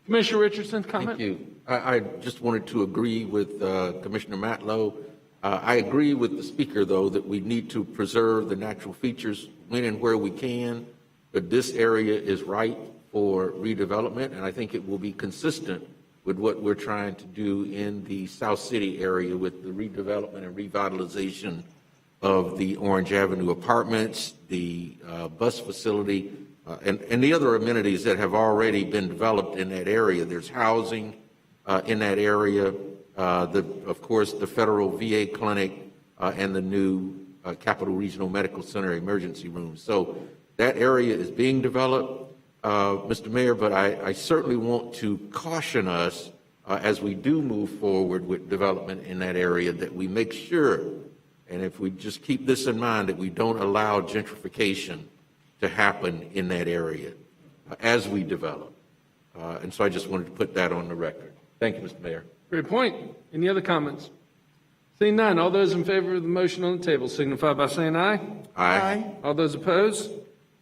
S1: Commissioner Richardson, comment?
S16: Thank you. I just wanted to agree with Commissioner Matlow. I agree with the speaker, though, that we need to preserve the natural features when and where we can, but this area is ripe for redevelopment, and I think it will be consistent with what we're trying to do in the South City area with the redevelopment and revitalization of the Orange Avenue apartments, the bus facility, and the other amenities that have already been developed in that area. There's housing in that area, of course, the federal VA clinic, and the new Capital Regional Medical Center emergency room. So that area is being developed, Mr. Mayor, but I certainly want to caution us as we do move forward with development in that area that we make sure, and if we just keep this in mind, that we don't allow gentrification to happen in that area as we develop. And so I just wanted to put that on the record. Thank you, Mr. Mayor.
S1: Great point. Any other comments? Seeing none, all those in favor of the motion on the table signify by saying aye.
S16: Aye.
S1: All those opposed?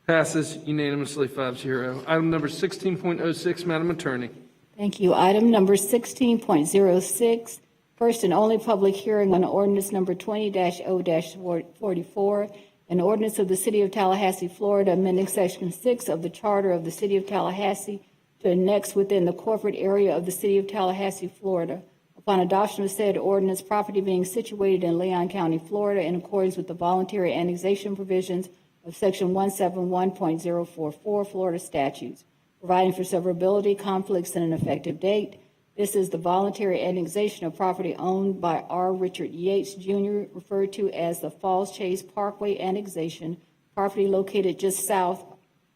S1: Passes unanimously 5-0. Item number 16.06, Madam Attorney.
S15: Thank you. Item number 16.06, first and only public hearing on ordinance number 20-0-44, an ordinance of the City of Tallahassee, Florida, amending Section 6 of the Charter of the City of Tallahassee to annex within the corporate area of the City of Tallahassee, Florida. Upon adoption of said ordinance, property being situated in Leon County, Florida, in accordance with the voluntary annexation provisions of Section 171.044 Florida statutes, providing for severability, conflicts, and an effective date. This is the voluntary annexation of property owned by R. Richard Yates, Jr., referred to as the Falls Chase Parkway annexation, property located just south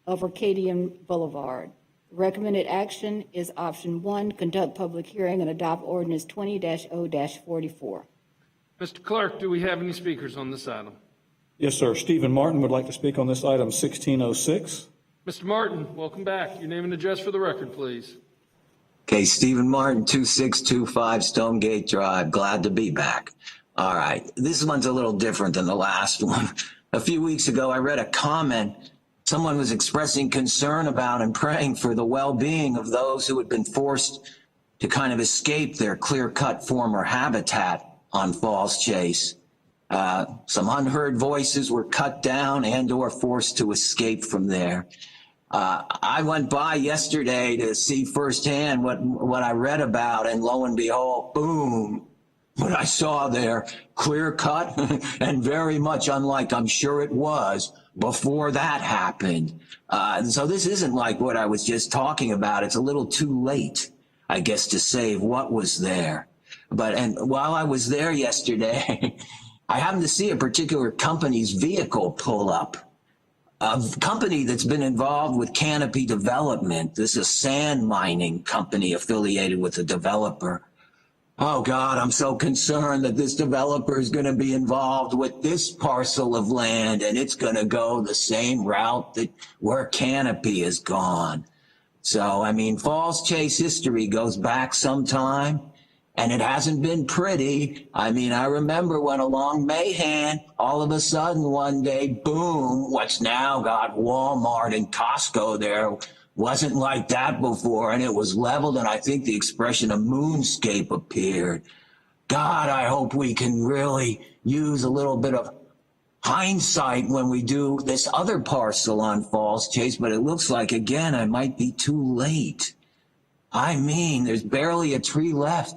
S15: of Arcadian Boulevard. The recommended action is option 1, conduct public hearing and adopt ordinance 20-0-44.
S1: Mr. Clerk, do we have any speakers on this item?
S9: Yes, sir. Stephen Martin would like to speak on this item 1606.
S1: Mr. Martin, welcome back. Your name and address for the record, please.
S22: Okay, Stephen Martin, 2625 Stonegate Drive. Glad to be back. All right, this one's a little different than the last one. A few weeks ago, I read a comment. Someone was expressing concern about and praying for the well-being of those who had been forced to kind of escape their clear-cut former habitat on Falls Chase. Some unheard voices were cut down and or forced to escape from there. I went by yesterday to see firsthand what I read about, and lo and behold, boom, what I saw there, clear cut and very much unlike I'm sure it was before that happened. So this isn't like what I was just talking about. It's a little too late. I guess, to save what was there. And while I was there yesterday, I happened to see a particular company's vehicle pull up. A company that's been involved with Canopy Development. This is a sand mining company affiliated with a developer. Oh God, I'm so concerned that this developer is going to be involved with this parcel of land, and it's going to go the same route that where Canopy has gone. So, I mean, Falls Chase history goes back some time, and it hasn't been pretty. I mean, I remember when along Mahan, all of a sudden one day, boom, what's now got Walmart and Costco there wasn't like that before, and it was leveled, and I think the expression of moonscape appeared. God, I hope we can really use a little bit of hindsight when we do this other parcel on Falls Chase, but it looks like, again, I might be too late. I mean, there's barely a tree left.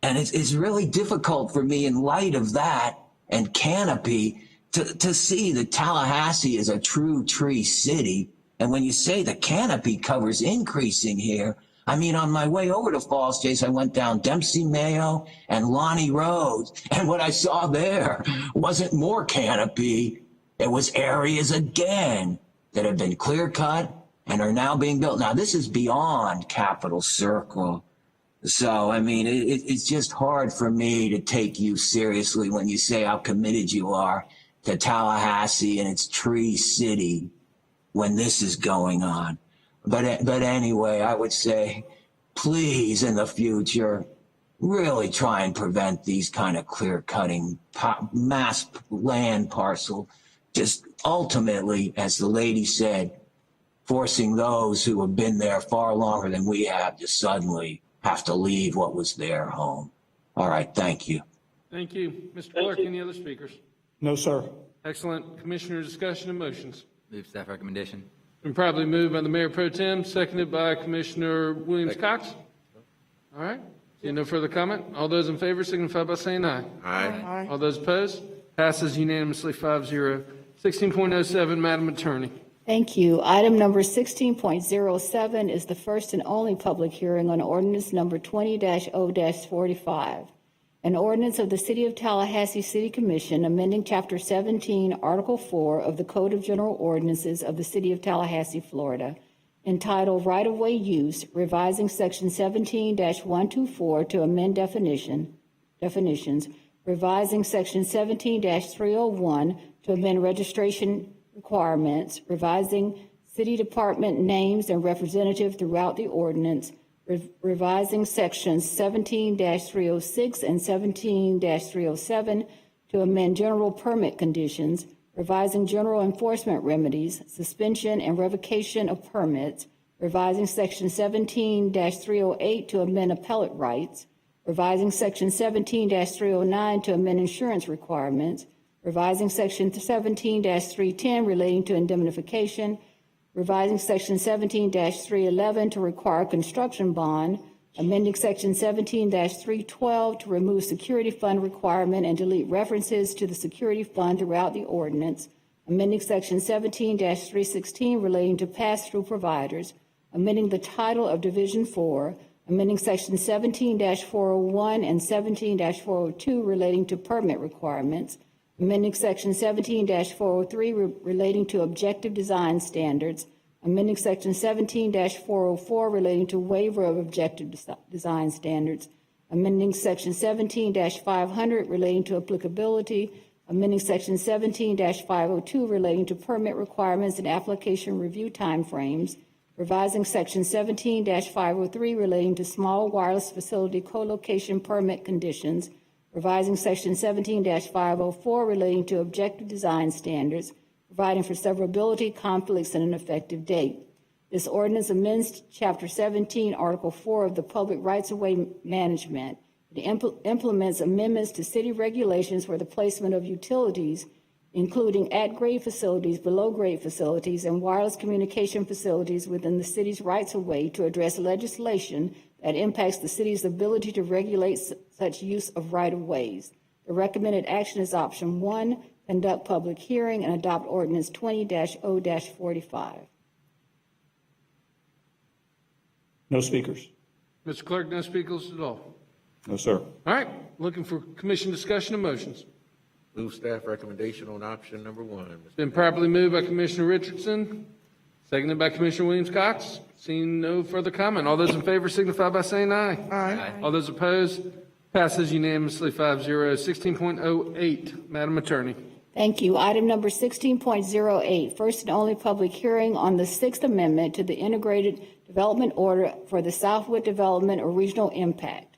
S22: And it's really difficult for me in light of that and Canopy to see that Tallahassee is a true tree city. And when you say the canopy cover's increasing here, I mean, on my way over to Falls Chase, I went down Dempsey Mayo and Lonnie Road. And what I saw there wasn't more canopy. It was areas again that have been clear cut and are now being built. Now, this is beyond Capitol Circle. So, I mean, it's just hard for me to take you seriously when you say how committed you are to Tallahassee and its tree city when this is going on. But anyway, I would say, please, in the future, really try and prevent these kind of clear-cutting mass land parcel. Just ultimately, as the lady said, forcing those who have been there far longer than we have to suddenly have to leave what was their home. All right, thank you.
S1: Thank you. Mr. Clerk, any other speakers?
S9: No, sir.
S1: Excellent. Commissioner discussion and motions.
S12: Move staff recommendation.
S1: Been probably moved by the Mayor Pro Tem, seconded by Commissioner Williams-Cox. All right. Seeing no further comment, all those in favor signify by saying aye.
S17: Aye.
S1: All those opposed? Passes unanimously 5-0. 16.07, Madam Attorney.
S15: Thank you. Item number 16.07 is the first and only public hearing on ordinance number 20-0-45. An ordinance of the City of Tallahassee City Commission amending Chapter 17, Article 4 of the Code of General Ordinances of the City of Tallahassee, Florida, entitled Right-of-Way Use, revising Section 17-124 to amend definitions, revising Section 17-301 to amend registration requirements, revising city department names and representative throughout the ordinance, revising sections 17-306 and 17-307 to amend general permit conditions, revising general enforcement remedies, suspension and revocation of permits, revising section 17-308 to amend appellate rights, revising section 17-309 to amend insurance requirements, revising section 17-310 relating to indemnification, revising section 17-311 to require a construction bond, amending section 17-312 to remove security fund requirement and delete references to the security fund throughout the ordinance, amending section 17-316 relating to pass-through providers, amending the title of Division 4, amending section 17-401 and 17-402 relating to permit requirements, amending section 17-403 relating to objective design standards, amending section 17-404 relating to waiver of objective design standards, amending section 17-500 relating to applicability, amending section 17-502 relating to permit requirements and application review timeframes, revising section 17-503 relating to small wireless facility co-location permit conditions, revising section 17-504 relating to objective design standards, providing for severability, conflicts, and an effective date. This ordinance amends Chapter 17, Article 4 of the Public Rights-of-Way Management. It implements amendments to city regulations for the placement of utilities, including at-grade facilities, below-grade facilities, and wireless communication facilities within the city's rights-of-way to address legislation that impacts the city's ability to regulate such use of right-of-ways. The recommended action is option 1, conduct public hearing and adopt ordinance 20-0-45.
S9: No speakers.
S1: Mr. Clerk, no speakers at all.
S9: No, sir.
S1: All right, looking for commission discussion and motions.
S16: Move staff recommendation on option number 1.
S1: Been properly moved by Commissioner Richardson, seconded by Commissioner Williams-Cox. Seeing no further comment, all those in favor signify by saying aye.
S10: Aye.
S1: All those opposed, passes unanimously 5-0. 16.08, Madam Attorney.
S15: Thank you. Item number 16.08, first and only public hearing on the Sixth Amendment to the Integrated Development Order for the Southwood Development or Regional Impact.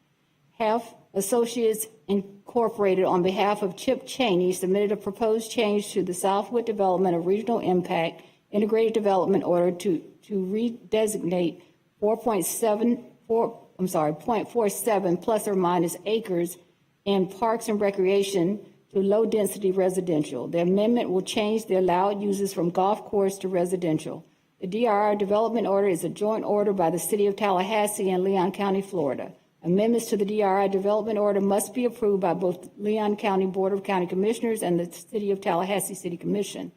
S15: Half Associates Incorporated, on behalf of Chip Cheney, submitted a proposed change to the Southwood Development or Regional Impact Integrated Development Order to redesignate 0.47 plus or minus acres in parks and recreation to low-density residential. The amendment will change the allowed uses from golf course to residential. The DRI Development Order is a joint order by the City of Tallahassee and Leon County, Florida. Amendments to the DRI Development Order must be approved by both Leon County Board of County Commissioners and the City of Tallahassee City Commission.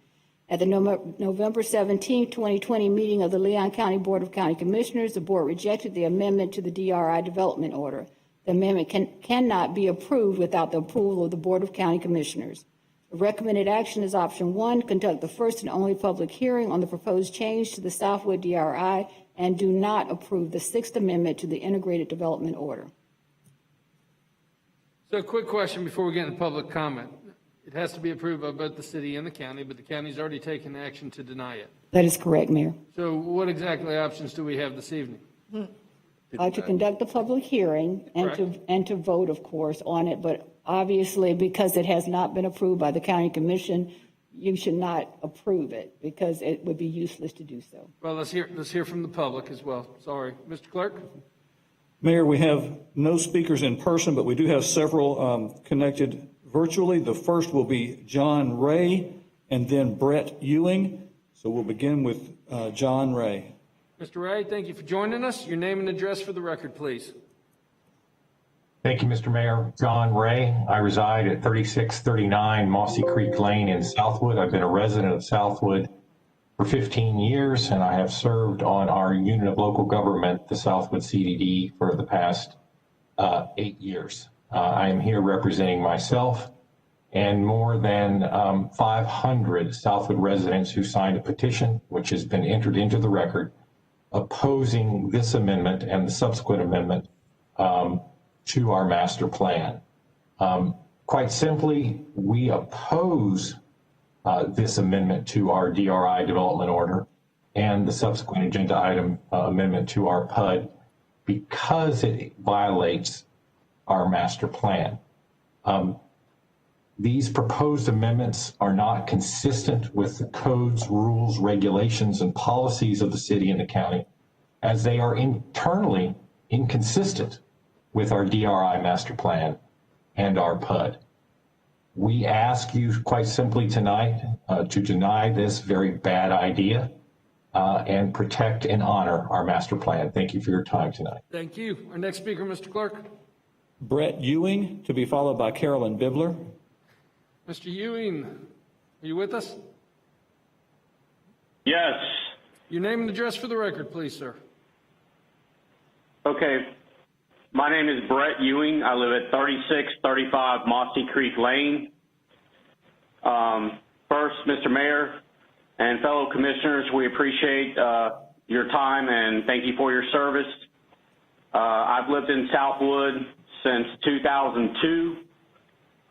S15: At the November 17, 2020 meeting of the Leon County Board of County Commissioners, the board rejected the amendment to the DRI Development Order. The amendment cannot be approved without the approval of the Board of County Commissioners. The recommended action is option 1, conduct the first and only public hearing on the proposed change to the Southwood DRI and do not approve the Sixth Amendment to the Integrated Development Order.
S1: So a quick question before we get into public comment. It has to be approved by both the city and the county, but the county's already taken action to deny it.
S15: That is correct, Mayor.
S1: So what exactly options do we have this evening?
S15: To conduct the public hearing and to vote, of course, on it, but obviously because it has not been approved by the county commission, you should not approve it because it would be useless to do so.
S1: Well, let's hear from the public as well. Sorry. Mr. Clerk?
S9: Mayor, we have no speakers in person, but we do have several connected virtually. The first will be John Ray and then Brett Ewing. So we'll begin with John Ray.
S1: Mr. Ray, thank you for joining us. Your name and address for the record, please.
S7: Thank you, Mr. Mayor. John Ray. I reside at 3639 Mossy Creek Lane in Southwood. I've been a resident of Southwood for 15 years, and I have served on our unit of local government, the Southwood CDD, for the past 8 years. I am here representing myself and more than 500 Southwood residents who signed a petition, which has been entered into the record, opposing this amendment and the subsequent amendment to our master plan. Quite simply, we oppose this amendment to our DRI development order and the subsequent agenda item amendment to our PUD because it violates our master plan. These proposed amendments are not consistent with the codes, rules, regulations, and policies of the city and the county, as they are internally inconsistent with our DRI master plan and our PUD. We ask you quite simply tonight to deny this very bad idea and protect and honor our master plan. Thank you for your time tonight.
S1: Thank you. Our next speaker, Mr. Clerk.
S9: Brett Ewing, to be followed by Carolyn Bibler.
S1: Mr. Ewing, are you with us?
S8: Yes.
S1: Your name and address for the record, please, sir.
S8: Okay. My name is Brett Ewing. I live at 3635 Mossy Creek Lane. First, Mr. Mayor and fellow commissioners, we appreciate your time and thank you for your service. I've lived in Southwood since 2002.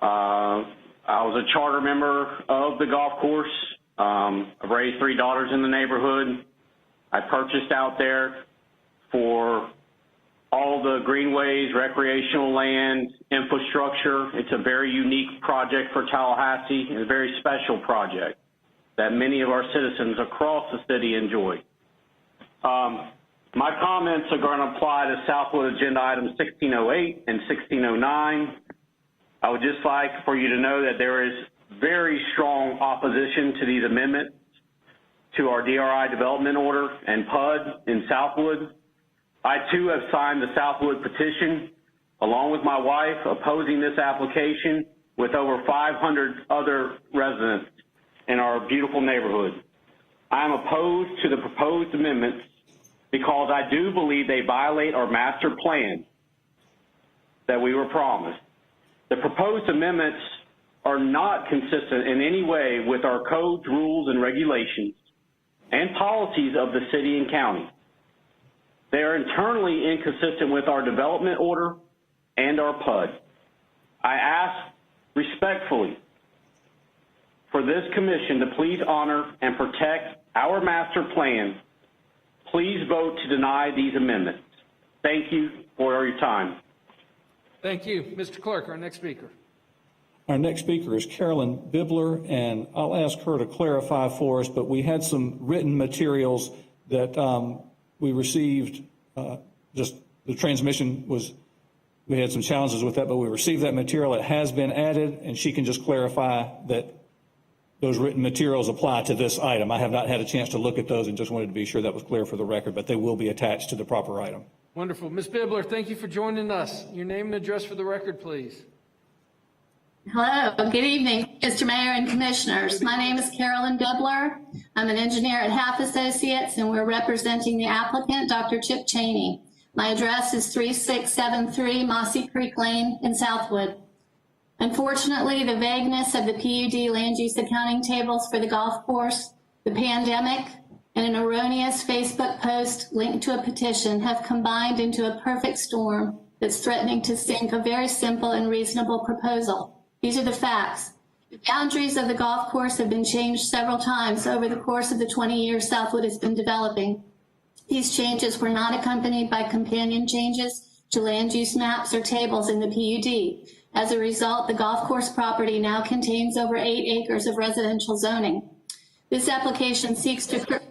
S8: I was a charter member of the golf course. I've raised 3 daughters in the neighborhood. I purchased out there for all the greenways, recreational land, infrastructure. It's a very unique project for Tallahassee and a very special project that many of our citizens across the city enjoy. My comments are going to apply to Southwood Agenda Items 1608 and 1609. I would just like for you to know that there is very strong opposition to these amendments to our DRI development order and PUD in Southwood. I too have signed the Southwood petition along with my wife opposing this application with over 500 other residents in our beautiful neighborhood. I am opposed to the proposed amendments because I do believe they violate our master plan that we were promised. The proposed amendments are not consistent in any way with our codes, rules, and regulations and policies of the city and county. They are internally inconsistent with our development order and our PUD. I ask respectfully for this commission to please honor and protect our master plan. Please vote to deny these amendments. Thank you for your time.
S1: Thank you. Mr. Clerk, our next speaker.
S9: Our next speaker is Carolyn Bibler, and I'll ask her to clarify for us, but we had some written materials that we received, just the transmission was, we had some challenges with that, but we received that material. It has been added, and she can just clarify that those written materials apply to this item. I have not had a chance to look at those and just wanted to be sure that was clear for the record, but they will be attached to the proper item.
S1: Wonderful. Ms. Bibler, thank you for joining us. Your name and address for the record, please.
S14: Hello, good evening, Mr. Mayor and Commissioners. My name is Carolyn Bibler. I'm an engineer at Half Associates, and we're representing the applicant, Dr. Chip Cheney. My address is 3673 Mossy Creek Lane in Southwood. Unfortunately, the vagueness of the PUD land use accounting tables for the golf course, the pandemic, and an erroneous Facebook post linked to a petition have combined into a perfect storm that's threatening to sink a very simple and reasonable proposal. These are the facts. The boundaries of the golf course have been changed several times over the course of the 20 years Southwood has been developing. These changes were not accompanied by companion changes to land use maps or tables in the PUD. As a result, the golf course property now contains over 8 acres of residential zoning. This application seeks to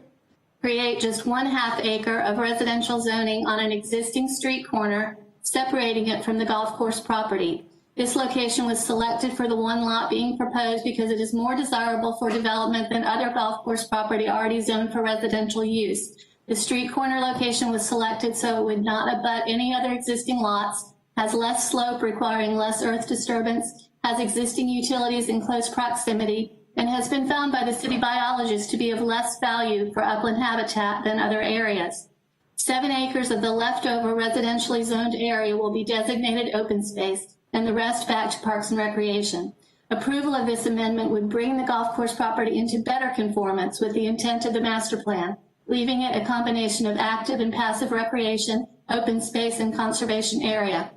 S14: create just 1/2 acre of residential zoning on an existing street corner, separating it from the golf course property. This location was selected for the one lot being proposed because it is more desirable for development than other golf course property already zoned for residential use. The street corner location was selected so it would not abut any other existing lots, has less slope requiring less earth disturbance, has existing utilities in close proximity, and has been found by the city biologist to be of less value for upland habitat than other areas. 7 acres of the leftover residentially zoned area will be designated open space, and the rest back to Parks and Recreation. Approval of this amendment would bring the golf course property into better conformance with the intent of the master plan, leaving it a combination of active and passive recreation, open space, and conservation area.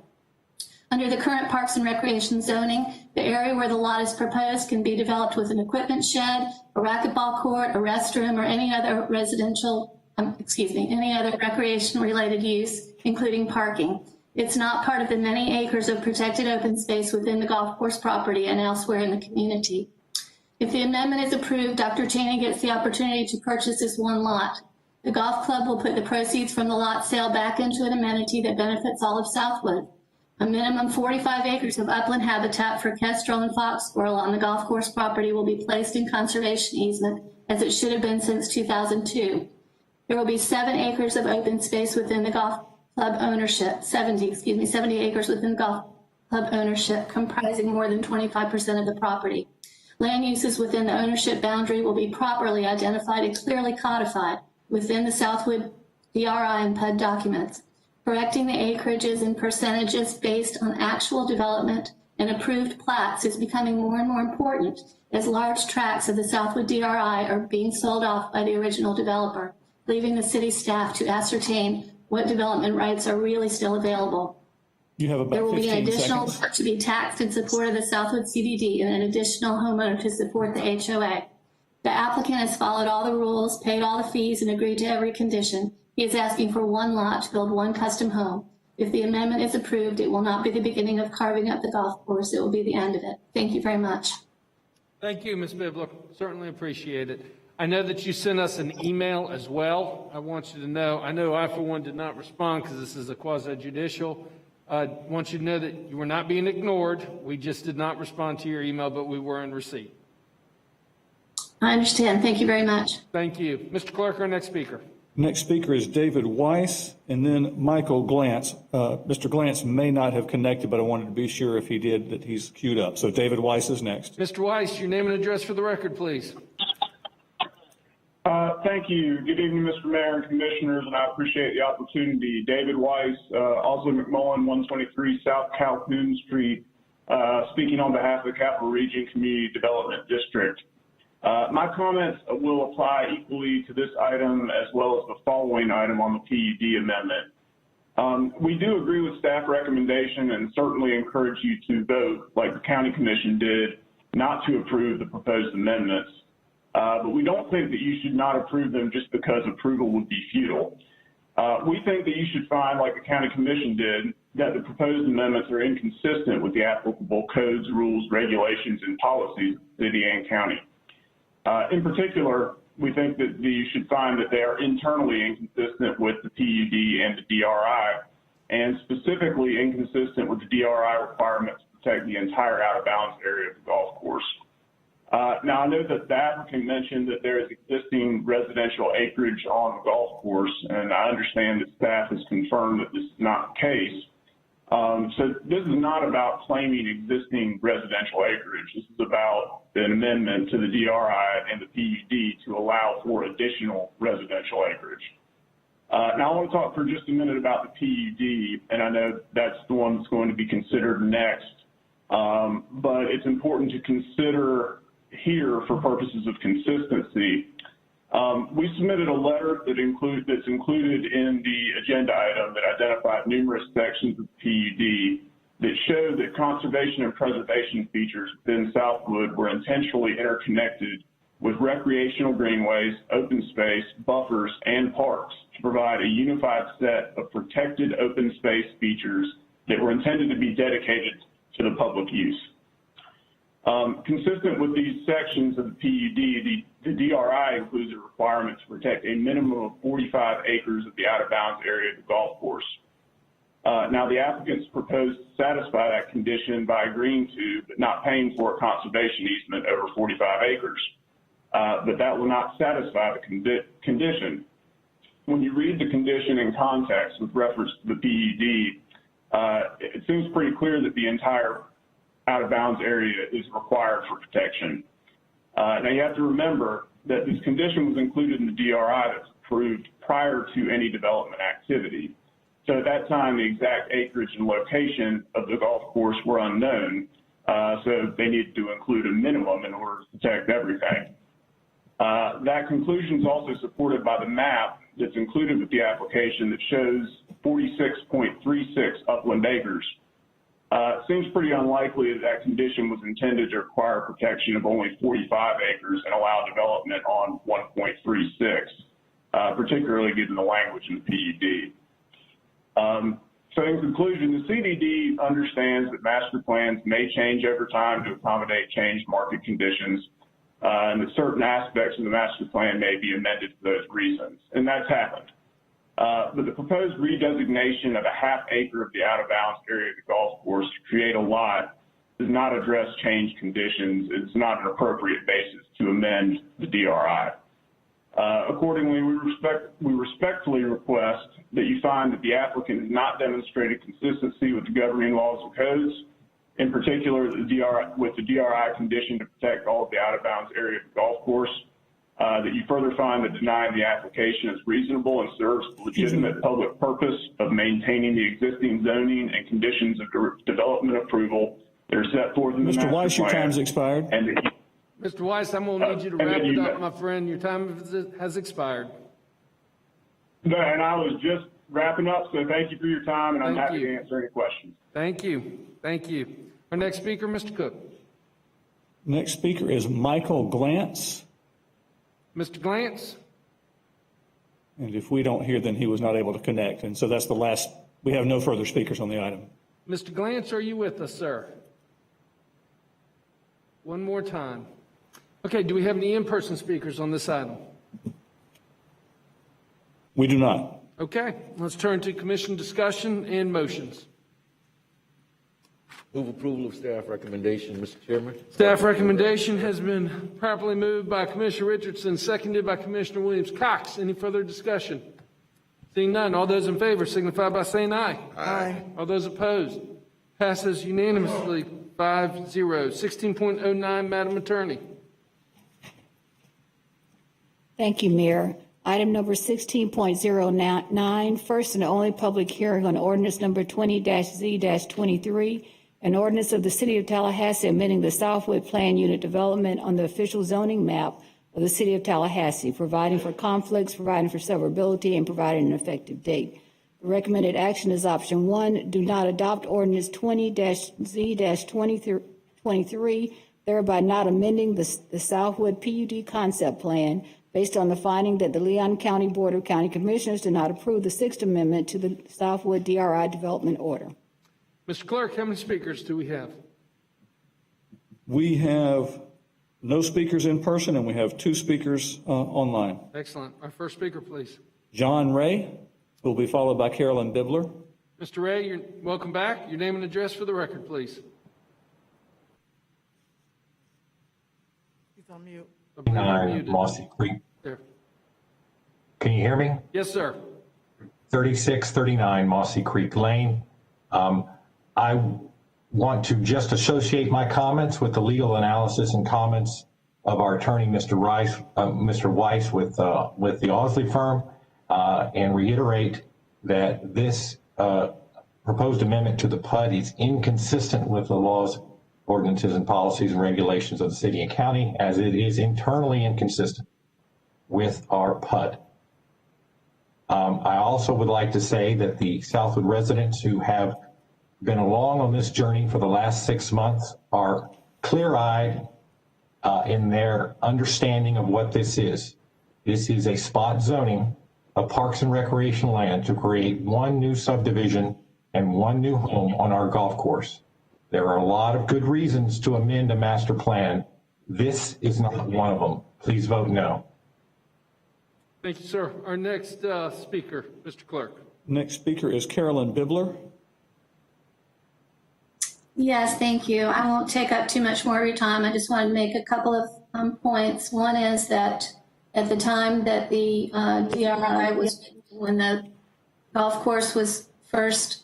S14: Under the current Parks and Recreation zoning, the area where the lot is proposed can be developed with an equipment shed, a racquetball court, a restroom, or any other any other recreation-related use, including parking. It's not part of the many acres of protected open space within the golf course property and elsewhere in the community. If the amendment is approved, Dr. Cheney gets the opportunity to purchase this one lot. The golf club will put the proceeds from the lot sale back into an amenity that benefits all of Southwood. A minimum 45 acres of upland habitat for kestrel and fox squirrel on the golf course property will be placed in conservation easement, as it should have been since 2002. There will be 7 acres of open space within the golf club ownership, 70 acres within golf club ownership, comprising more than 25% of the property. Land uses within the ownership boundary will be properly identified and clearly codified within the Southwood DRI and PUD documents. Correcting the acreages and percentages based on actual development and approved plats is becoming more and more important as large tracts of the Southwood DRI are being sold off by the original developer, leaving the city staff to ascertain what development rights are really still available.
S9: You have about 15 seconds.
S14: There will be an additional lot to be taxed in support of the Southwood CDD and an additional homeowner to support the HOA. The applicant has followed all the rules, paid all the fees, and agreed to every condition. He is asking for one lot to build one custom home. If the amendment is approved, it will not be the beginning of carving up the golf course. It will be the end of it. Thank you very much.
S1: Thank you, Ms. Bibler. Certainly appreciate it. I know that you sent us an email as well. I want you to know, I know I, for one, did not respond because this is a quasi-judicial. I want you to know that you were not being ignored. We just did not respond to your email, but we were in receipt.
S14: I understand. Thank you very much.
S1: Thank you. Mr. Clerk, our next speaker.
S9: Next speaker is David Weiss, and then Michael Glantz. Mr. Glantz may not have connected, but I wanted to be sure if he did that he's queued up. So David Weiss is next.
S1: Mr. Weiss, your name and address for the record, please.
S3: Thank you. Good evening, Mr. Mayor and Commissioners, and I appreciate the opportunity. David Weiss, Owsley McMullen, 123 South Calhoun Street, speaking on behalf of the Capital Region Community Development District. My comments will apply equally to this item as well as the following item on the PUD amendment. We do agree with staff recommendation and certainly encourage you to vote, like the County Commission did, not to approve the proposed amendments. But we don't think that you should not approve them just because approval would be futile. We think that you should find, like the County Commission did, that the proposed amendments are inconsistent with the applicable codes, rules, regulations, and policies of the city and county. In particular, we think that you should find that they are internally inconsistent with the PUD and the DRI, and specifically inconsistent with the DRI requirements to protect the entire out-of-bounds area of the golf course. Now, I know that the applicant mentioned that there is existing residential acreage on the golf course, and I understand that staff has confirmed that this is not the case. So this is not about claiming existing residential acreage. This is about an amendment to the DRI and the PUD to allow for additional residential acreage. Now, I want to talk for just a minute about the PUD, and I know that's the one that's going to be considered next. But it's important to consider here for purposes of consistency. We submitted a letter that's included in the agenda item that identified numerous sections of the PUD that show that conservation and preservation features within Southwood were intentionally interconnected with recreational greenways, open space, buffers, and parks to provide a unified set of protected open space features that were intended to be dedicated to the public use. Consistent with these sections of the PUD, the DRI includes a requirement to protect a minimum of 45 acres of the out-of-bounds area of the golf course. Now, the applicants proposed to satisfy that condition by agreeing to, but not paying for, a conservation easement over 45 acres. But that will not satisfy the condition. When you read the condition in context with reference to the PUD, it seems pretty clear that the entire out-of-bounds area is required for protection. Now, you have to remember that this condition was included in the DRI that was approved prior to any development activity. So at that time, the exact acreage and location of the golf course were unknown, so they needed to include a minimum in order to protect everything. That conclusion is also supported by the map that's included with the application that shows 46.36 upland acres. It seems pretty unlikely that that condition was intended to require protection of only 45 acres and allow development on 1.36, particularly given the language in the PUD. So in conclusion, the CDD understands that master plans may change over time to accommodate changed market conditions, and that certain aspects of the master plan may be amended for those reasons, and that's happened. But the proposed redesignation of a half acre of the out-of-bounds area of the golf course to create a lot does not address changed conditions. It's not an appropriate basis to amend the DRI. Accordingly, we respectfully request that you find that the applicant has not demonstrated consistency with the governing laws and codes, in particular with the DRI condition to protect all of the out-of-bounds area of the golf course. That you further find that denying the application is reasonable and serves the legitimate public purpose of maintaining the existing zoning and conditions of development approval that are set forth in the master plan.
S9: Mr. Weiss, your time's expired.
S1: Mr. Weiss, I'm going to need you to wrap it up, my friend. Your time has expired.
S3: No, and I was just wrapping up, so thank you for your time, and I'm happy to answer any questions.
S1: Thank you. Thank you. Our next speaker, Mr. Cook.
S9: Next speaker is Michael Glantz.
S1: Mr. Glantz?
S9: And if we don't hear, then he was not able to connect. And so that's the last. We have no further speakers on the item.
S1: Mr. Glantz, are you with us, sir? One more time. Okay, do we have any in-person speakers on this item?
S9: We do not.
S1: Okay, let's turn to commission discussion and motions.
S16: Move approval of staff recommendation, Mr. Chairman.
S1: Staff recommendation has been properly moved by Commissioner Richardson, seconded by Commissioner Williams-Cox. Any further discussion? Seeing none, all those in favor signify by saying aye.
S19: Aye.
S1: All those opposed? Passes unanimously 5-0. 16.09, Madam Attorney.
S15: Thank you, Mayor. Item number 16.09, first and only public hearing on ordinance number 20-Z-23, an ordinance of the City of Tallahassee amending the Southwood Plan Unit development on the official zoning map of the City of Tallahassee, providing for conflicts, providing for severability, and providing an effective date. The recommended action is option 1, do not adopt ordinance 20-Z-23, thereby not amending the Southwood PUD concept plan based on the finding that the Leon County Board of County Commissioners did not approve the Sixth Amendment to the Southwood DRI Development Order.
S1: Mr. Clerk, how many speakers do we have?
S9: We have no speakers in person, and we have 2 speakers online.
S1: Excellent. Our first speaker, please.
S9: John Ray will be followed by Carolyn Bibler.
S1: Mr. Ray, you're welcome back. Your name and address for the record, please.
S10: He's on mute.
S7: 9 Mossy Creek.
S1: There.
S7: Can you hear me?
S1: Yes, sir.
S7: 3639 Mossy Creek Lane. I want to just associate my comments with the legal analysis and comments of our attorney, Mr. Weiss, with the Osley firm, and reiterate that this proposed amendment to the PUD is inconsistent with the laws, ordinances, and policies and regulations of the city and county, as it is internally inconsistent with our PUD. I also would like to say that the Southwood residents who have been along on this journey for the last 6 months are clear-eyed in their understanding of what this is. This is a spot zoning of parks and recreation land to create one new subdivision and one new home on our golf course. There are a lot of good reasons to amend a master plan. This is not one of them. Please vote no.
S1: Thank you, sir. Our next speaker, Mr. Clerk.
S9: Next speaker is Carolyn Bibler.
S14: Yes, thank you. I won't take up too much more of your time. I just wanted to make a couple of points. One is that at the time that the DRI was, when the golf course was first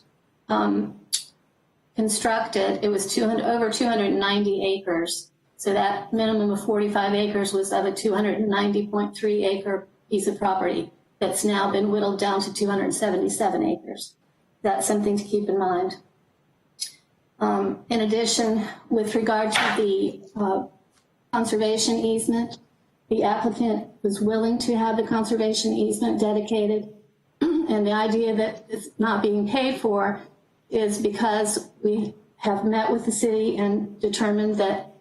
S14: constructed, it was over 290 acres. So that minimum of 45 acres was of a 290.3 acre piece of property that's now been whittled down to 277 acres. That's something to keep in mind. In addition, with regard to the conservation easement, the applicant was willing to have the conservation easement dedicated. And the idea that it's not being paid for is because we have met with the city and determined that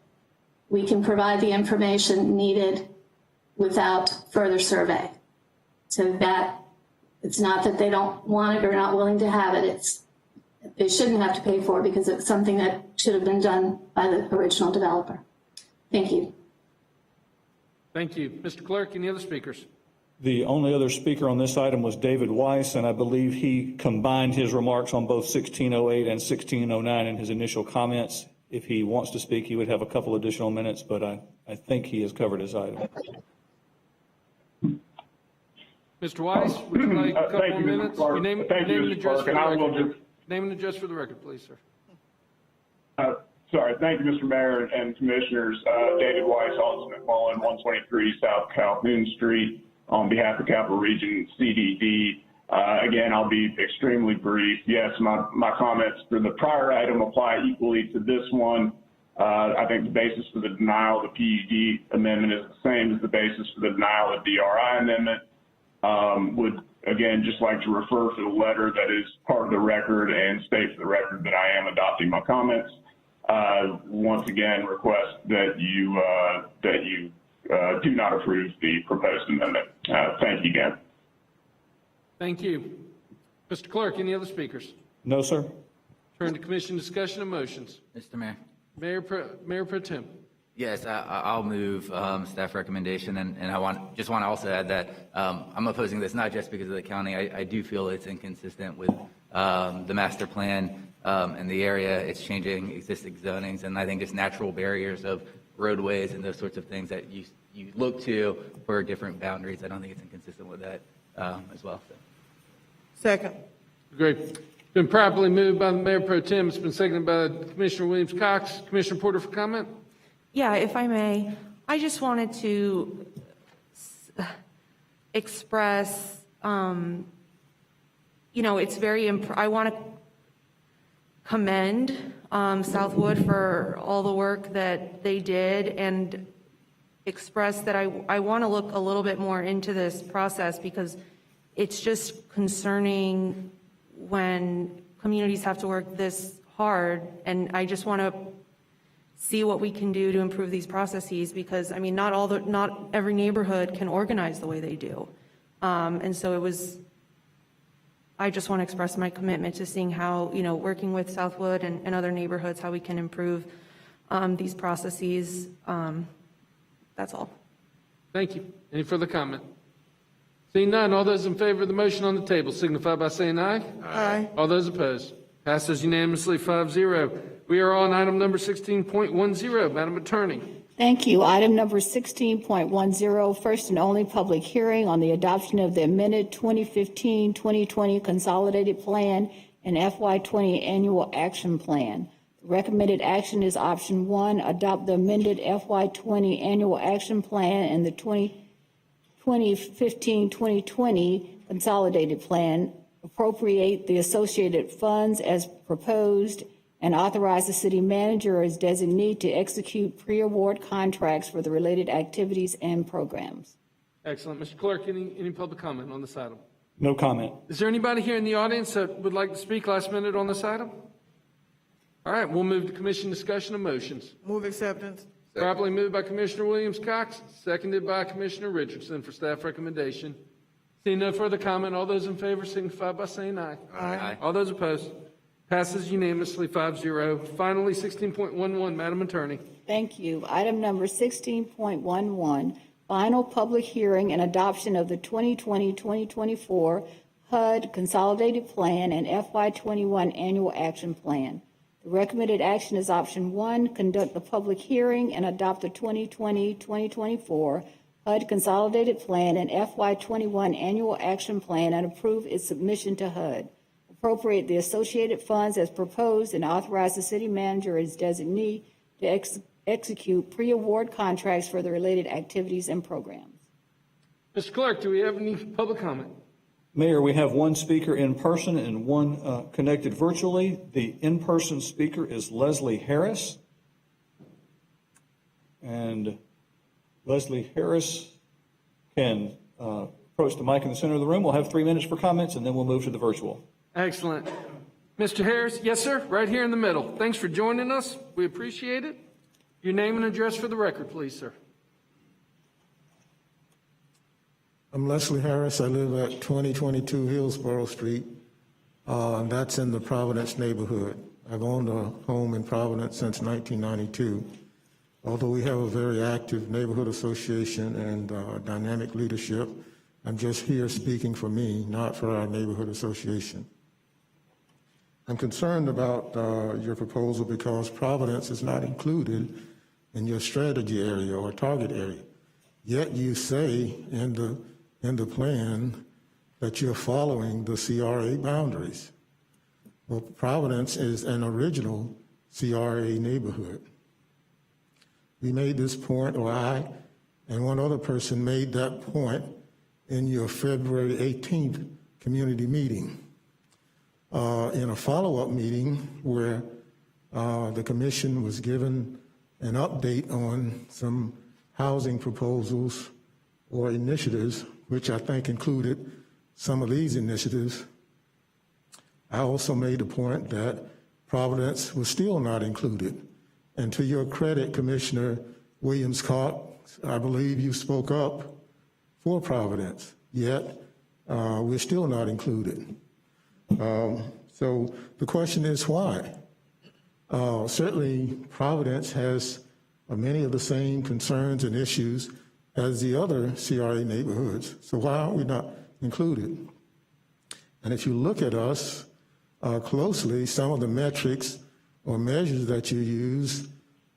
S14: we can provide the information needed without further survey. So that it's not that they don't want it or not willing to have it. They shouldn't have to pay for it because it's something that should have been done by the original developer. Thank you.
S1: Thank you. Mr. Clerk, any other speakers?
S9: The only other speaker on this item was David Weiss, and I believe he combined his remarks on both 1608 and 1609 in his initial comments. If he wants to speak, he would have a couple additional minutes, but I think he has covered his item.
S1: Mr. Weiss, would you like a couple of minutes? Your name and address for the record. Name and address for the record, please, sir.
S3: Sorry. Thank you, Mr. Mayor and Commissioners. David Weiss, Alden McMullen, 123 South Calhoun Street, on behalf of Capital Region CDD. Again, I'll be extremely brief. Yes, my comments for the prior item apply equally to this one. I think the basis for the denial of the PUD amendment is the same as the basis for the denial of DRI amendment. Would again just like to refer to the letter that is part of the record and state for the record that I am adopting my comments. Once again, request that you do not approve the proposed amendment. Thank you again.
S1: Thank you. Mr. Clerk, any other speakers?
S9: No, sir.
S1: Turn to commission discussion and motions.
S12: Mr. Mayor.
S1: Mayor Pro Tem.
S12: Yes, I'll move staff recommendation, and I just want to also add that I'm opposing this not just because of the county. I do feel it's inconsistent with the master plan and the area. It's changing existing zonings, and I think it's natural barriers of roadways and those sorts of things that you look to for different boundaries. I don't think it's inconsistent with that as well. So.
S10: Second.
S1: Great. It's been properly moved by the Mayor Pro Tem. It's been seconded by Commissioner Williams-Cox. Commissioner Porter for comment.
S13: Yeah, if I may, I just wanted to express, it's very, I want to commend Southwood for all the work that they did and express that I want to look a little bit more into this process because it's just concerning when communities have to work this hard, and I just want to see what we can do to improve these processes because, I mean, not every neighborhood can organize the way they do. And so I just want to express my commitment to seeing how, working with Southwood and other neighborhoods, how we can improve these processes. That's all.
S1: Thank you. Any further comment? Seeing none, all those in favor of the motion on the table signify by saying aye.
S10: Aye.
S1: All those opposed? Passes unanimously 5-0. We are on item number 16.10. Madam Attorney.
S15: Thank you. Item number 16.10, first and only public hearing on the adoption of the amended 2015-2020 Consolidated Plan and FY20 Annual Action Plan. The recommended action is option 1, adopt the amended FY20 Annual Action Plan and the 2015-2020 Consolidated Plan, appropriate the associated funds as proposed, and authorize the city manager as designee to execute pre-award contracts for the related activities and programs.
S1: Excellent. Mr. Clerk, any public comment on this item?
S9: No comment.
S1: Is there anybody here in the audience that would like to speak last minute on this item? All right, we'll move to commission discussion of motions.
S10: Move acceptance.
S1: Properly moved by Commissioner Williams-Cox, seconded by Commissioner Richardson for staff recommendation. Seeing no further comment, all those in favor signify by saying aye.
S12: Aye.
S1: All those opposed? Passes unanimously 5-0. Finally, 16.11, Madam Attorney.
S15: Thank you. Item number 16.11, final public hearing and adoption of the 2020-2024 HUD Consolidated Plan and FY21 Annual Action Plan. The recommended action is option 1, conduct the public hearing and adopt the 2020-2024 HUD Consolidated Plan and FY21 Annual Action Plan and approve its submission to HUD. Appropriate the associated funds as proposed and authorize the city manager as designee to execute pre-award contracts for the related activities and programs.
S1: Mr. Clerk, do we have any public comment?
S9: Mayor, we have one speaker in person and one connected virtually. The in-person speaker is Leslie Harris. And Leslie Harris can approach the mic in the center of the room. We'll have 3 minutes for comments, and then we'll move to the virtual.
S1: Excellent. Mr. Harris, yes, sir, right here in the middle. Thanks for joining us. We appreciate it. Your name and address for the record, please, sir.
S18: I'm Leslie Harris. I live at 2022 Hillsborough Street. That's in the Providence neighborhood. I've owned a home in Providence since 1992. Although we have a very active neighborhood association and dynamic leadership, I'm just here speaking for me, not for our neighborhood association. I'm concerned about your proposal because Providence is not included in your strategy area or target area. Yet you say in the plan that you're following the CRA boundaries. Well, Providence is an original CRA neighborhood. We made this point, or I and one other person made that point in your February 18th community meeting. In a follow-up meeting where the commission was given an update on some housing proposals or initiatives, which I think included some of these initiatives, I also made the point that Providence was still not included. And to your credit, Commissioner Williams-Cox, I believe you spoke up for Providence, yet we're still not included. So the question is why? Certainly Providence has many of the same concerns and issues as the other CRA neighborhoods. So why aren't we not included? And if you look at us closely, some of the metrics or measures that you use,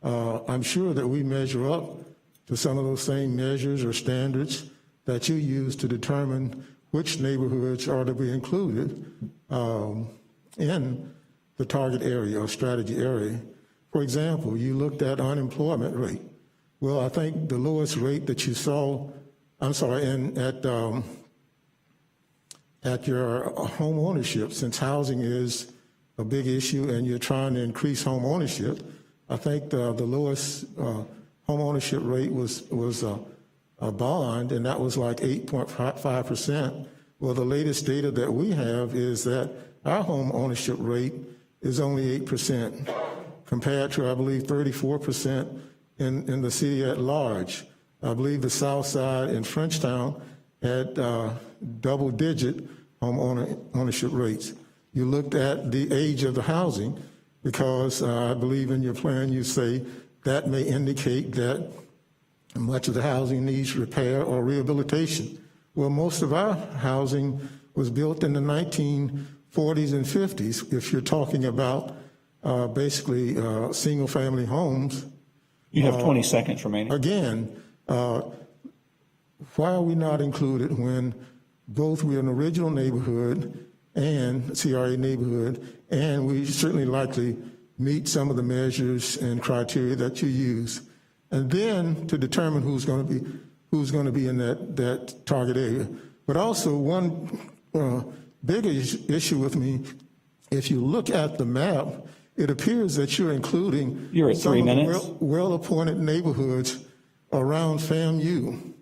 S18: I'm sure that we measure up to some of those same measures or standards that you use to determine which neighborhoods are to be included in the target area or strategy area. For example, you looked at unemployment rate. Well, I think the lowest rate that you saw I'm sorry, at your home ownership, since housing is a big issue and you're trying to increase home ownership. I think the lowest home ownership rate was a bond, and that was like 8.5%. Well, the latest data that we have is that our home ownership rate is only 8% compared to, I believe, 34% in the city at large. I believe the South Side in Frenchtown had double-digit home ownership rates. You looked at the age of the housing, because I believe in your plan you say that may indicate that much of the housing needs repair or rehabilitation. Well, most of our housing was built in the 1940s and 50s. If you're talking about basically single-family homes.
S9: You have 20 seconds remaining.
S18: Again, why are we not included when both we're an original neighborhood and CRA neighborhood, and we certainly likely meet some of the measures and criteria that you use? And then to determine who's going to be in that target area. But also one big issue with me, if you look at the map, it appears that you're including
S9: You're at 3 minutes.
S18: Well-appointed neighborhoods around FAMU.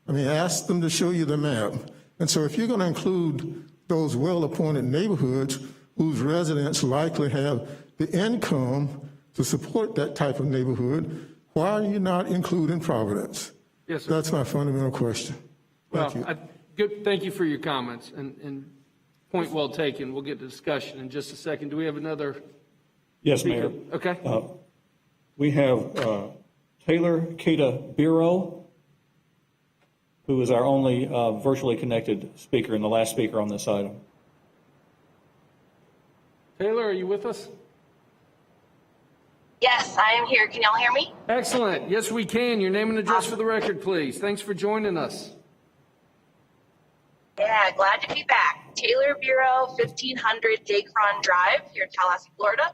S18: I mean, ask them to show you the map. And so if you're going to include those well-appointed neighborhoods whose residents likely have the income to support that type of neighborhood, why are you not including Providence?
S1: Yes, sir.
S18: That's my fundamental question. Thank you.
S1: Good. Thank you for your comments, and point well taken. We'll get to discussion in just a second. Do we have another?
S9: Yes,
S1: speaker?
S9: Mayor.
S1: Okay.
S9: We have Taylor Kita Biro, who is our only virtually connected speaker and the last speaker on this item.
S1: Taylor, are you with us?
S11: Yes, I am here. Can y'all hear me?
S1: Excellent. Yes, we can. Your name and address for the record, please. Thanks for joining us.
S11: Yeah, glad to be back. Taylor Bureau, 1500 Dacron Drive here in Tallahassee, Florida.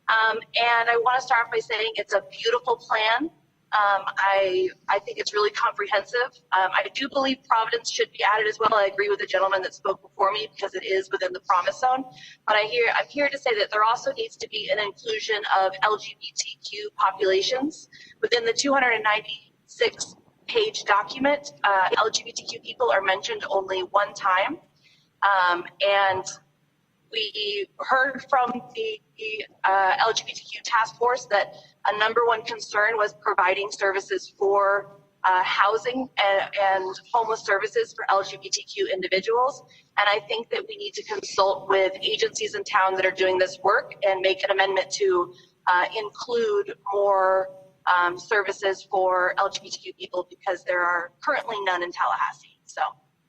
S11: And I want to start by saying it's a beautiful plan. I think it's really comprehensive. I do believe Providence should be added as well. I agree with the gentleman that spoke before me because it is within the promise zone. But I'm here to say that there also needs to be an inclusion of LGBTQ populations. Within the 296-page document, LGBTQ people are mentioned only one time. And we heard from the LGBTQ task force that a number one concern was providing services for housing and homeless services for LGBTQ individuals. And I think that we need to consult with agencies in town that are doing this work and make an amendment to include more services for LGBTQ people, because there are currently none in Tallahassee. So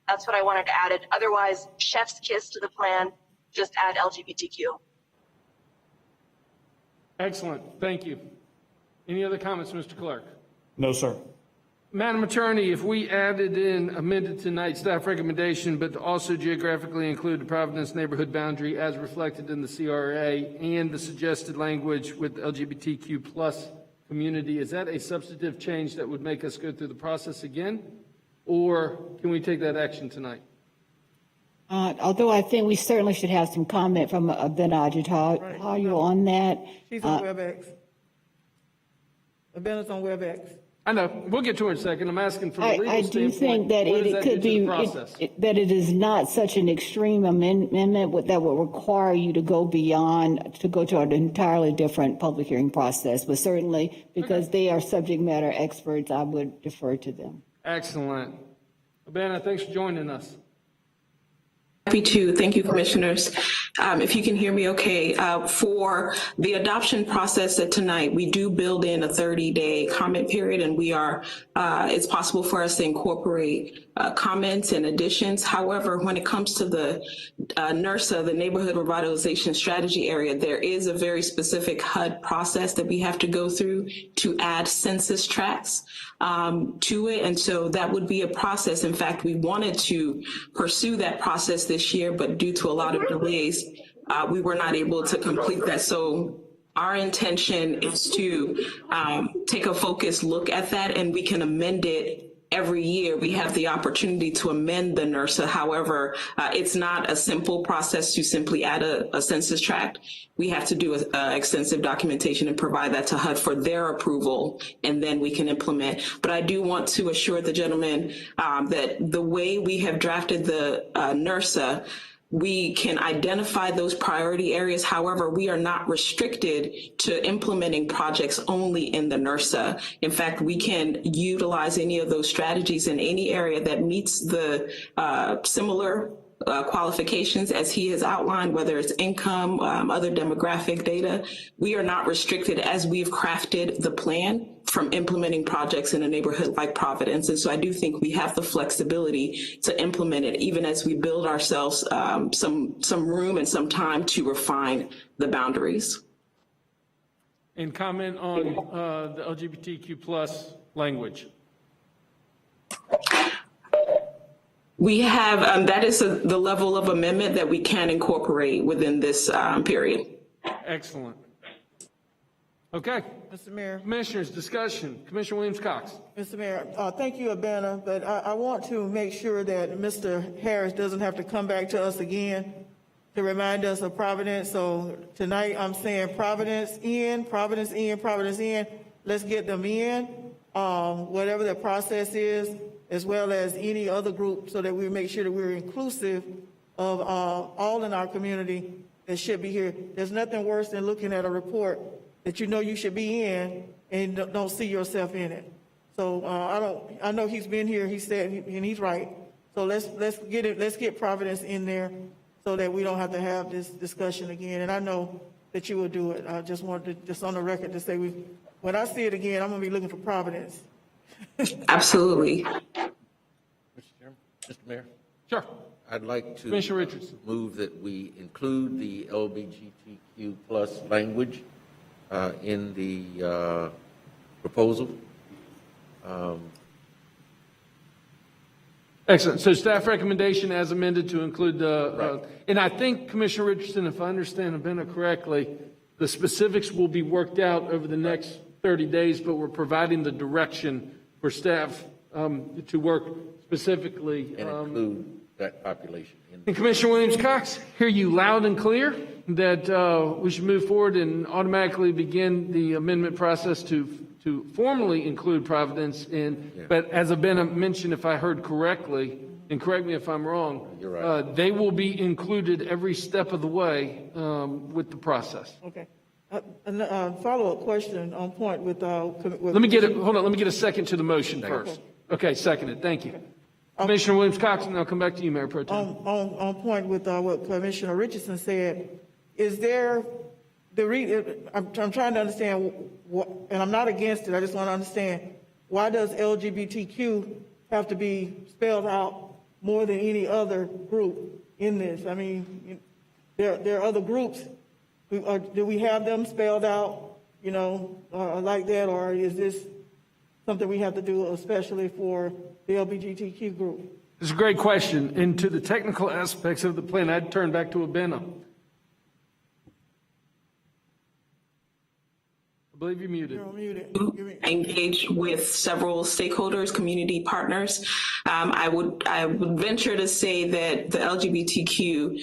S11: that's what I wanted to add. Otherwise, chef's kiss to the plan. Just add LGBTQ.
S1: Excellent. Thank you. Any other comments, Mr. Clerk?
S9: No, sir.
S1: Madam Attorney, if we added in amended tonight's staff recommendation, but also geographically include the Providence neighborhood boundary as reflected in the CRA and the suggested language with LGBTQ plus community, is that a substantive change that would make us go through the process again? Or can we take that action tonight?
S15: Although I think we certainly should have some comment from Benajit. How are you on that?
S10: She's on WebEx. Ben's on WebEx.
S1: I know. We'll get to her in a second. I'm asking from a legal
S15: I do think that it could be that it is not such an extreme amendment that would require you to go beyond, to go to an entirely different public hearing process. But certainly, because they are subject matter experts, I would defer to them.
S1: Excellent. Abana, thanks for joining us.
S20: Happy to. Thank you, commissioners. If you can hear me okay, for the adoption process tonight, we do build in a 30-day comment period, and we are, it's possible for us to incorporate comments and additions. However, when it comes to the NRSA, the Neighborhood Revitalization Strategy area, there is a very specific HUD process that we have to go through to add census tracts to it. And so that would be a process. In fact, we wanted to pursue that process this year, but due to a lot of delays, we were not able to complete that. So our intention is to take a focused look at that, and we can amend it every year we have the opportunity to amend the NERSA. However, it's not a simple process to simply add a census tract. We have to do extensive documentation and provide that to HUD for their approval, and then we can implement. But I do want to assure the gentleman that the way we have drafted the NERSA, we can identify those priority areas. However, we are not restricted to implementing projects only in the NERSA. In fact, we can utilize any of those strategies in any area that meets the similar qualifications as he has outlined, whether it's income, other demographic data. We are not restricted as we've crafted the plan from implementing projects in a neighborhood like Providence. And so I do think we have the flexibility to implement it, even as we build ourselves some room and some time to refine the boundaries.
S1: And comment on the LGBTQ plus language.
S20: We have, that is the level of amendment that we can incorporate within this period.
S1: Excellent. Okay.
S10: Mr. Mayor.
S1: Commissioners, discussion. Commissioner Williams-Cox.
S10: Mr. Mayor, thank you, Abena, but I want to make sure that Mr. Harris doesn't have to come back to us again to remind us of Providence. So tonight I'm saying Providence in, Providence in, Providence in. Let's get them in, whatever the process is, as well as any other group, so that we make sure that we're inclusive of all in our community that should be here. There's nothing worse than looking at a report that you know you should be in and don't see yourself in it. So I know he's been here, he said, and he's right. So let's get Providence in there so that we don't have to have this discussion again. And I know that you will do it. I just wanted to, just on the record, to say when I see it again, I'm gonna be looking for Providence.
S20: Absolutely.
S16: Mr. Chairman, Mr. Mayor?
S1: Sure.
S16: I'd like to
S1: Commissioner Richardson.
S16: move that we include the LGBTQ plus language in the proposal.
S1: Excellent. So staff recommendation as amended to include the,
S16: Right.
S1: And I think, Commissioner Richardson, if I understand Abena correctly, the specifics will be worked out over the next 30 days, but we're providing the direction for staff to work specifically.
S16: And include that population.
S1: And Commissioner Williams-Cox, hear you loud and clear that we should move forward and automatically begin the amendment process to formally include Providence in. Yeah. But as Abena mentioned, if I heard correctly, and correct me if I'm wrong,
S16: you're right.
S1: They will be included every step of the way with the process.
S10: Okay. Follow-up question on point with
S1: Let me get it. Hold on. Let me get a second to the motion first. Okay, seconded. Thank you. Okay. Commissioner Williams-Cox, and I'll come back to you, Mayor Pro Tem.
S10: On point with what Commissioner Richardson said, is there I'm trying to understand, and I'm not against it, I just want to understand, why does LGBTQ have to be spelled out more than any other group in this? I mean, there are other groups. Do we have them spelled out, like that, or is this something we have to do especially for the LGBTQ group?
S1: It's a great question. And to the technical aspects of the plan, I'd turn back to Abena. I believe you're muted.
S10: You're muted.
S20: Engage with several stakeholders, community partners. I would venture to say that the LGBTQ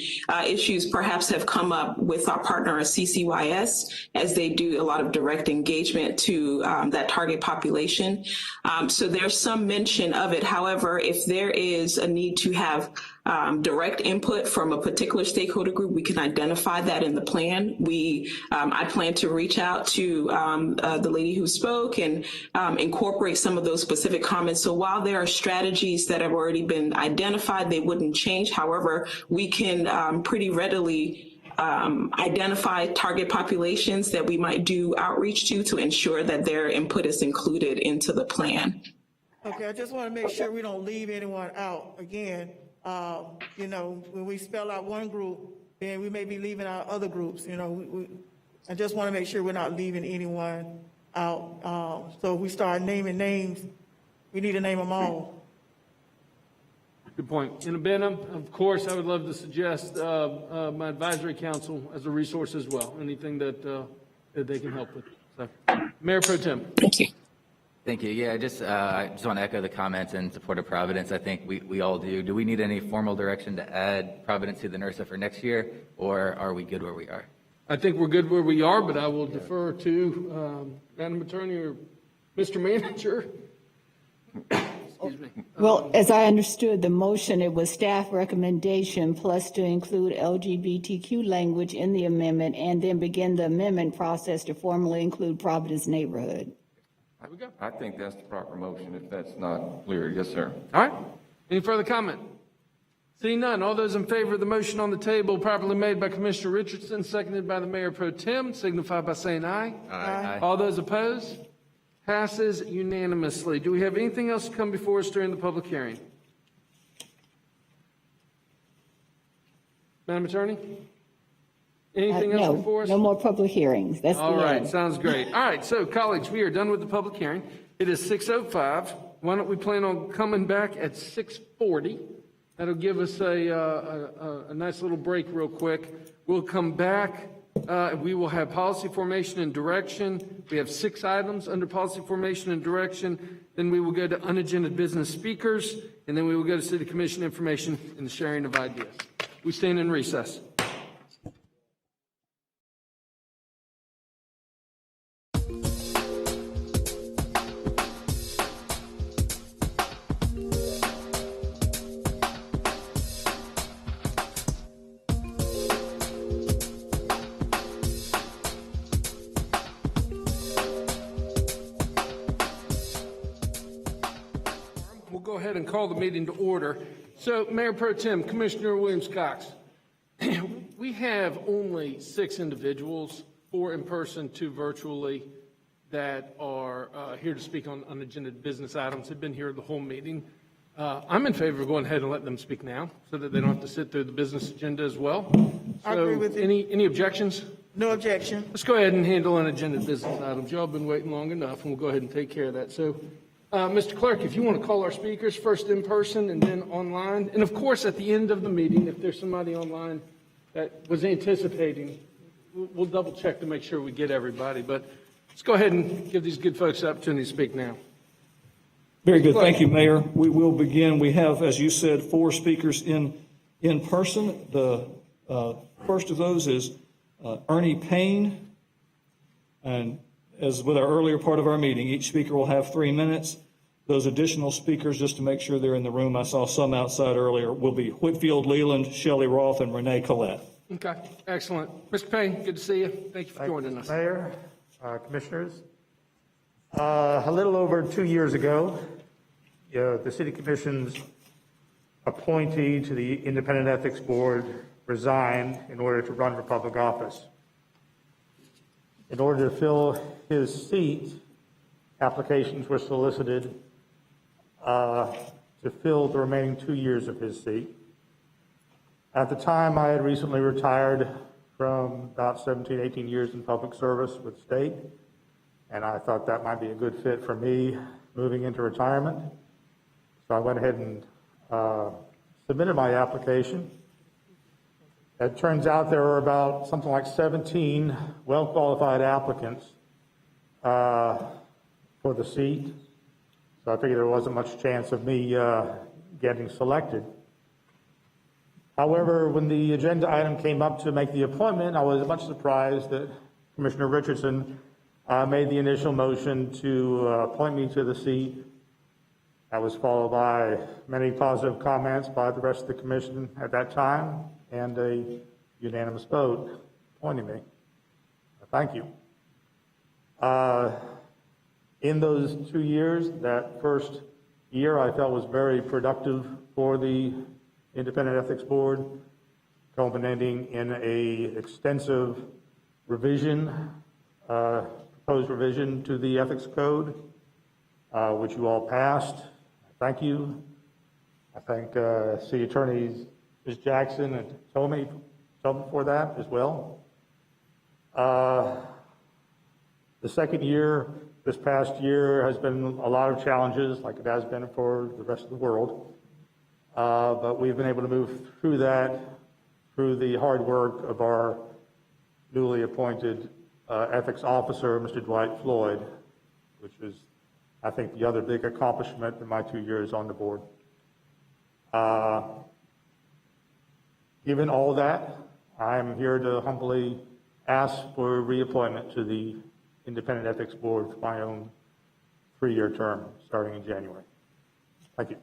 S20: issues perhaps have come up with our partner at CCYS as they do a lot of direct engagement to that target population. So there's some mention of it. However, if there is a need to have direct input from a particular stakeholder group, we can identify that in the plan. I plan to reach out to the lady who spoke and incorporate some of those specific comments. So while there are strategies that have already been identified, they wouldn't change. However, we can pretty readily identify target populations that we might do outreach to ensure that their input is included into the plan.
S10: Okay, I just want to make sure we don't leave anyone out. Again, when we spell out one group, then we may be leaving out other groups. I just want to make sure we're not leaving anyone out. So if we start naming names, we need to name them all.
S1: Good point. And Abena, of course, I would love to suggest my advisory council as a resource as well. Anything that they can help with. So, Mayor Pro Tem.
S20: Thank you.
S12: Thank you. Yeah, I just want to echo the comments in support of Providence. I think we all do. Do we need any formal direction to add Providence to the NERSA for next year, or are we good where we are?
S1: I think we're good where we are, but I will defer to Madam Attorney or Mr. Manager. Excuse me.
S15: Well, as I understood the motion, it was staff recommendation plus to include LGBTQ language in the amendment and then begin the amendment process to formally include Providence neighborhood.
S1: There we go.
S4: I think that's the proper motion, if that's not clear. Yes, sir.
S1: All right. Any further comment? Seeing none, all those in favor of the motion on the table properly made by Commissioner Richardson, seconded by the Mayor Pro Tem, signify by saying aye.
S12: Aye.
S1: All those opposed? Passes unanimously. Do we have anything else to come before us during the public hearing? Madam Attorney? Anything else before us?
S15: No more public hearings. That's
S1: All
S15: the
S1: right,
S15: end.
S1: sounds great. All right, so colleagues, we are done with the public hearing. It is 6:05. Why don't we plan on coming back at 6:40? That'll give us a nice little break real quick. We'll come back. We will have policy formation and direction. We have 6 items under policy formation and direction. Then we will go to unagended business speakers, and then we will go to city commission information and the sharing of ideas. We stand in recess. We'll go ahead and call the meeting to order. So, Mayor Pro Tem, Commissioner Williams-Cox, we have only 6 individuals, 4 in person, 2 virtually, that are here to speak on unagended business items. They've been here the whole meeting. I'm in favor of going ahead and letting them speak now so that they don't have to sit through the business agenda as well.
S10: I agree with you.
S1: Any objections?
S10: No objection.
S1: Let's go ahead and handle unagended business items. Y'all have been waiting long enough, and we'll go ahead and take care of that. So, Mr. Clerk, if you want to call our speakers first in person and then online, and of course, at the end of the meeting, if there's somebody online that was anticipating, we'll double check to make sure we get everybody. But let's go ahead and give these good folks the opportunity to speak now.
S9: Very good. Thank you, Mayor. We will begin. We have, as you said, 4 speakers in person. The first of those is Ernie Payne. And as with our earlier part of our meeting, each speaker will have 3 minutes. Those additional speakers, just to make sure they're in the room, I saw some outside earlier, will be Whitfield Leland, Shelley Roth, and Renee Collette.
S1: Okay, excellent. Mr. Payne, good to see you. Thank you for joining us.
S2: Mayor, Commissioners. A little over 2 years ago, the City Commission's appointee to the Independent Ethics Board resigned in order to run for public office. In order to fill his seat, applications were solicited to fill the remaining 2 years of his seat. At the time, I had recently retired from about 17, 18 years in public service with the state, and I thought that might be a good fit for me moving into retirement. So I went ahead and submitted my application. It turns out there were about something like 17 well-qualified applicants for the seat. So I figured there wasn't much chance of me getting selected. However, when the agenda item came up to make the appointment, I was much surprised that Commissioner Richardson made the initial motion to appoint me to the seat. That was followed by many positive comments by the rest of the commission at that time, and a unanimous vote appointing me. Thank you. In those 2 years, that first year I felt was very productive for the Independent Ethics Board, culminating in a extensive revision, proposed revision to the Ethics Code, which you all passed. Thank you. I thank City Attorneys Ms. Jackson and Tommy for that as well. The second year, this past year, has been a lot of challenges, like it has been for the rest of the world. But we've been able to move through that through the hard work of our newly appointed ethics officer, Mr. Dwight Floyd, which is I think the other big accomplishment in my 2 years on the board. Given all that, I'm here to humbly ask for reappointment to the Independent Ethics Board for my own 3-year term, starting in January. Thank you.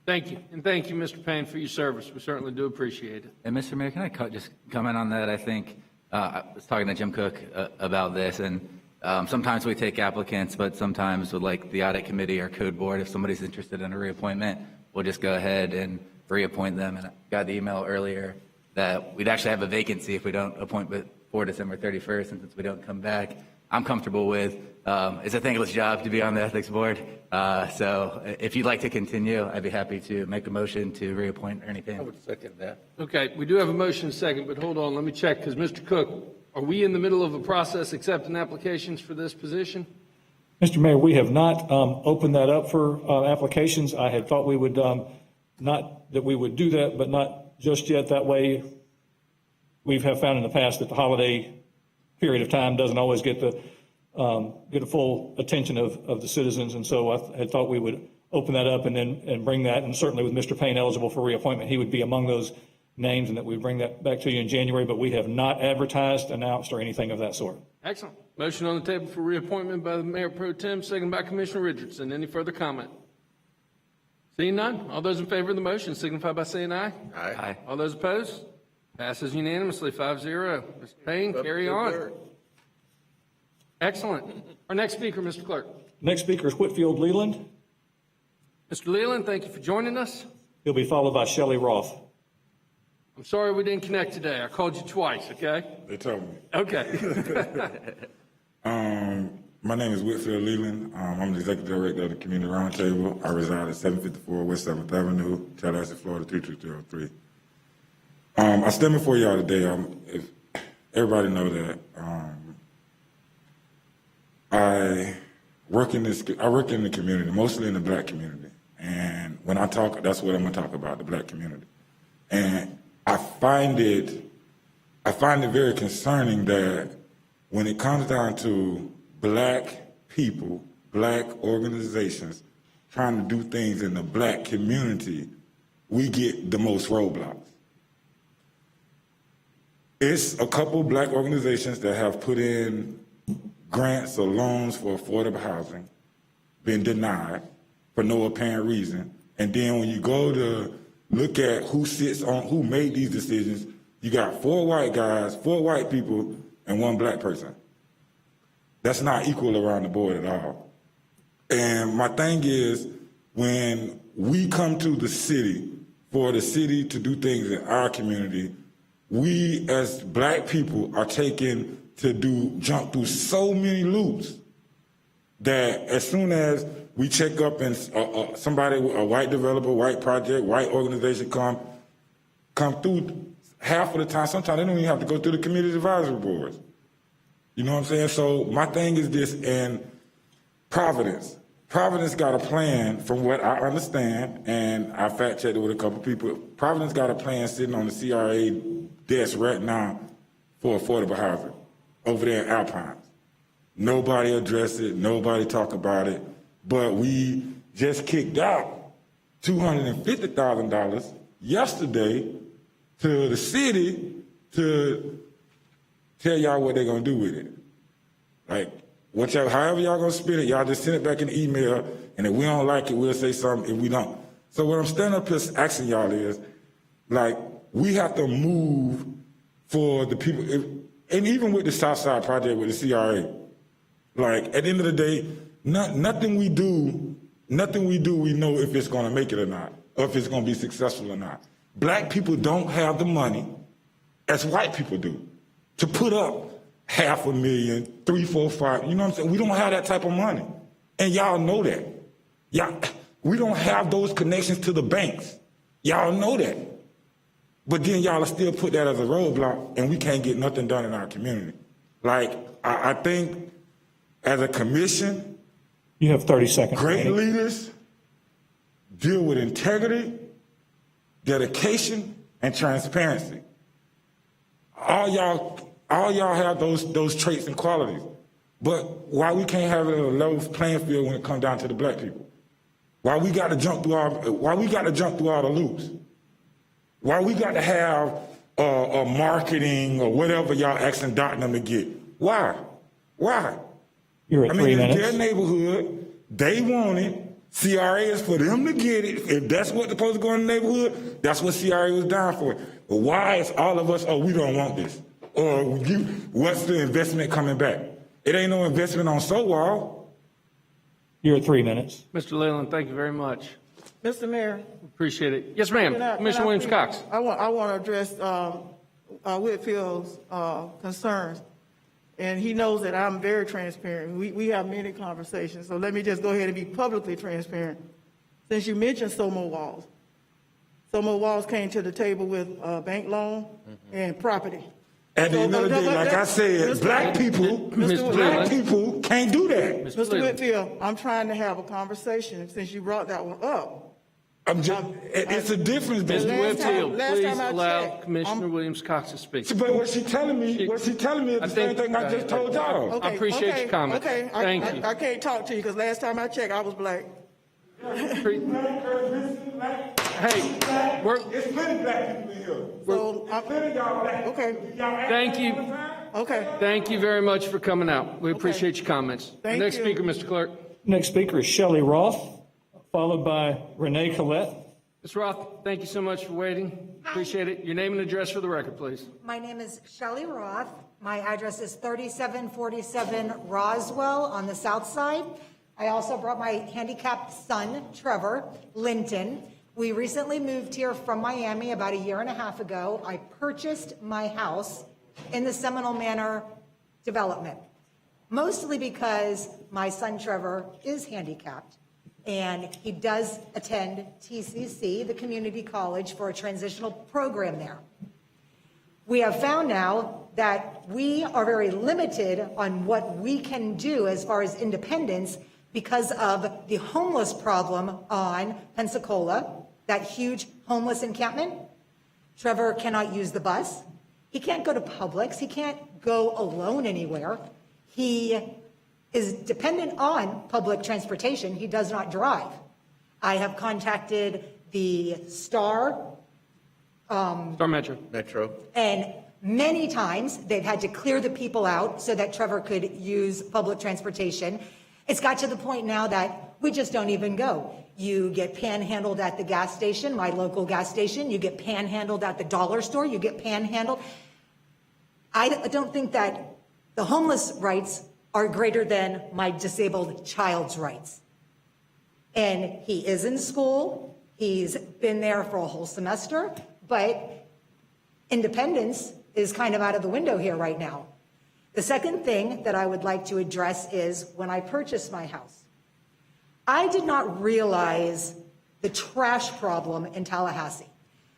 S1: Thank you. And thank you, Mr. Payne, for your service. We certainly do appreciate it.
S12: And Mr. Mayor, can I just comment on that? I think I was talking to Jim Cook about this, and sometimes we take applicants, but sometimes with like the audit committee or code board, if somebody's interested in a reappointment, we'll just go ahead and reappoint them. And I got the email earlier that we'd actually have a vacancy if we don't appoint before December 31st, and since we don't come back, I'm comfortable with. It's a thankless job to be on the ethics board. So if you'd like to continue, I'd be happy to make a motion to reappoint Ernie Payne.
S16: I would second that.
S1: Okay, we do have a motion and a second, but hold on, let me check, because Mr. Cook, are we in the middle of a process accepting applications for this position?
S9: Mr. Mayor, we have not opened that up for applications. I had thought we would not that we would do that, but not just yet. That way, we have found in the past that the holiday period of time doesn't always get the full attention of the citizens, and so I had thought we would open that up and bring that, and certainly with Mr. Payne eligible for reappointment, he would be among those names, and that we bring that back to you in January, but we have not advertised, announced, or anything of that sort.
S1: Excellent. Motion on the table for reappointment by the Mayor Pro Tem, second by Commissioner Richardson. Any further comment? Seeing none, all those in favor of the motion signify by saying aye.
S16: Aye.
S1: All those opposed? Passes unanimously, 5-0. Mr. Payne, carry on. Excellent. Our next speaker, Mr. Clerk.
S9: Next speaker is Whitfield Leland.
S1: Mr. Leland, thank you for joining us.
S9: He'll be followed by Shelley Roth.
S1: I'm sorry we didn't connect today. I called you twice, okay?
S5: They told me.
S1: Okay.
S5: My name is Whitfield Leland. I'm the Executive Director of the Community Roundtable. I reside at 754 West 7th Avenue, Tallahassee, Florida, 33203. I stand before y'all today. If everybody know that I work in the community, mostly in the black community. And when I talk, that's what I'm gonna talk about, the black community. And I find it very concerning that when it comes down to black people, black organizations trying to do things in the black community, we get the most roadblocks. It's a couple black organizations that have put in grants or loans for affordable housing, been denied for no apparent reason. And then when you go to look at who made these decisions, you got 4 white guys, 4 white people, and 1 black person. That's not equal around the board at all. And my thing is, when we come to the city, for the city to do things in our community, we as black people are taken to jump through so many loops that as soon as we check up and somebody, a white developer, white project, white organization come through, half of the time, sometimes they don't even have to go through the community advisory boards. You know what I'm saying? So my thing is this, and Providence got a plan from what I understand, and I fact checked it with a couple people. Providence got a plan sitting on the CRA desk right now for affordable housing over there in Alpines. Nobody addressed it, nobody talk about it, but we just kicked out $250,000 yesterday to the city to tell y'all what they're gonna do with it. Like, however y'all gonna spend it, y'all just send it back in the email, and if we don't like it, we'll say something if we don't. So what I'm standing up here asking y'all is, like, we have to move for the people, and even with the Southside Project with the CRA, like, at the end of the day, nothing we do, we know if it's gonna make it or not, or if it's gonna be successful or not. Black people don't have the money, as white people do, to put up $500,000, $3, $4, $5, you know what I'm saying? We don't have that type of money. And y'all know that. We don't have those connections to the banks. Y'all know that. But then y'all still put that as a roadblock, and we can't get nothing done in our community. Like, I think as a commission,
S9: you have 30 seconds.
S5: Great leaders deal with integrity, dedication, and transparency. All y'all have those traits and qualities. But why we can't have a level playing field when it comes down to the black people? Why we got to jump through all the loops? Why we got to have a marketing or whatever y'all asking them to get? Why?
S9: You're at 3 minutes.
S5: It's their neighborhood. They want it. CRA is for them to get it. If that's what's supposed to go in the neighborhood, that's what CRA was down for. But why is all of us, we don't want this? Or what's the investment coming back? It ain't no investment on Sowall.
S9: You're at 3 minutes.
S1: Mr. Leland, thank you very much.
S10: Mr. Mayor.
S1: Appreciate it. Yes, ma'am. Commissioner Williams-Cox.
S10: I want to address Whitfield's concerns. And he knows that I'm very transparent. We have many conversations. So let me just go ahead and be publicly transparent. Since you mentioned Somo Walls. Somo Walls came to the table with bank loan and property.
S5: At the end of the day, like I said, black people can't do that.
S10: Mr. Whitfield, I'm trying to have a conversation since you brought that one up.
S5: It's a difference.
S1: Mr. Whitfield, please allow Commissioner Williams-Cox to speak.
S5: But what she telling me is the same thing I just told y'all.
S1: I appreciate your comments.
S10: Okay,
S1: Thank you.
S10: I can't talk to you because last time I checked, I was black.
S1: Hey,
S5: it's plenty black people in here. Plenty y'all black.
S10: Okay.
S1: Thank you.
S10: Okay.
S1: Thank you very much for coming out. We appreciate your comments. Next speaker, Mr. Clerk.
S9: Next speaker is Shelley Roth, followed by Renee Collette.
S1: Ms. Roth, thank you so much for waiting. Appreciate it. Your name and address for the record, please.
S6: My name is Shelley Roth. My address is 3747 Roswell on the south side. I also brought my handicapped son, Trevor Linton. We recently moved here from Miami about 1.5 years ago. I purchased my house in the Seminole Manor development, mostly because my son Trevor is handicapped. And he does attend TCC, the community college, for a transitional program there. We have found now that we are very limited on what we can do as far as independence because of the homeless problem on Pensacola, that huge homeless encampment. Trevor cannot use the bus. He can't go to Publix. He can't go alone anywhere. He is dependent on public transportation. He does not drive. I have contacted the Star
S16: Metro.
S6: And many times they've had to clear the people out so that Trevor could use public transportation. It's got to the point now that we just don't even go. You get panhandled at the gas station, my local gas station. You get panhandled at the dollar store. You get panhandled. I don't think that the homeless rights are greater than my disabled child's rights. And he is in school. He's been there for a whole semester, but independence is kind of out of the window here right now. The second thing that I would like to address is when I purchased my house, I did not realize the trash problem in Tallahassee,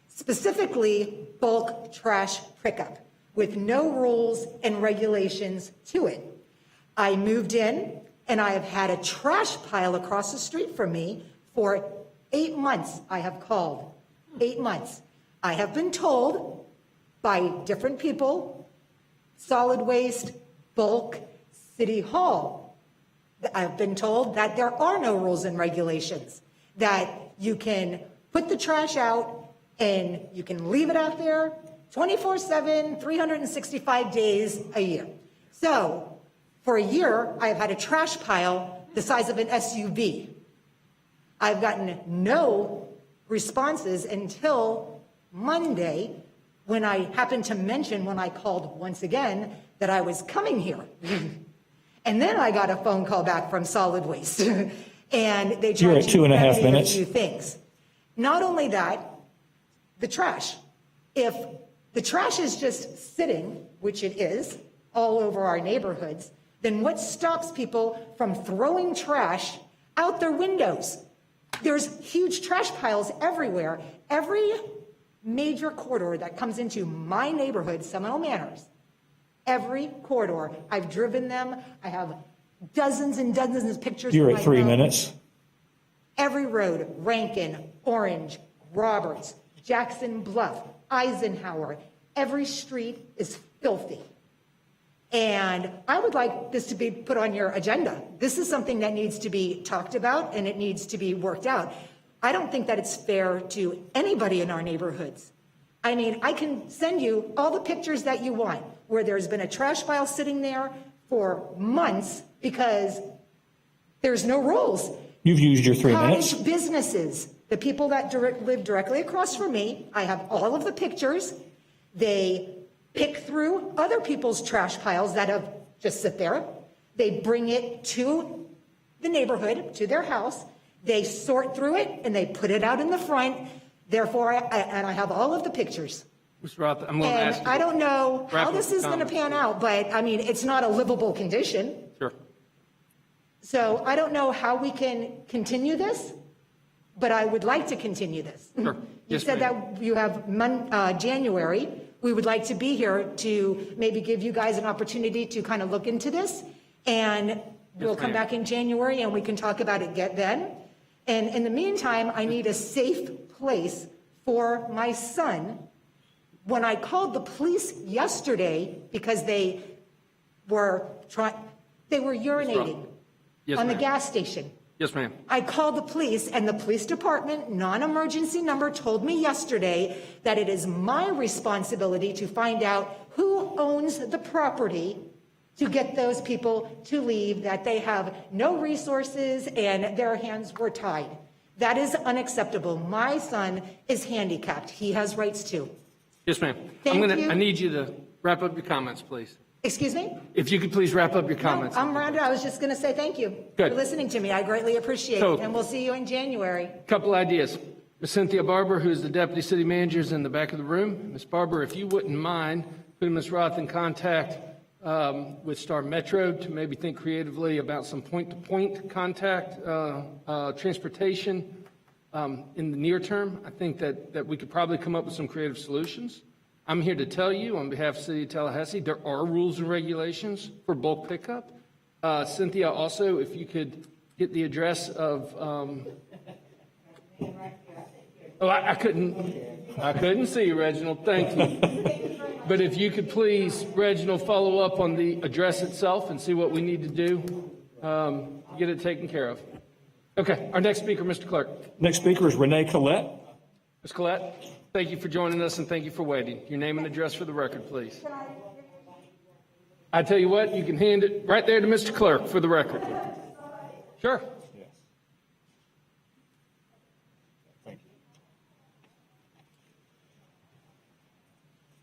S6: specifically bulk trash pickup with no rules and regulations to it. I moved in and I have had a trash pile across the street from me for 8 months. I have called 8 months. I have been told by different people, solid waste, bulk, City Hall. I've been told that there are no rules and regulations, that you can put the trash out and you can leave it out there 24/7, 365 days a year. So for a year, I've had a trash pile the size of an SUV. I've gotten no responses until Monday, when I happened to mention when I called once again that I was coming here. And then I got a phone call back from solid waste. And they
S9: You're
S6: tried
S9: at
S6: to
S9: 2.5
S6: remedy
S9: minutes.
S6: a few things. Not only that, the trash. If the trash is just sitting, which it is, all over our neighborhoods, then what stops people from throwing trash out their windows? There's huge trash piles everywhere. Every major corridor that comes into my neighborhood, Seminole Manors, every corridor, I've driven them. I have dozens and dozens of pictures.
S9: You're
S6: in
S9: at
S6: my
S9: 3
S6: phone.
S9: minutes.
S6: Every road, Rankin, Orange, Roberts, Jackson Bluff, Eisenhower, every street is filthy. And I would like this to be put on your agenda. This is something that needs to be talked about and it needs to be worked out. I don't think that it's fair to anybody in our neighborhoods. I mean, I can send you all the pictures that you want where there's been a trash pile sitting there for months because there's no rules.
S9: You've used your 3 minutes.
S6: Cottage businesses, the people that live directly across from me, I have all of the pictures. They pick through other people's trash piles that have just sit there. They bring it to the neighborhood, to their house. They sort through it and they put it out in the front. Therefore, I have all of the pictures.
S1: Mr. Roth, I'm going to ask
S6: And
S1: you.
S6: I don't know
S1: wrap
S6: how
S1: up
S6: this
S1: your
S6: is going to
S1: comments.
S6: pan out, but I mean, it's not a livable condition.
S1: Sure.
S6: So I don't know how we can continue this, but I would like to continue this.
S1: Sure.
S6: You
S1: Yes,
S6: said
S1: ma'am.
S6: that you have January. We would like to be here to maybe give you guys an opportunity to kind of look into this. And we'll come
S1: ma'am.
S6: back in January and we can talk about it then. And in the meantime, I need a safe place for my son. When I called the police yesterday because they were urinating
S1: Yes,
S6: on the
S1: ma'am.
S6: gas station.
S1: Yes, ma'am.
S6: I called the police and the police department non-emergency number told me yesterday that it is my responsibility to find out who owns the property to get those people to leave, that they have no resources and their hands were tied. That is unacceptable. My son is handicapped. He has rights too.
S1: Yes, ma'am.
S6: Thank you.
S1: I need you to wrap up your comments, please.
S6: Excuse me?
S1: If you could please wrap up your comments.
S6: No, I'm Rhonda. I was just going to say thank you
S1: Good.
S6: for listening to me. I greatly appreciate
S1: So-
S6: it. And we'll see you in January.
S1: Couple ideas. Ms. Cynthia Barber, who's the deputy city manager, is in the back of the room. Ms. Barber, if you wouldn't mind putting Ms. Roth in contact with Star Metro to maybe think creatively about some point-to-point contact transportation in the near term, I think that we could probably come up with some creative solutions. I'm here to tell you on behalf of City of Tallahassee, there are rules and regulations for bulk pickup. Cynthia, also, if you could get the address of, I couldn't see you, Reginald, thank you. But if you could please, Reginald, follow up on the address itself and see what we need to do, get it taken care of. Okay, our next speaker, Mr. Clerk.
S9: Next speaker is Renee Collette.
S1: Ms. Collette, thank you for joining us and thank you for waiting. Your name and address for the record, please. I tell you what, you can hand it right there to Mr. Clerk for the record. Sure.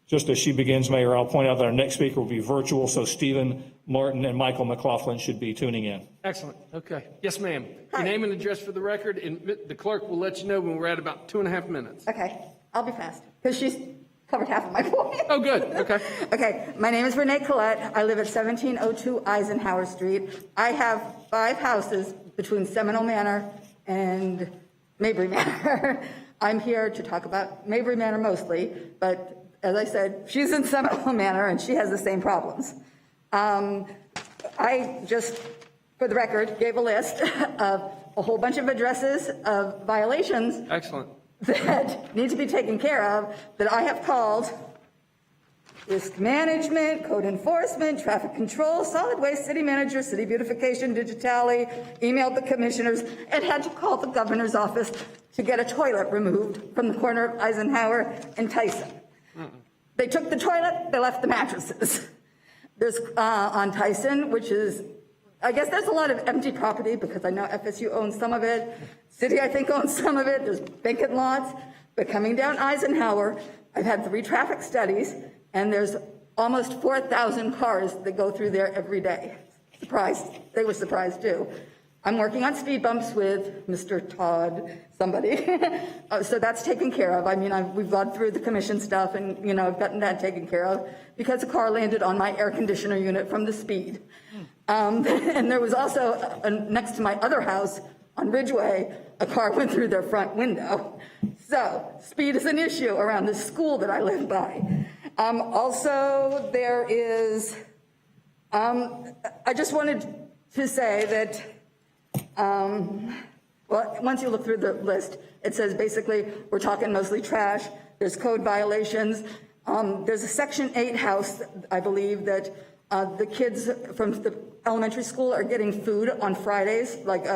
S9: Just as she begins, Mayor, I'll point out that our next speaker will be virtual, so Stephen Martin and Michael McLaughlin should be tuning in.
S1: Excellent. Okay. Yes, ma'am. Your name and address for the record, and the clerk will let you know when we're at about 2.5 minutes.
S21: Okay, I'll be fast, because she's covered half of my point.
S1: Oh, good. Okay.
S21: Okay, my name is Renee Collette. I live at 1702 Eisenhower Street. I have 5 houses between Seminole Manor and Mabry Manor. I'm here to talk about Mabry Manor mostly, but as I said, she's in Seminole Manor and she has the same problems. I just, for the record, gave a list of a whole bunch of addresses of violations
S1: Excellent.
S21: that need to be taken care of, that I have called risk management, code enforcement, traffic control, solid waste, city manager, city beautification, digitally, emailed the commissioners, and had to call the governor's office to get a toilet removed from the corner of Eisenhower and Tyson. They took the toilet, they left the mattresses. There's on Tyson, which is, I guess there's a lot of empty property because I know FSU owns some of it. City, I think, owns some of it. There's vacant lots. But coming down Eisenhower, I've had 3 traffic studies, and there's almost 4,000 cars that go through there every day. Surprised. They were surprised, too. I'm working on speed bumps with Mr. Todd, somebody. So that's taken care of. I mean, we've gone through the commission stuff and, I've gotten that taken care of because a car landed on my air conditioner unit from the speed. And there was also, next to my other house on Ridgeway, a car went through their front window. So speed is an issue around the school that I live by. Also, there is, I just wanted to say that, well, once you look through the list, it says basically we're talking mostly trash. There's code violations. There's a Section 8 house, I believe, that The kids from the elementary school are getting food on Fridays, like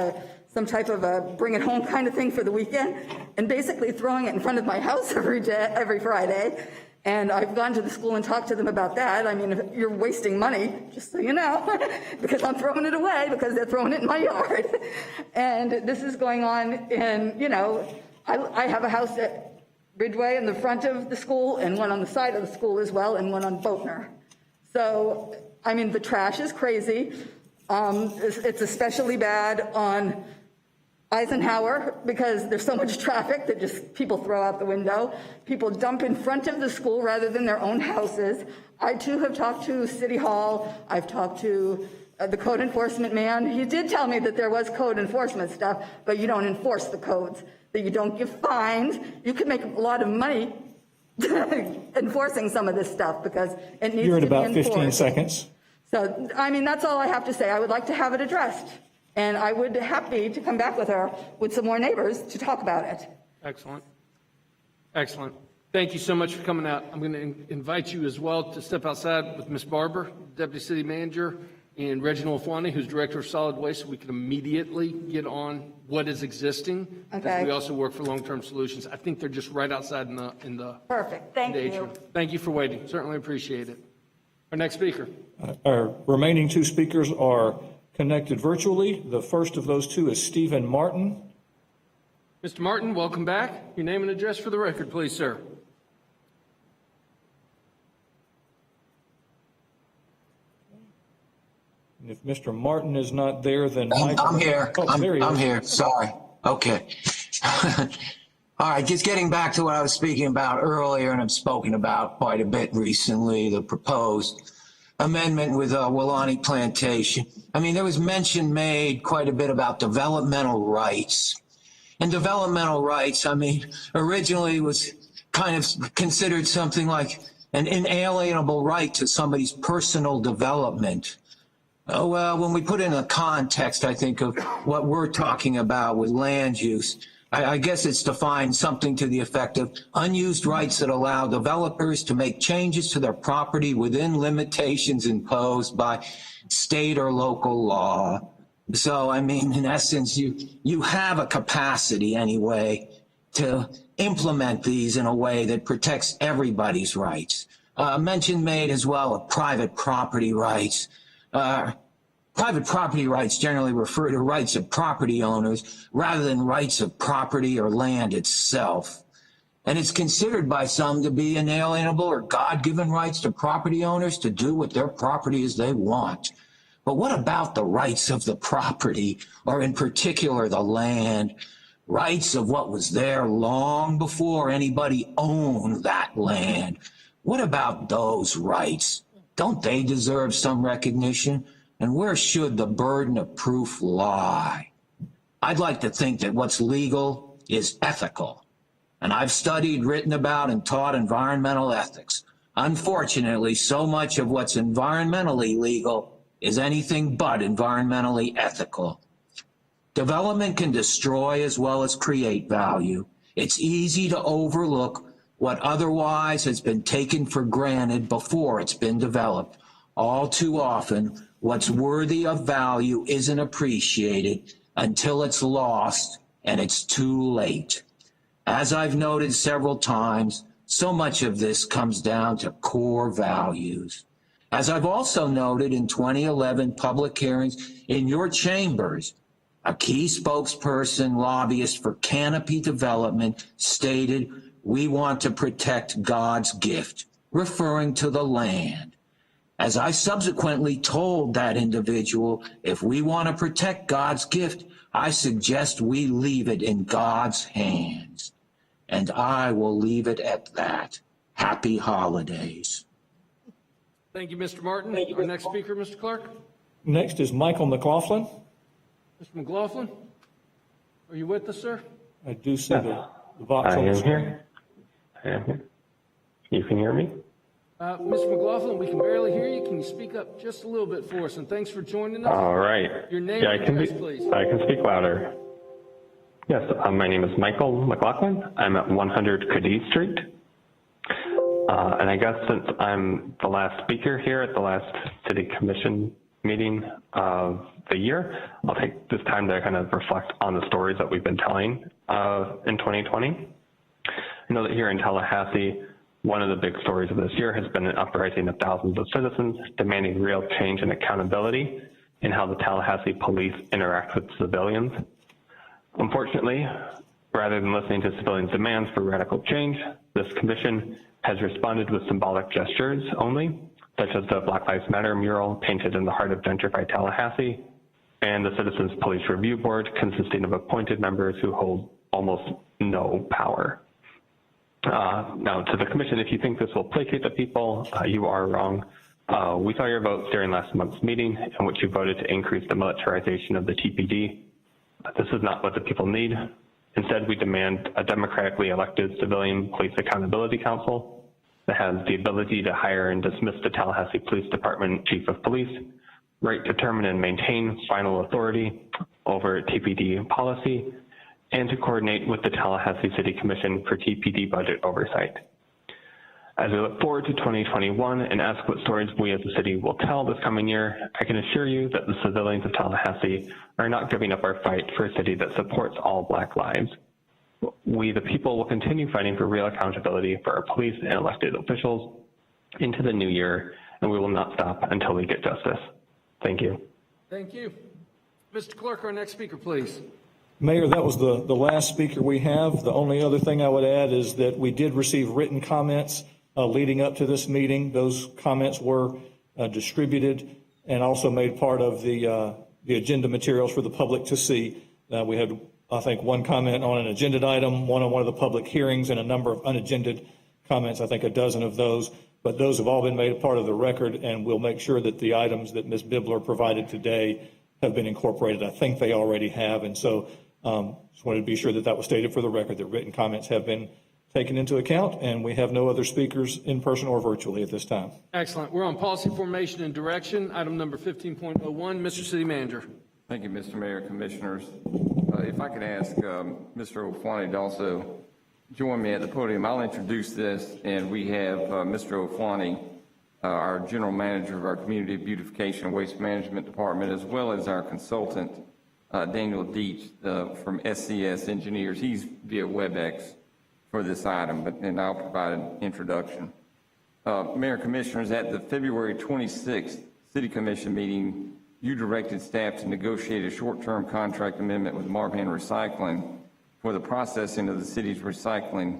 S21: some type of a bring it home kind of thing for the weekend, and basically throwing it in front of my house every Friday. And I've gone to the school and talked to them about that. I mean, you're wasting money, just so you know, because I'm throwing it away because they're throwing it in my yard. And this is going on in, you know, I have a house at Ridgeway in the front of the school and one on the side of the school as well, and one on Boatner. So, I mean, the trash is crazy. It's especially bad on Eisenhower because there's so much traffic that just people throw out the window. People dump in front of the school rather than their own houses. I too have talked to City Hall. I've talked to the code enforcement man. He did tell me that there was code enforcement stuff, but you don't enforce the codes, that you don't give fines. You can make a lot of money enforcing some of this stuff because it needs to be enforced.
S9: You're at about 15 seconds.
S21: So, I mean, that's all I have to say. I would like to have it addressed. And I would be happy to come back with her with some more neighbors to talk about it.
S1: Excellent. Excellent. Thank you so much for coming out. I'm going to invite you as well to step outside with Ms. Barber, Deputy City Manager, and Reginald Fwani, who's Director of Solid Waste, so we can immediately get on what is existing.
S21: Okay.
S1: We also work for long-term solutions. I think they're just right outside in the
S21: Perfect. Thank you.
S1: atrium. Thank you for waiting. Certainly appreciate it. Our next speaker.
S9: Our remaining two speakers are connected virtually. The first of those two is Stephen Martin.
S1: Mr. Martin, welcome back. Your name and address for the record, please, sir.
S9: And if Mr. Martin is not there, then Michael.
S17: I'm here.
S9: Oh, there he is.
S17: I'm here. Sorry. Okay. All right. Just getting back to what I was speaking about earlier, and I've spoken about quite a bit recently, the proposed amendment with Wilani Plantation. I mean, there was mention made quite a bit about developmental rights. And developmental rights, I mean, originally was kind of considered something like an inalienable right to somebody's personal development. Oh, well, when we put it in a context, I think, of what we're talking about with land use, I guess it's defined something to the effect of unused rights that allow developers to make changes to their property within limitations imposed by state or local law. So, I mean, in essence, you have a capacity anyway to implement these in a way that protects everybody's rights. Mention made as well of private property rights. Private property rights generally refer to rights of property owners rather than rights of property or land itself. And it's considered by some to be inalienable or God-given rights to property owners to do with their property as they want. But what about the rights of the property, or in particular the land, rights of what was there long before anybody owned that land? What about those rights? Don't they deserve some recognition? And where should the burden of proof lie? I'd like to think that what's legal is ethical. And I've studied, written about, and taught environmental ethics. Unfortunately, so much of what's environmentally legal is anything but environmentally ethical. Development can destroy as well as create value. It's easy to overlook what otherwise has been taken for granted before it's been developed. All too often, what's worthy of value isn't appreciated until it's lost and it's too late. As I've noted several times, so much of this comes down to core values. As I've also noted in 2011 public hearings in your chambers, a key spokesperson lobbyist for canopy development stated, "We want to protect God's gift," referring to the land. As I subsequently told that individual, if we want to protect God's gift, I suggest we leave it in God's hands. And I will leave it at that. Happy holidays.
S1: Thank you, Mr. Martin. Our next speaker, Mr. Clark.
S9: Next is Michael McLaughlin.
S1: Mr. McLaughlin, are you with us, sir?
S9: I do see the box on the screen.
S22: I am here. You can hear me?
S1: Mr. McLaughlin, we can barely hear you. Can you speak up just a little bit for us? And thanks for joining us.
S22: All right.
S1: Your name
S22: yeah,
S1: and address, please.
S22: I can speak louder. Yes, my name is Michael McLaughlin. I'm at 100 Cadiz Street. And I guess since I'm the last speaker here at the last City Commission meeting of the year, I'll take this time to kind of reflect on the stories that we've been telling in 2020. I know that here in Tallahassee, one of the big stories of this year has been an uprising of thousands of citizens demanding real change and accountability in how the Tallahassee police interact with civilians. Unfortunately, rather than listening to civilians' demands for radical change, this commission has responded with symbolic gestures only, such as the Black Lives Matter mural painted in the heart of gentrified Tallahassee, and the Citizens Police Review Board consisting of appointed members who hold almost no power. Now, to the commission, if you think this will placate the people, you are wrong. We saw your votes during last month's meeting in which you voted to increase the militarization of the TPD. This is not what the people need. Instead, we demand a democratically elected civilian police accountability council that has the ability to hire and dismiss the Tallahassee Police Department Chief of Police, right to determine and maintain final authority over TPD policy, and to coordinate with the Tallahassee City Commission for TPD budget oversight. As we look forward to 2021 and ask what stories we as a city will tell this coming year, I can assure you that the civilians of Tallahassee are not giving up our fight for a city that supports all Black lives. We, the people, will continue fighting for real accountability for our police and elected officials into the new year, and we will not stop until we get justice. Thank you.
S1: Thank you. Mr. Clerk, our next speaker, please.
S9: Mayor, that was the last speaker we have. The only other thing I would add is that we did receive written comments leading up to this meeting. Those comments were distributed and also made part of the agenda materials for the public to see. We had, I think, one comment on an agenda item, one on one of the public hearings, and a number of unagended comments, I think a dozen of those. But those have all been made a part of the record, and we'll make sure that the items that Ms. Bibler provided today have been incorporated. I think they already have, and so just wanted to be sure that that was stated for the record, that written comments have been taken into account, and we have no other speakers in person or virtually at this time.
S1: Excellent. We're on policy formation and direction, item number 15.01. Mr. City Manager.
S4: Thank you, Mr. Mayor, Commissioners. If I could ask Mr. Ofwani to also join me at the podium, I'll introduce this, and we have Mr. Ofwani, our General Manager of our Community Beautification and Waste Management Department, as well as our consultant, Daniel Deach from SCS Engineers. He's via WebEx for this item, and I'll provide an introduction. Mayor and Commissioners, at the February 26th City Commission meeting, you directed staff to negotiate a short-term contract amendment with Marpan Recycling for the processing of the city's recycling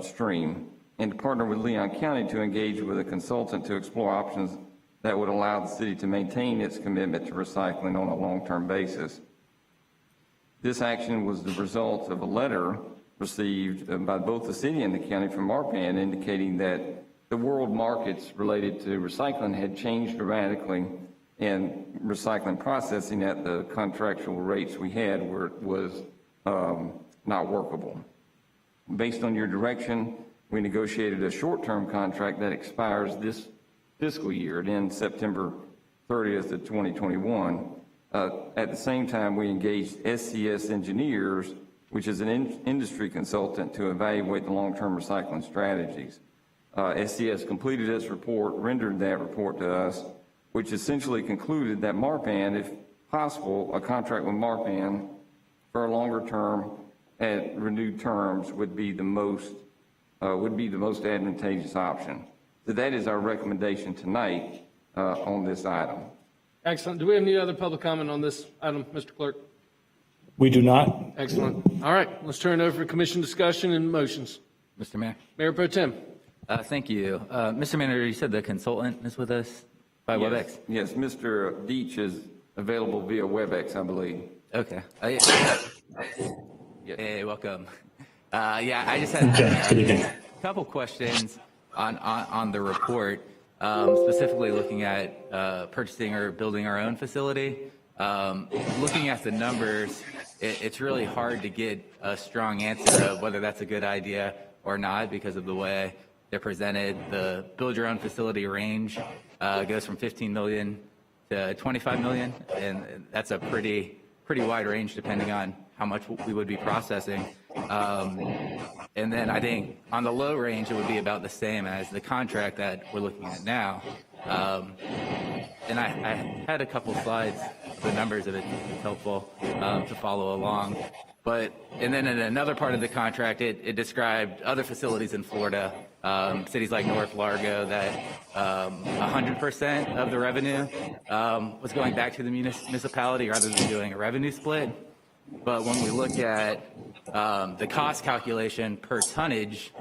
S4: stream, and to partner with Leon County to engage with a consultant to explore options that would allow the city to maintain its commitment to recycling on a long-term basis. This action was the result of a letter received by both the city and the county from Marpan indicating that the world markets related to recycling had changed dramatically, and recycling processing at the contractual rates we had was not workable. Based on your direction, we negotiated a short-term contract that expires this fiscal year. It ends September 30th of 2021. At the same time, we engaged SCS Engineers, which is an industry consultant, to evaluate the long-term recycling strategies. SCS completed its report, rendered that report to us, which essentially concluded that Marpan, if possible, a contract with Marpan for a longer term at renewed terms would be the most advantageous option. So that is our recommendation tonight on this item.
S1: Excellent. Do we have any other public comment on this item, Mr. Clerk?
S9: We do not.
S1: Excellent. All right, let's turn it over to commission discussion and motions.
S12: Mr. Mayor.
S1: Mayor Pro Tem.
S12: Thank you. Mr. Manager, you said the consultant is with us by WebEx?
S4: Yes, Mr. Deach is available via WebEx, I believe.
S12: Okay. Yes. Hey, welcome. I just had a couple questions on the report, specifically looking at purchasing or building our own facility. Looking at the numbers, it's really hard to get a strong answer of whether that's a good idea or not because of the way they're presented. The build your own facility range goes from 15 million to 25 million, and that's a pretty pretty wide range depending on how much we would be processing. And then I think on the low range, it would be about the same as the contract that we're looking at now. And I had a couple slides, the numbers of it, it's helpful to follow along. And then in another part of the contract, it described other facilities in Florida, cities like North Largo, that 100% of the revenue was going back to the municipality rather than doing a revenue split. But when we look at the cost calculation per tonnage,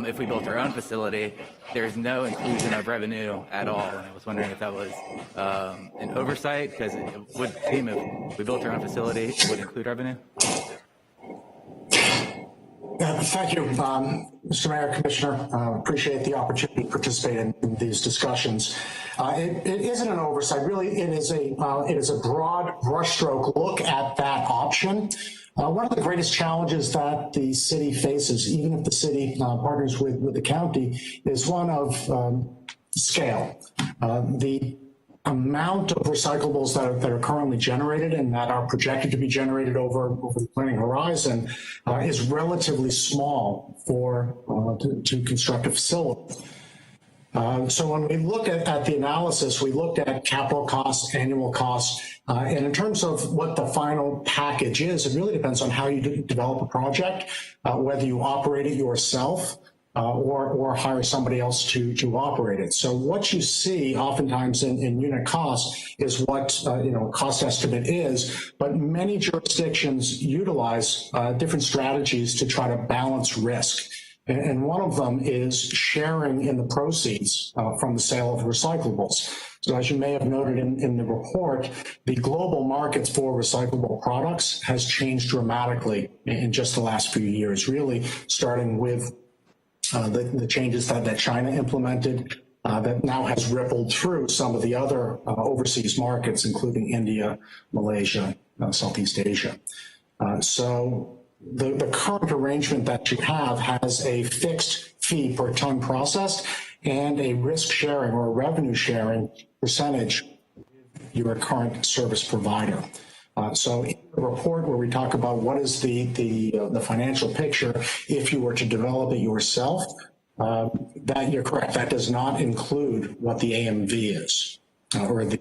S12: if we built our own facility, there's no inclusion of revenue at all. And I was wondering if that was an oversight, because it would seem if we built our own facility, it would include revenue.
S8: Thank you, Mr. Mayor, Commissioner. Appreciate the opportunity to participate in these discussions. It isn't an oversight. Really, it is a broad brushstroke look at that option. One of the greatest challenges that the city faces, even if the city partners with the county, is one of scale. The amount of recyclables that are currently generated and that are projected to be generated over the planning horizon is relatively small to construct a facility. So when we look at the analysis, we looked at capital costs, annual costs, and in terms of what the final package is, it really depends on how you develop a project, whether you operate it yourself, or hire somebody else to operate it. So what you see oftentimes in unit cost is what cost estimate is, but many jurisdictions utilize different strategies to try to balance risk. And one of them is sharing in the proceeds from the sale of recyclables. So as you may have noted in the report, the global markets for recyclable products has changed dramatically in just the last few years, really starting with the changes that China implemented that now has rippled through some of the other overseas markets, including India, Malaysia, Southeast Asia. So the current arrangement that you have has a fixed fee per ton processed and a risk sharing or a revenue sharing percentage with your current service provider. So in the report where we talk about what is the financial picture if you were to develop it yourself, that you're correct. That does not include what the AMV is or the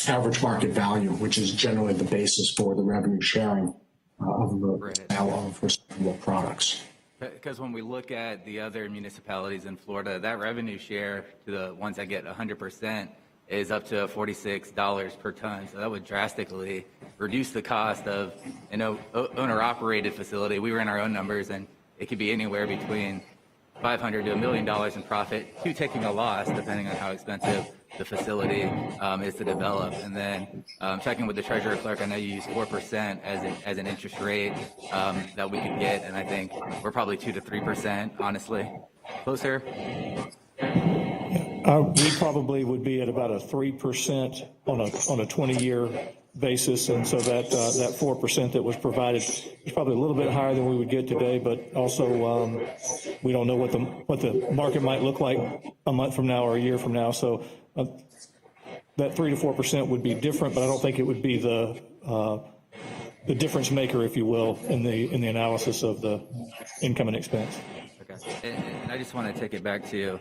S8: average market value, which is generally the basis for the revenue sharing of the sale of recyclable products.
S12: Because when we look at the other municipalities in Florida, that revenue share to the ones that get 100% is up to $46 per ton. So that would drastically reduce the cost of an owner-operated facility. We ran our own numbers, and it could be anywhere between $500 to $1 million in profit to taking a loss, depending on how expensive the facility is to develop. And then checking with the treasurer clerk, I know you use 4% as an interest rate that we could get, and I think we're probably 2 to 3%, honestly. Closer?
S9: We probably would be at about a 3% on a 20-year basis, and so that 4% that was provided is probably a little bit higher than we would get today. But also, we don't know what the market might look like a month from now or a year from now. So that 3 to 4% would be different, but I don't think it would be the difference maker, if you will, in the analysis of the income and expense.
S12: Okay, and I just want to take it back to.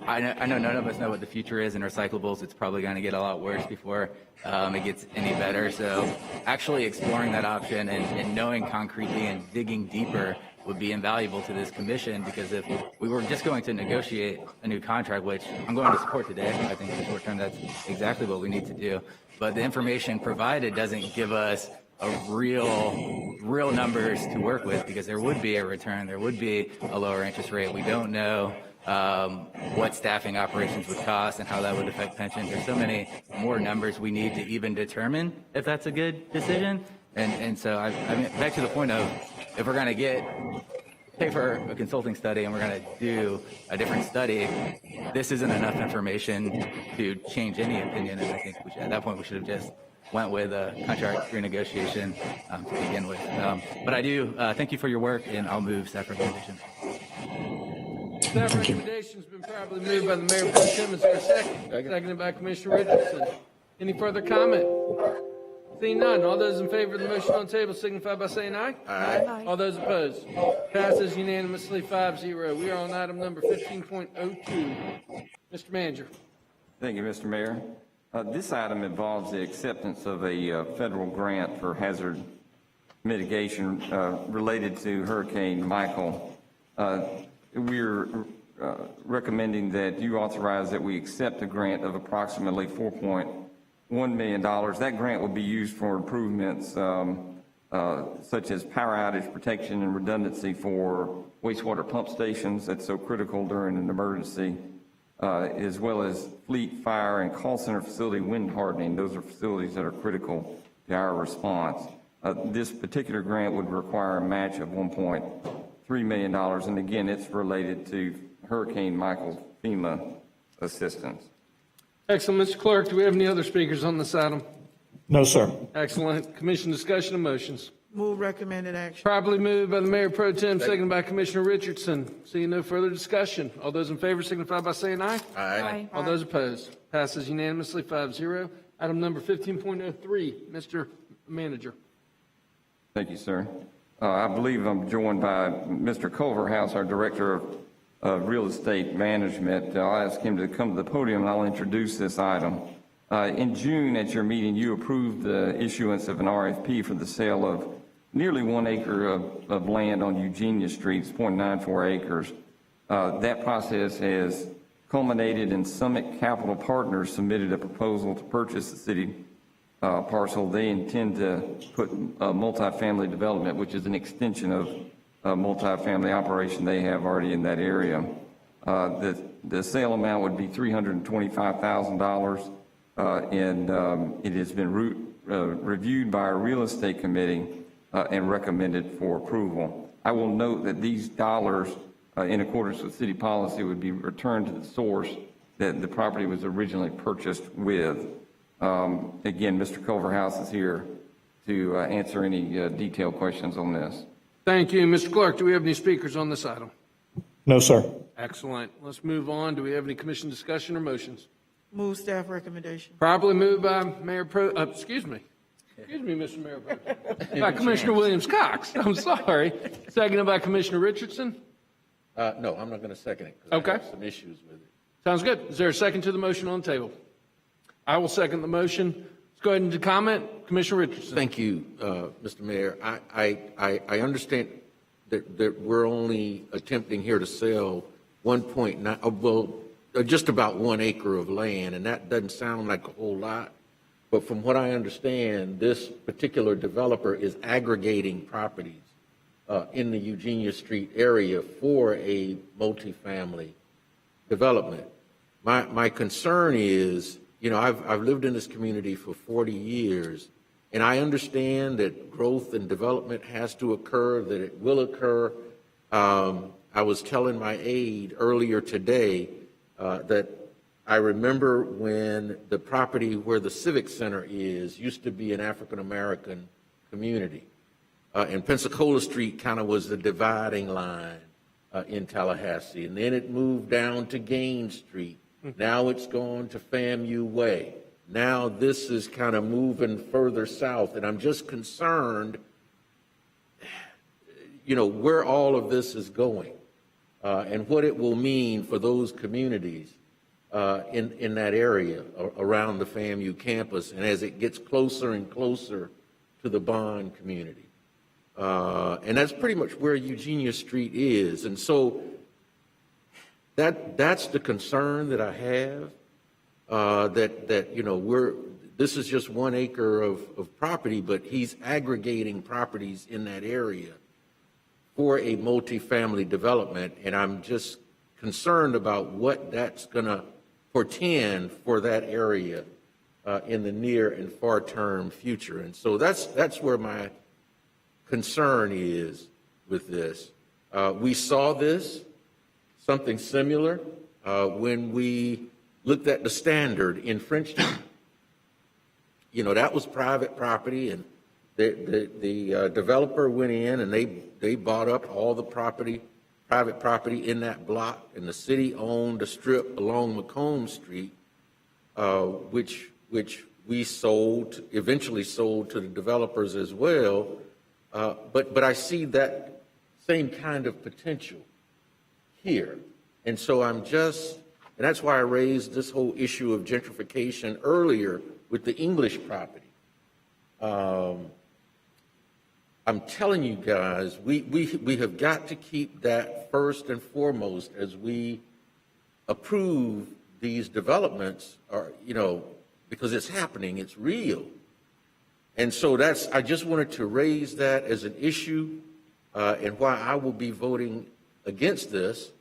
S12: I know none of us know what the future is in recyclables. It's probably going to get a lot worse before it gets any better. So actually exploring that option and knowing concretely and digging deeper would be invaluable to this commission, because if we were just going to negotiate a new contract, which I'm going to support today, I think in the short term that's exactly what we need to do. But the information provided doesn't give us a real numbers to work with, because there would be a return, there would be a lower interest rate. We don't know what staffing operations would cost and how that would affect pensions. There's so many more numbers we need to even determine if that's a good decision. And so I mean, back to the point of, if we're going to pay for a consulting study and we're going to do a different study, this isn't enough information to change any opinion. And I think at that point we should have just went with a contract renegotiation to begin with. But I do thank you for your work, and I'll move staff recommendation.
S1: Staff recommendation has been properly moved by the Mayor Pro Tem. Is there a second? Seconded by Commissioner Richardson. Any further comment? Seeing none, all those in favor of the motion on the table signify by saying aye. Aye. All those opposed, passes unanimously 5-0. We are on item number 15.02. Mr. Manager.
S4: Thank you, Mr. Mayor. This item involves the acceptance of a federal grant for hazard mitigation related to Hurricane Michael. We're recommending that you authorize that we accept a grant of approximately $4.1 million. That grant will be used for improvements such as power outage protection and redundancy for wastewater pump stations that's so critical during an emergency, as well as fleet, fire, and call center facility wind hardening. Those are facilities that are critical to our response. This particular grant would require a match of $1.3 million, and again, it's related to Hurricane Michael FEMA assistance.
S1: Excellent. Mr. Clerk, do we have any other speakers on this item?
S9: No, sir.
S1: Excellent. Commission discussion of motions.
S10: Move recommended action.
S1: Properly moved by the Mayor Pro Tem, seconded by Commissioner Richardson. Seeing no further discussion, all those in favor signify by saying aye.
S16: Aye.
S1: All those opposed, passes unanimously 5-0. Item number 15.03, Mr. Manager.
S4: Thank you, sir. I believe I'm joined by Mr. Culverhouse, our Director of Real Estate Management. I'll ask him to come to the podium and I'll introduce this item. In June at your meeting, you approved the issuance of an RFP for the sale of nearly 1 acre of land on Eugenia Street, it's 0.94 acres. That process has culminated in Summit Capital Partners submitted a proposal to purchase the city parcel. They intend to put multifamily development, which is an extension of multifamily operation they have already in that area. The sale amount would be $325,000, and it has been reviewed by our real estate committee and recommended for approval. I will note that these dollars, in accordance with city policy, would be returned to the source that the property was originally purchased with. Again, Mr. Culverhouse is here to answer any detailed questions on this.
S1: Thank you. Mr. Clerk, do we have any speakers on this item?
S9: No, sir.
S1: Excellent. Let's move on. Do we have any commission discussion or motions?
S10: Move staff recommendation.
S1: Properly moved by Mayor excuse me, Mr. Mayor Pro Tem. By Commissioner Williams-Cox. I'm sorry. Seconded by Commissioner Richardson.
S16: No, I'm not going to second it. 'Cause I have some issues with it.
S1: Sounds good. Is there a second to the motion on the table? I will second the motion. Let's go ahead and comment. Commissioner Richardson.
S16: Thank you, Mr. Mayor. I understand that we're only attempting here to sell 1.9, just about 1 acre of land, and that doesn't sound like a whole lot. But from what I understand, this particular developer is aggregating properties in the Eugenia Street area for a multifamily development. My concern is, you know, I've lived in this community for 40 years, and I understand that growth and development has to occur, that it will occur. I was telling my aide earlier today that I remember when the property where the Civic Center is used to be an African-American community. And Pensacola Street kind of was the dividing line in Tallahassee. And then it moved down to Gaines Street. Now it's gone to FAMU Way. Now this is kind of moving further south. And I'm just concerned, you know, where all of this is going and what it will mean for those communities in that area around the FAMU campus, and as it gets closer and closer to the Bond community. And that's pretty much where Eugenia Street is. And so that's the concern that I have, that you know, this is just 1 acre of property, but he's aggregating properties in that area for a multifamily development, and I'm just concerned about what that's going to portend for that area in the near and far term future. And so that's where my concern is with this. We saw something similar, when we looked at the Standard in Frenchtown. You know, that was private property, and the developer went in and they bought up all the property, private property in that block, and the city owned a strip along Macomb Street, which we eventually sold to the developers as well. But I see that same kind of potential here. And so and that's why I raised this whole issue of gentrification earlier with the English property. I'm telling you guys, we have got to keep that first and foremost as we approve these developments, because it's happening, it's real. And so I just wanted to raise that as an issue and why I will be voting against this,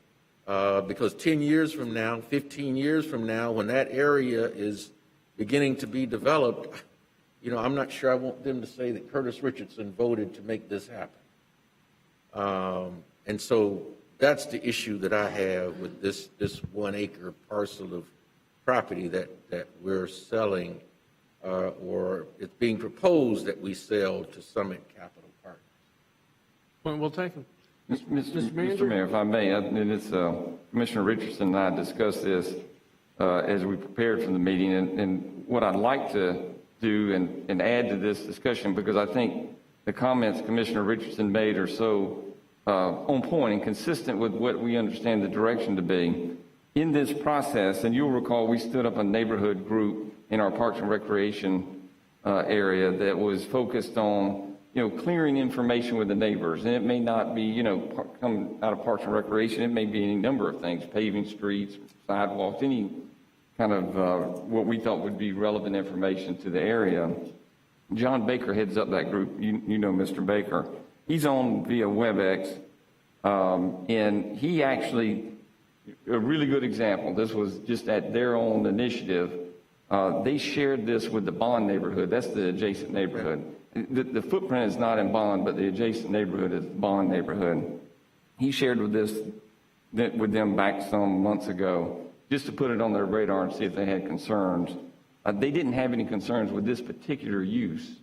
S16: because 10 years from now, 15 years from now, when that area is beginning to be developed, I'm not sure I want them to say that Curtis Richardson voted to make this happen. And so that's the issue that I have with this 1 acre parcel of property that we're selling, or it's being proposed that we sell to Summit Capital Partners.
S1: Point well taken.
S4: Mr. Mayor, if I may, and it's Commissioner Richardson and I discussed this as we prepared for the meeting, and what I'd like to do and add to this discussion, because I think the comments Commissioner Richardson made are so on point and consistent with what we understand the direction to be. In this process, and you'll recall we stood up a neighborhood group in our Parks and Recreation area that was focused on, clearing information with the neighbors. And it may not be, come out of Parks and Recreation, it may be any number of things, paving streets, sidewalks, any kind of what we thought would be relevant information to the area. John Baker heads up that group. You know Mr. Baker. He's on via WebEx, and he actually, a really good example, this was just at their own initiative. They shared this with the Bond neighborhood. That's the adjacent neighborhood. The footprint is not in Bond, but the adjacent neighborhood is the Bond neighborhood. He shared with them back some months ago, just to put it on their radar and see if they had concerns. They didn't have any concerns with this particular use.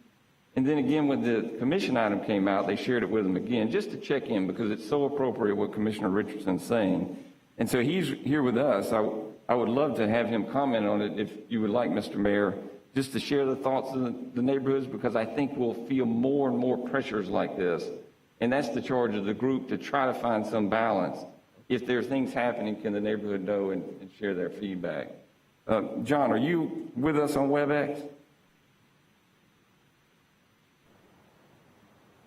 S4: And then again, when the commission item came out, they shared it with them again, just to check in, because it's so appropriate what Commissioner Richardson's saying. And so he's here with us. I would love to have him comment on it, if you would like, Mr. Mayor, just to share the thoughts of the neighborhoods, because I think we'll feel more and more pressures like this. And that's the charge of the group, to try to find some balance. If there are things happening, can the neighborhood know and share their feedback? John, are you with us on WebEx?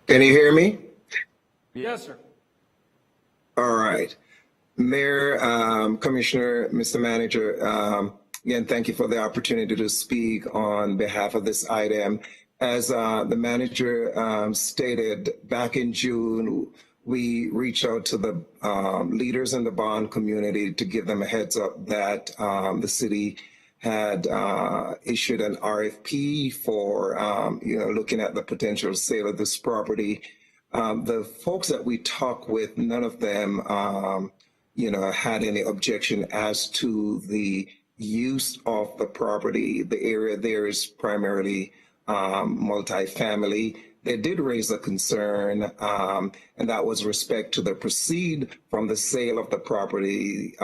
S7: Can you hear me?
S1: Yes, sir.
S7: All right. Mayor, Commissioner, Mr. Manager, again, thank you for the opportunity to speak on behalf of this item. As the manager stated, back in June, we reached out to the leaders in the Bond community to give them a heads up that the city had issued an RFP for looking at the potential sale of this property. The folks that we talked with, none of them had any objection as to the use of the property. The area there is primarily multifamily. They did raise a concern, and that was respect to the proceed from the sale of the property.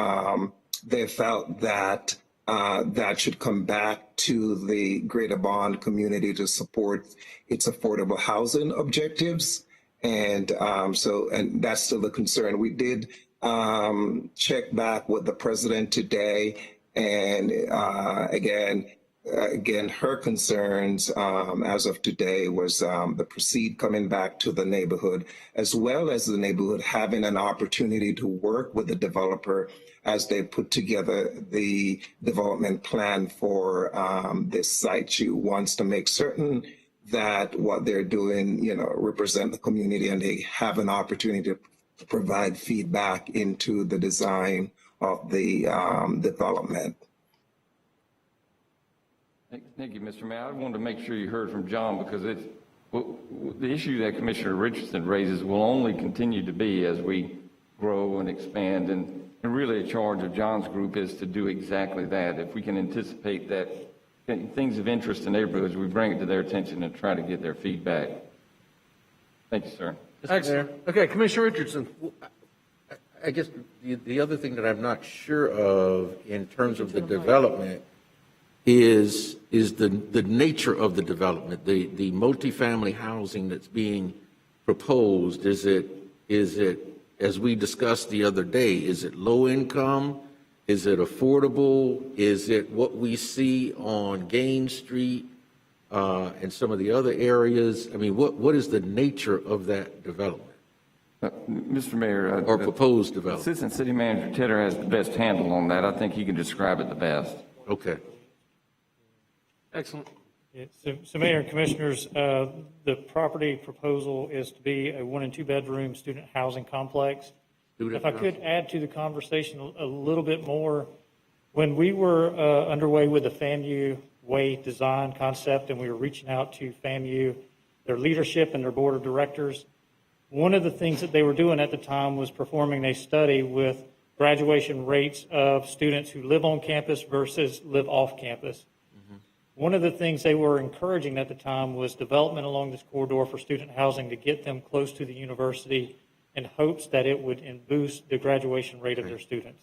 S7: They felt that that should come back to the Greater Bond community to support its affordable housing objectives. And and that's still the concern. We did check back with the president today, and again, her concerns as of today was the proceed coming back to the neighborhood, as well as the neighborhood having an opportunity to work with the developer as they put together the development plan for this site. She wants to make certain that what they're doing, represent the community, and they have an opportunity to provide feedback into the design of the development.
S4: Thank you, Mr. Mayor. I wanted to make sure you heard from John, because the issue that Commissioner Richardson raises will only continue to be as we grow and expand, and really a charge of John's group is to do exactly that. If we can anticipate that things of interest in neighborhoods, we bring it to their attention and try to get their feedback. Thank you, sir.
S1: Excellent. Okay, Commissioner Richardson.
S16: I guess the other thing that I'm not sure of in terms of the development is the nature of the development, the multifamily housing that's being proposed. Is it, as we discussed the other day, is it low income? Is it affordable? Is it what we see on Gaines Street and some of the other areas? I mean, what is the nature of that development?
S4: Mr. Mayor.
S16: Or proposed development?
S4: Assistant City Manager Tedder has the best handle on that. I think he can describe it the best.
S16: Okay.
S1: Excellent.
S9: Yeah, so Mayor and Commissioners, the property proposal is to be a 1 and 2 bedroom student housing complex. If I could add to the conversation a little bit more, when we were underway with the FAMU Way design concept and we were reaching out to FAMU, their leadership and their board of directors, one of the things that they were doing at the time was performing a study with graduation rates of students who live on campus versus live off campus. One of the things they were encouraging at the time was development along this corridor for student housing to get them close to the university in hopes that it would boost the graduation rate of their students.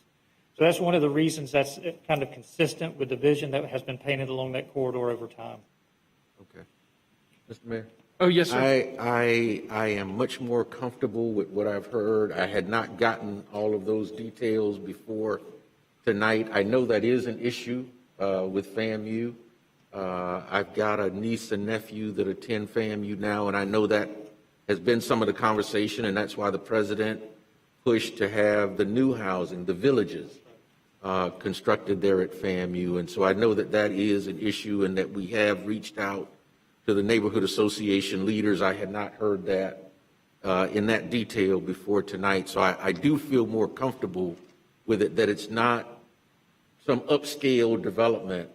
S9: So that's one of the reasons that's kind of consistent with the vision that has been painted along that corridor over time.
S16: Okay. Mr. Mayor?
S1: Oh, yes, sir.
S16: I am much more comfortable with what I've heard. I had not gotten all of those details before tonight. I know that is an issue with FAMU. I've got a niece and nephew that attend FAMU now, and I know that has been some of the conversation, and that's why the president pushed to have the new housing, the villages, constructed there at FAMU. And so I know that that is an issue and that we have reached out to the neighborhood association leaders. I had not heard that in that detail before tonight. So I do feel more comfortable with it, that it's not some upscale development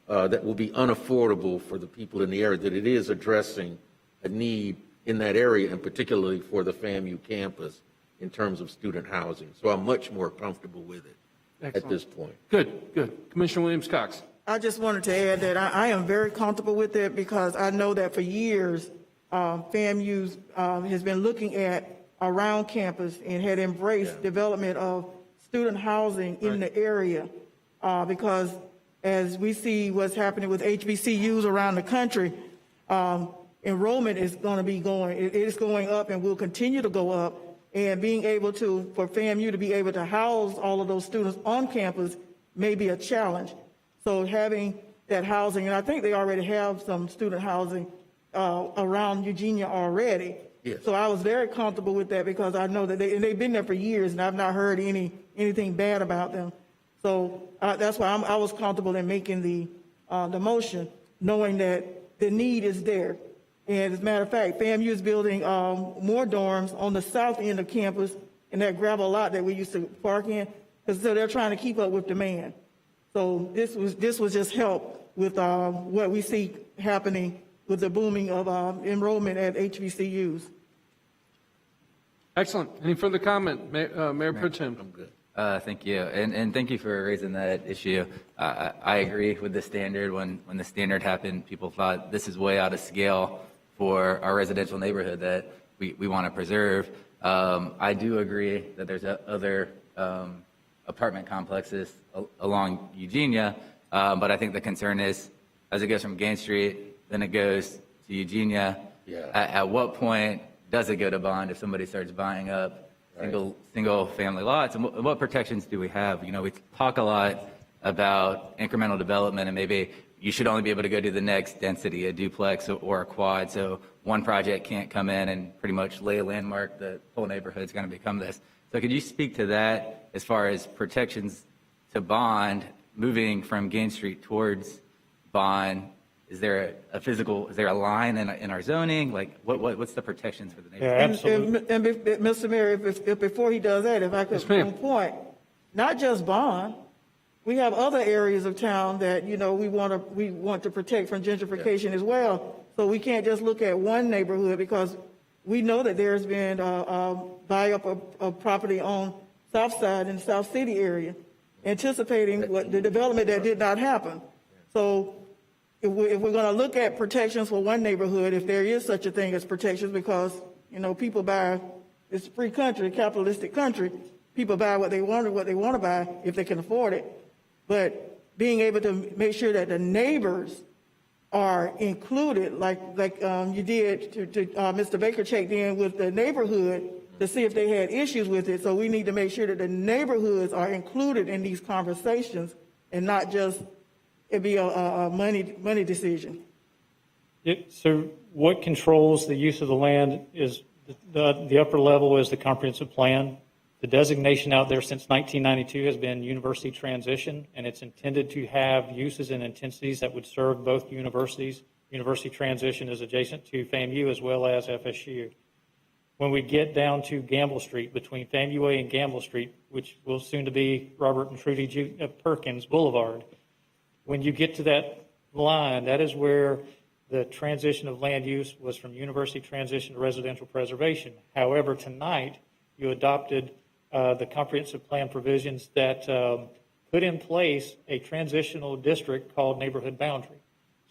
S16: that will be unaffordable for the people in the area, that it is addressing a need in that area, and particularly for the FAMU campus in terms of student housing. So I'm much more comfortable with it at this point.
S1: Good. Commissioner Williams-Cox.
S10: I just wanted to add that I am very comfortable with it because I know that for years, FAMU has been looking at around campus and had embraced development of student housing in the area because as we see what's happening with HBCUs around the country, enrollment is going to be it is going up and will continue to go up. And being able to, for FAMU to be able to house all of those students on campus may be a challenge. So having that housing, and I think they already have some student housing around Eugenia already.
S16: Yes.
S10: So I was very comfortable with that because I know that they've been there for years and I've not heard anything bad about them. So that's why I was comfortable in making the motion, knowing that the need is there. And as a matter of fact, FAMU is building more dorms on the south end of campus in that gravel lot that we used to park in, so they're trying to keep up with demand. So this was just help with what we see happening with the booming of enrollment at HBCUs.
S1: Excellent. Any further comment, Mayor Pro Tem?
S16: I'm good.
S12: Thank you, and thank you for raising that issue. I agree with the standard. When the standard happened, people thought this is way out of scale for our residential neighborhood that we want to preserve. I do agree that there's other apartment complexes along Eugenia, but I think the concern is as it goes from Gaines Street, then it goes to Eugenia.
S16: Yeah.
S12: At what point does it go to bond if somebody starts buying up single family lots, and what protections do we have? You know, we talk a lot about incremental development, and maybe you should only be able to go to the next density, a duplex or a quad, so one project can't come in and pretty much lay a landmark. The whole neighborhood's going to become this. So could you speak to that as far as protections to bond, moving from Gaines Street towards bond? Is there a line in our zoning? Like, what's the protections for the neighborhood?
S9: Yeah, absolutely.
S10: And Mr. Mayor, if before he does that, if I could point, not just bond, we have other areas of town that, you know, we want to protect from gentrification as well. So we can't just look at one neighborhood because we know that there's been buy up of property on South Side and South City area, anticipating what the development that did not happen. So if we're going to look at protections for one neighborhood, if there is such a thing as protections, because, you know, people buy, it's a free country, capitalistic country, people buy what they want to buy if they can afford it. But being able to make sure that the neighbors are included, like you did to Mr. Baker checked in with the neighborhood to see if they had issues with it. So we need to make sure that the neighborhoods are included in these conversations and not just it be a money decision.
S9: So what controls the use of the land is the upper level is the comprehensive plan. The designation out there since 1992 has been university transition, and it's intended to have uses and intensities that would serve both universities. University transition is adjacent to FAMU as well as FSU. When we get down to Gamble Street, between FAMU Way and Gamble Street, which will soon to be Robert and Trudy Perkins Boulevard, when you get to that line, that is where the transition of land use was from university transition to residential preservation. However, tonight you adopted the comprehensive plan provisions that put in place a transitional district called neighborhood boundary.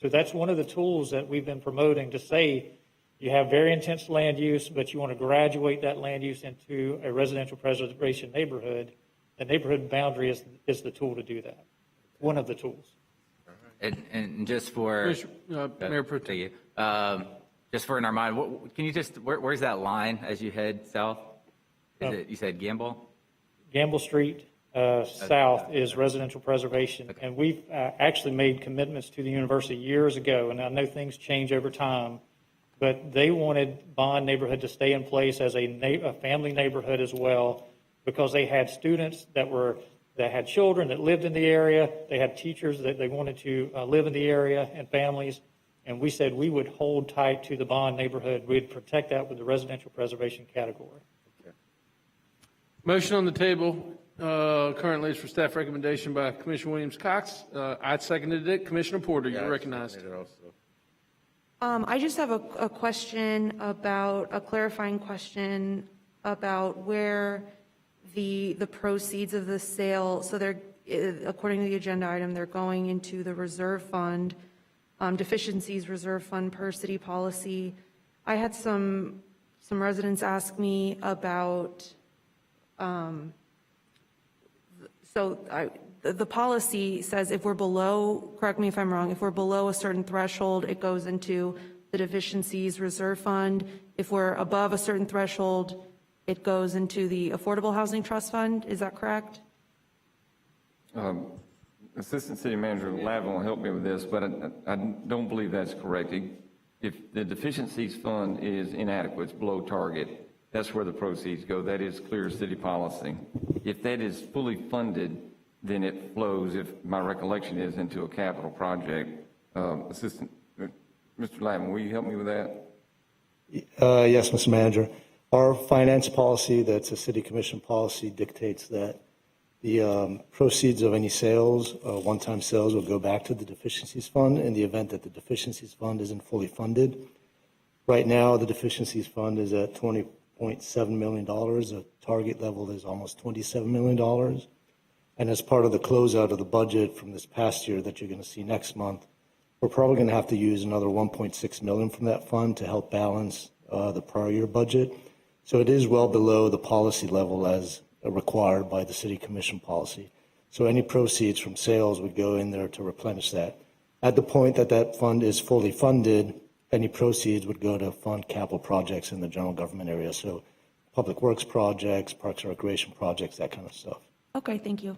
S9: So that's one of the tools that we've been promoting to say you have very intense land use, but you want to graduate that land use into a residential preservation neighborhood. The neighborhood boundary is the tool to do that, one of the tools.
S12: And just for
S1: Mayor Pro Tem.
S12: just for in our mind, can you just where's that line as you head south? Is it, you said Gamble?
S9: Gamble Street south is residential preservation, and we've actually made commitments to the university years ago, and I know things change over time, but they wanted Bond neighborhood to stay in place as a family neighborhood as well, because they had students that had children that lived in the area, they had teachers that they wanted to live in the area and families, and we said we would hold tight to the Bond neighborhood. We'd protect that with the residential preservation category.
S1: Motion on the table currently is for staff recommendation by Commissioner Williams-Cox. I seconded it. Commissioner Porter, you're recognized.
S13: I just have a question about, a clarifying question about where the proceeds of the sale, so they're, according to the agenda item, they're going into the reserve fund, deficiencies reserve fund per city policy. I had some residents ask me about, the policy says if we're below, correct me if I'm wrong, if we're below a certain threshold, it goes into the deficiencies reserve fund. If we're above a certain threshold, it goes into the Affordable Housing Trust Fund. Is that correct?
S4: Assistant City Manager Lavin will help me with this, but I don't believe that's correct. If the deficiencies fund is inadequate, it's below target, that's where the proceeds go. That is clear city policy. If that is fully funded, then it flows, if my recollection is, into a capital project. Assistant, Mr. Lavin, will you help me with that?
S14: Yes, Mr. Manager. Our finance policy, that's a city commission policy, dictates that the proceeds of any sales, one-time sales, will go back to the deficiencies fund in the event that the deficiencies fund isn't fully funded. Right now, the deficiencies fund is at $20.7 million. The target level is almost $27 million. And as part of the closeout of the budget from this past year that you're going to see next month, we're probably going to have to use another $1.6 million from that fund to help balance the prior year budget. So it is well below the policy level as required by the city commission policy. So any proceeds from sales would go in there to replenish that. At the point that that fund is fully funded, any proceeds would go to fund capital projects in the general government area. So public works projects, parks and recreation projects, that kind of stuff.
S13: Okay, thank you.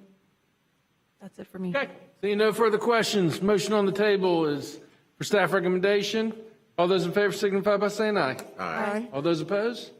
S13: That's it for me.
S1: Okay, seeing no further questions, motion on the table is for staff recommendation. All those in favor signify by saying aye.
S10: Aye.
S1: All those opposed?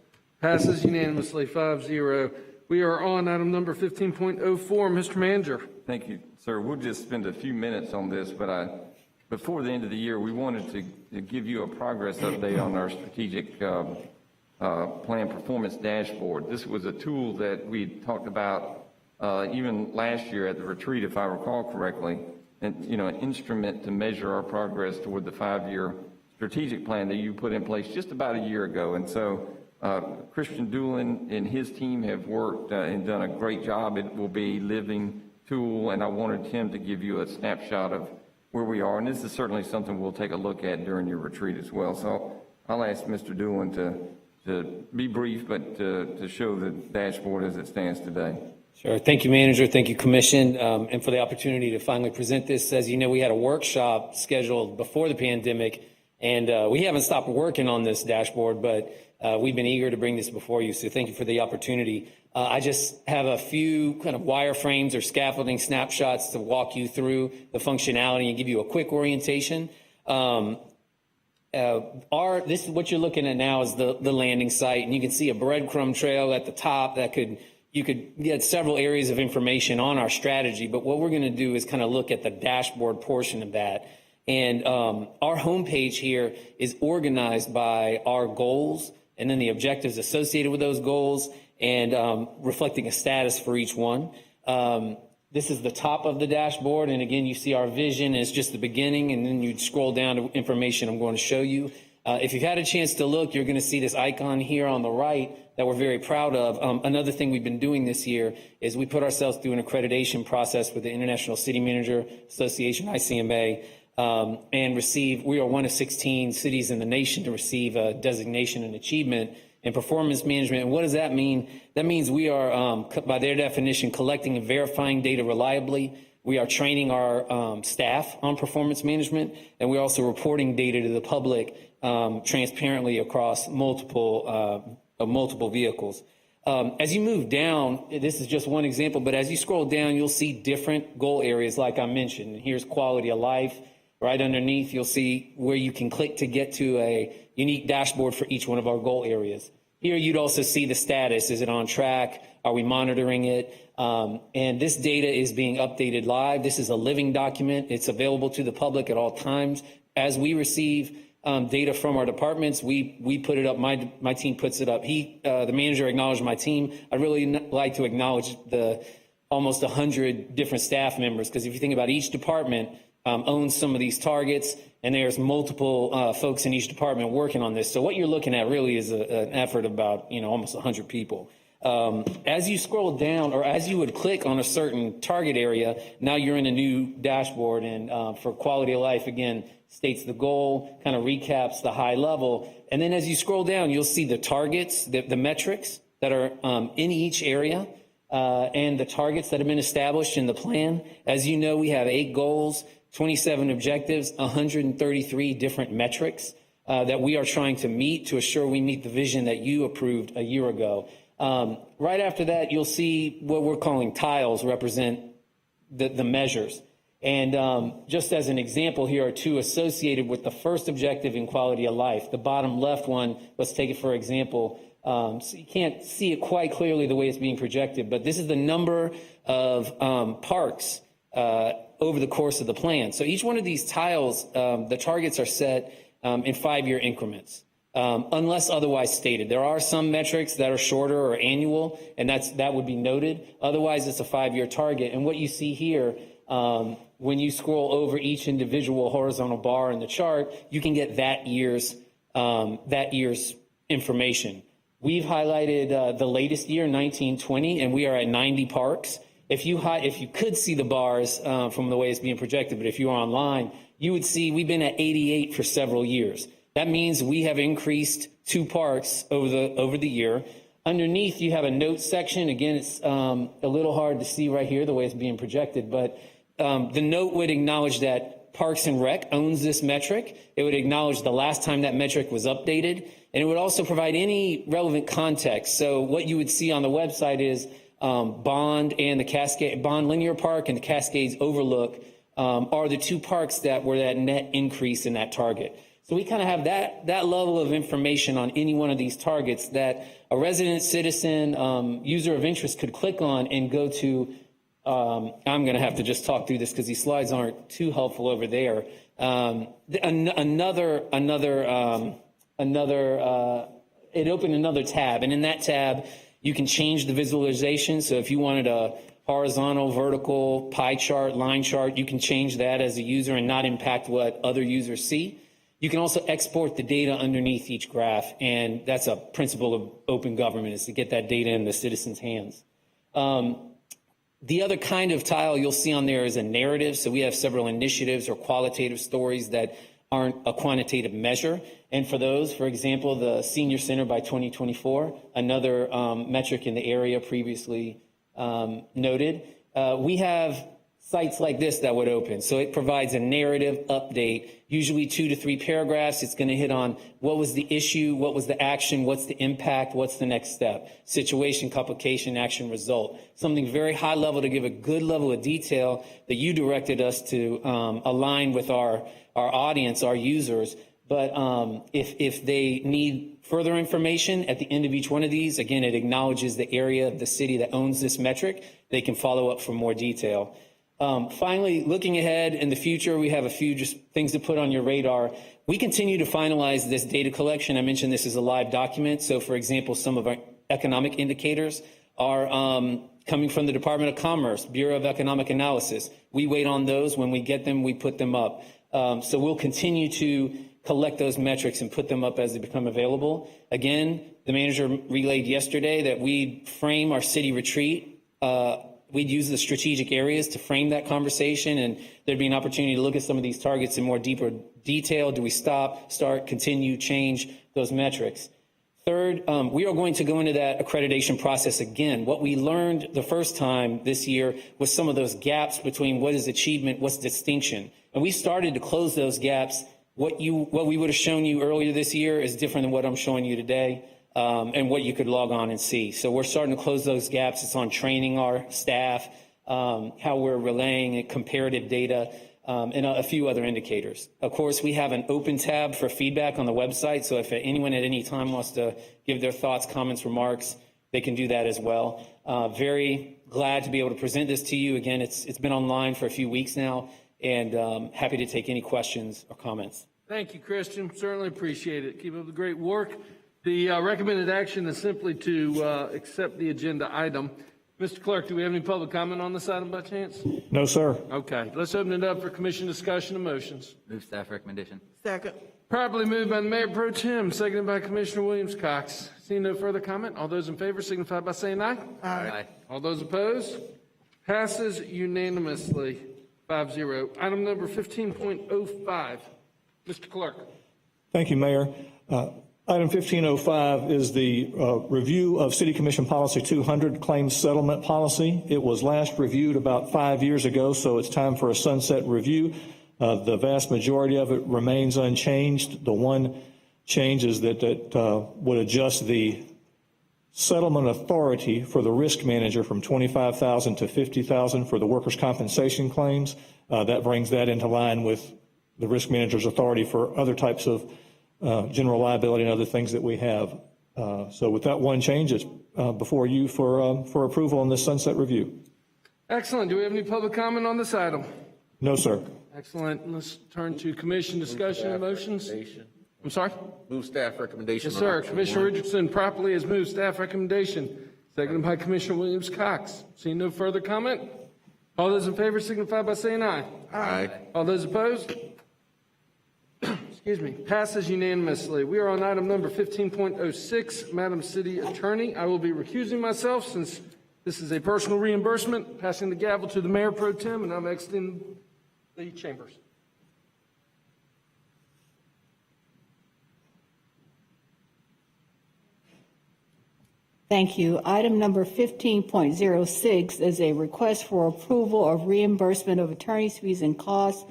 S1: Passes unanimously, 5-0. We are on item number 15.04. Mr. Manager.
S4: Thank you, sir. We'll just spend a few minutes on this, but before the end of the year, we wanted to give you a progress update on our strategic plan performance dashboard. This was a tool that we talked about even last year at the retreat, if I recall correctly, and an instrument to measure our progress toward the 5-year strategic plan that you put in place just about a year ago. And so Christian Doolin and his team have worked and done a great job. It will be a living tool, and I wanted him to give you a snapshot of where we are. And this is certainly something we'll take a look at during your retreat as well. So I'll ask Mr. Doolin to be brief, but to show the dashboard as it stands today.
S3: Sure. Thank you, Manager. Thank you, Commission, and for the opportunity to finally present this. As you know, we had a workshop scheduled before the pandemic, and we haven't stopped working on this dashboard, but we've been eager to bring this before you, so thank you for the opportunity. I just have a few kind of wireframes or scaffolding snapshots to walk you through the functionality and give you a quick orientation. This is what you're looking at now is the landing site, and you can see a breadcrumb trail at the top that you could get several areas of information on our strategy, but what we're going to do is kind of look at the dashboard portion of that. And our homepage here is organized by our goals and then the objectives associated with those goals and reflecting a status for each one. This is the top of the dashboard, and again, you see our vision is just the beginning, and then you'd scroll down to information I'm going to show you. If you've had a chance to look, you're going to see this icon here on the right that we're very proud of. Another thing we've been doing this year is we put ourselves through an accreditation process with the International City Manager Association, ICMA, and we are one of 16 cities in the nation to receive a designation and achievement in performance management. And what does that mean? That means we are, by their definition, collecting and verifying data reliably. We are training our staff on performance management, and we're also reporting data to the public transparently across multiple vehicles. As you move down, this is just one example, but as you scroll down, you'll see different goal areas like I mentioned. Here's quality of life. Right underneath, you'll see where you can click to get to a unique dashboard for each one of our goal areas. Here, you'd also see the status. Is it on track? Are we monitoring it? And this data is being updated live. This is a living document. It's available to the public at all times. As we receive data from our departments, we put it up. My team puts it up. The manager acknowledged my team. I'd really like to acknowledge the almost 100 different staff members, because if you think about each department owns some of these targets, and there's multiple folks in each department working on this. So what you're looking at really is an effort of about almost 100 people. As you scroll down, or as you would click on a certain target area, now you're in a new dashboard, and for quality of life, again, states the goal, kind of recaps the high level, and then as you scroll down, you'll see the targets, the metrics that are in each area, and the targets that have been established in the plan. As you know, we have 8 goals, 27 objectives, 133 different metrics that we are trying to meet to assure we meet the vision that you approved a year ago. Right after that, you'll see what we're calling tiles represent the measures. And just as an example, here are 2 associated with the first objective in quality of life. The bottom left one, let's take it for example. So you can't see it quite clearly the way it's being projected, but this is the number of parks over the course of the plan. So each one of these tiles, the targets are set in 5-year increments, unless otherwise stated. There are some metrics that are shorter or annual, and that would be noted. Otherwise, it's a 5-year target. And what you see here, when you scroll over each individual horizontal bar in the chart, you can get that year's information. We've highlighted the latest year, 1920, and we are at 90 parks. If you could see the bars from the way it's being projected, but if you are online, you would see we've been at 88 for several years. That means we have increased 2 parks over the year. Underneath, you have a notes section. Again, it's a little hard to see right here the way it's being projected, but the note would acknowledge that Parks and Rec owns this metric. It would acknowledge the last time that metric was updated, and it would also provide any relevant context. So what you would see on the website is Bond and the Cascade, Bond Linear Park and the Cascades Overlook are the 2 parks that were that net increase in that target. So we kind of have that level of information on any one of these targets that a resident, citizen, user of interest could click on and go to. I'm going to have to just talk through this because these slides aren't too helpful over there. It opened another tab, and in that tab, you can change the visualization. So if you wanted a horizontal, vertical, pie chart, line chart, you can change that as a user and not impact what other users see. You can also export the data underneath each graph, and that's a principle of open government, is to get that data in the citizens' hands. The other kind of tile you'll see on there is a narrative. So we have several initiatives or qualitative stories that aren't a quantitative measure. And for those, for example, the Senior Center by 2024, another metric in the area previously noted, we have sites like this that would open. So it provides a narrative update, usually 2 to 3 paragraphs. It's going to hit on what was the issue, what was the action, what's the impact, what's the next step, situation, complication, action, result. Something very high level to give a good level of detail that you directed us to align with our audience, our users. But if they need further information at the end of each one of these, again, it acknowledges the area of the city that owns this metric. They can follow up for more detail. Finally, looking ahead in the future, we have a few just things to put on your radar. We continue to finalize this data collection. I mentioned this is a live document. So, for example, some of our economic indicators are coming from the Department of Commerce, Bureau of Economic Analysis. We wait on those. When we get them, we put them up. So we'll continue to collect those metrics and put them up as they become available. Again, the manager relayed yesterday that we frame our city retreat. We'd use the strategic areas to frame that conversation, and there'd be an opportunity to look at some of these targets in more deeper detail. Do we stop, start, continue, change those metrics? Third, we are going to go into that accreditation process again. What we learned the first time this year was some of those gaps between what is achievement, what's distinction. And we started to close those gaps. What we would have shown you earlier this year is different than what I'm showing you today. And what you could log on and see. So we're starting to close those gaps. It's on training our staff, how we're relaying comparative data, and a few other indicators. Of course, we have an open tab for feedback on the website. So if anyone at any time wants to give their thoughts, comments, remarks, they can do that as well. Very glad to be able to present this to you. Again, it's been online for a few weeks now, and happy to take any questions or comments.
S1: Thank you, Christian. Certainly appreciate it. Keep up the great work. The recommended action is simply to accept the agenda item. Mr. Clerk, do we have any public comment on this item by chance?
S9: No, sir.
S1: Okay, let's open it up for commission discussion and motions.
S12: Move staff recommendation.
S10: Second.
S1: Properly moved by the Mayor Pro Tem, seconded by Commissioner Williams-Cox. Seeing no further comment, all those in favor signify by saying aye.
S12: Aye.
S1: All those opposed? Passes unanimously, 5-0. Item number 15.05. Mr. Clerk.
S9: Thank you, Mayor. Item 1505 is the review of City Commission Policy 200, Claims Settlement Policy. It was last reviewed about 5 years ago, so it's time for a sunset review. The vast majority of it remains unchanged. The one change is that it would adjust the settlement authority for the risk manager from $25,000 to $50,000 for the workers' compensation claims. That brings that into line with the risk manager's authority for other types of general liability and other things that we have. So with that one change, it's before you for approval on this sunset review.
S1: Excellent. Do we have any public comment on this item?
S9: No, sir.
S1: Excellent. Let's turn to commission discussion and motions. I'm sorry?
S16: Move staff recommendation.
S1: Yes, sir. Commissioner Richardson properly has moved staff recommendation, seconded by Commissioner Williams-Cox. Seeing no further comment, all those in favor signify by saying aye.
S16: Aye.
S1: All those opposed? Excuse me, passes unanimously. We are on item number 15.06, Madam City Attorney. I will be recusing myself since this is a personal reimbursement, passing the gavel to the Mayor Pro Tem, and I'm exiting the chambers.
S15: Thank you. Item number 15.06 is a request for approval of reimbursement of attorney's fees and costs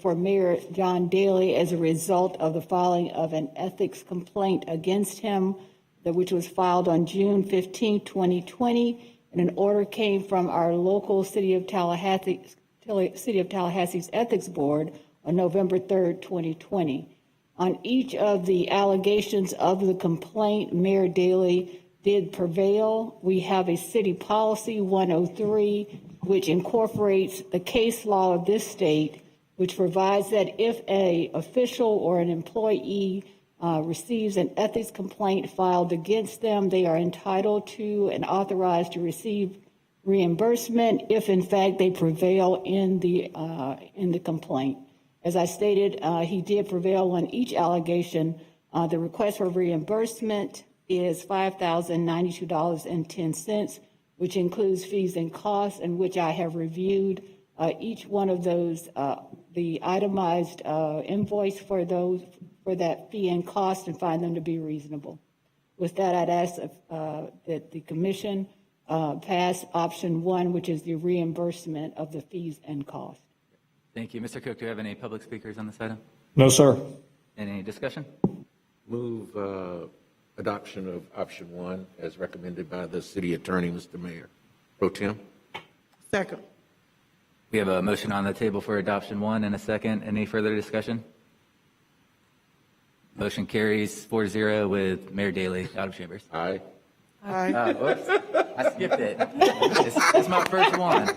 S15: for Mayor John Daly as a result of the filing of an ethics complaint against him, which was filed on June 15, 2020, and an order came from our local City of Tallahassee's Ethics Board on November 3rd, 2020. On each of the allegations of the complaint, Mayor Daly did prevail. We have a city policy 103, which incorporates the case law of this state, which provides that if an official or an employee receives an ethics complaint filed against them, they are entitled to and authorized to receive reimbursement if, in fact, they prevail in the complaint. As I stated, he did prevail on each allegation. The request for reimbursement is $5,092.10, which includes fees and costs, and which I have reviewed each one of those, the itemized invoice for that fee and cost, and find them to be reasonable. With that, I'd ask that the commission pass option 1, which is the reimbursement of the fees and costs.
S12: Thank you. Mr. Cook, do you have any public speakers on this item?
S9: No, sir.
S12: Any discussion?
S16: Move adoption of option 1 as recommended by the city attorney, Mr. Mayor. Pro Tem.
S10: Second.
S12: We have a motion on the table for adoption 1 and a second. Any further discussion? Motion carries 4-0 with Mayor Daley out of chambers.
S16: Aye.
S10: Aye.
S12: Whoops. I skipped it. It's my first one.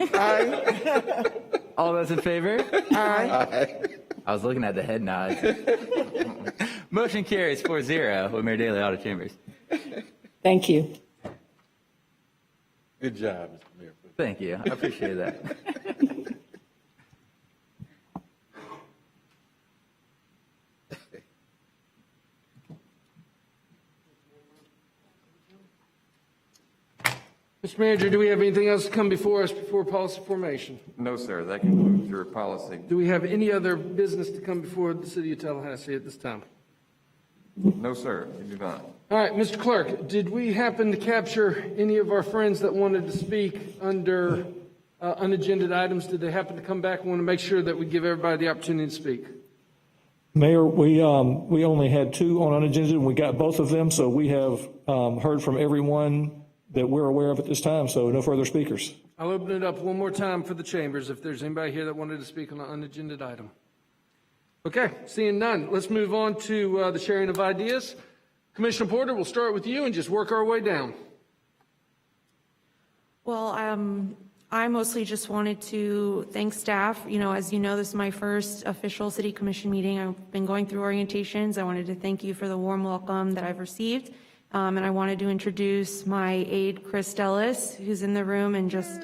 S10: Aye.
S12: All those in favor?
S10: Aye.
S12: I was looking at the head nods. Motion carries 4-0 with Mayor Daley out of chambers.
S15: Thank you.
S16: Good job, Mr. Mayor.
S12: Thank you. I appreciate that.
S1: Mr. Manager, do we have anything else to come before us before policy formation?
S4: No, sir, that concludes your policy.
S1: Do we have any other business to come before the City of Tallahassee at this time?
S4: No, sir, you do not.
S1: All right, Mr. Clerk, did we happen to capture any of our friends that wanted to speak under unagended items? Did they happen to come back? I want to make sure that we give everybody the opportunity to speak.
S9: Mayor, we only had 2 on unagended, and we got both of them, so we have heard from everyone that we're aware of at this time, so no further speakers.
S1: I'll open it up one more time for the chambers if there's anybody here that wanted to speak on an unagended item. Okay, seeing none, let's move on to the sharing of ideas. Commissioner Porter, we'll start with you and just work our way down.
S13: Well, I mostly just wanted to thank staff. You know, as you know, this is my first official city commission meeting. I've been going through orientations. I wanted to thank you for the warm welcome that I've received. And I wanted to introduce my aide, Chris Dellis, who's in the room, and just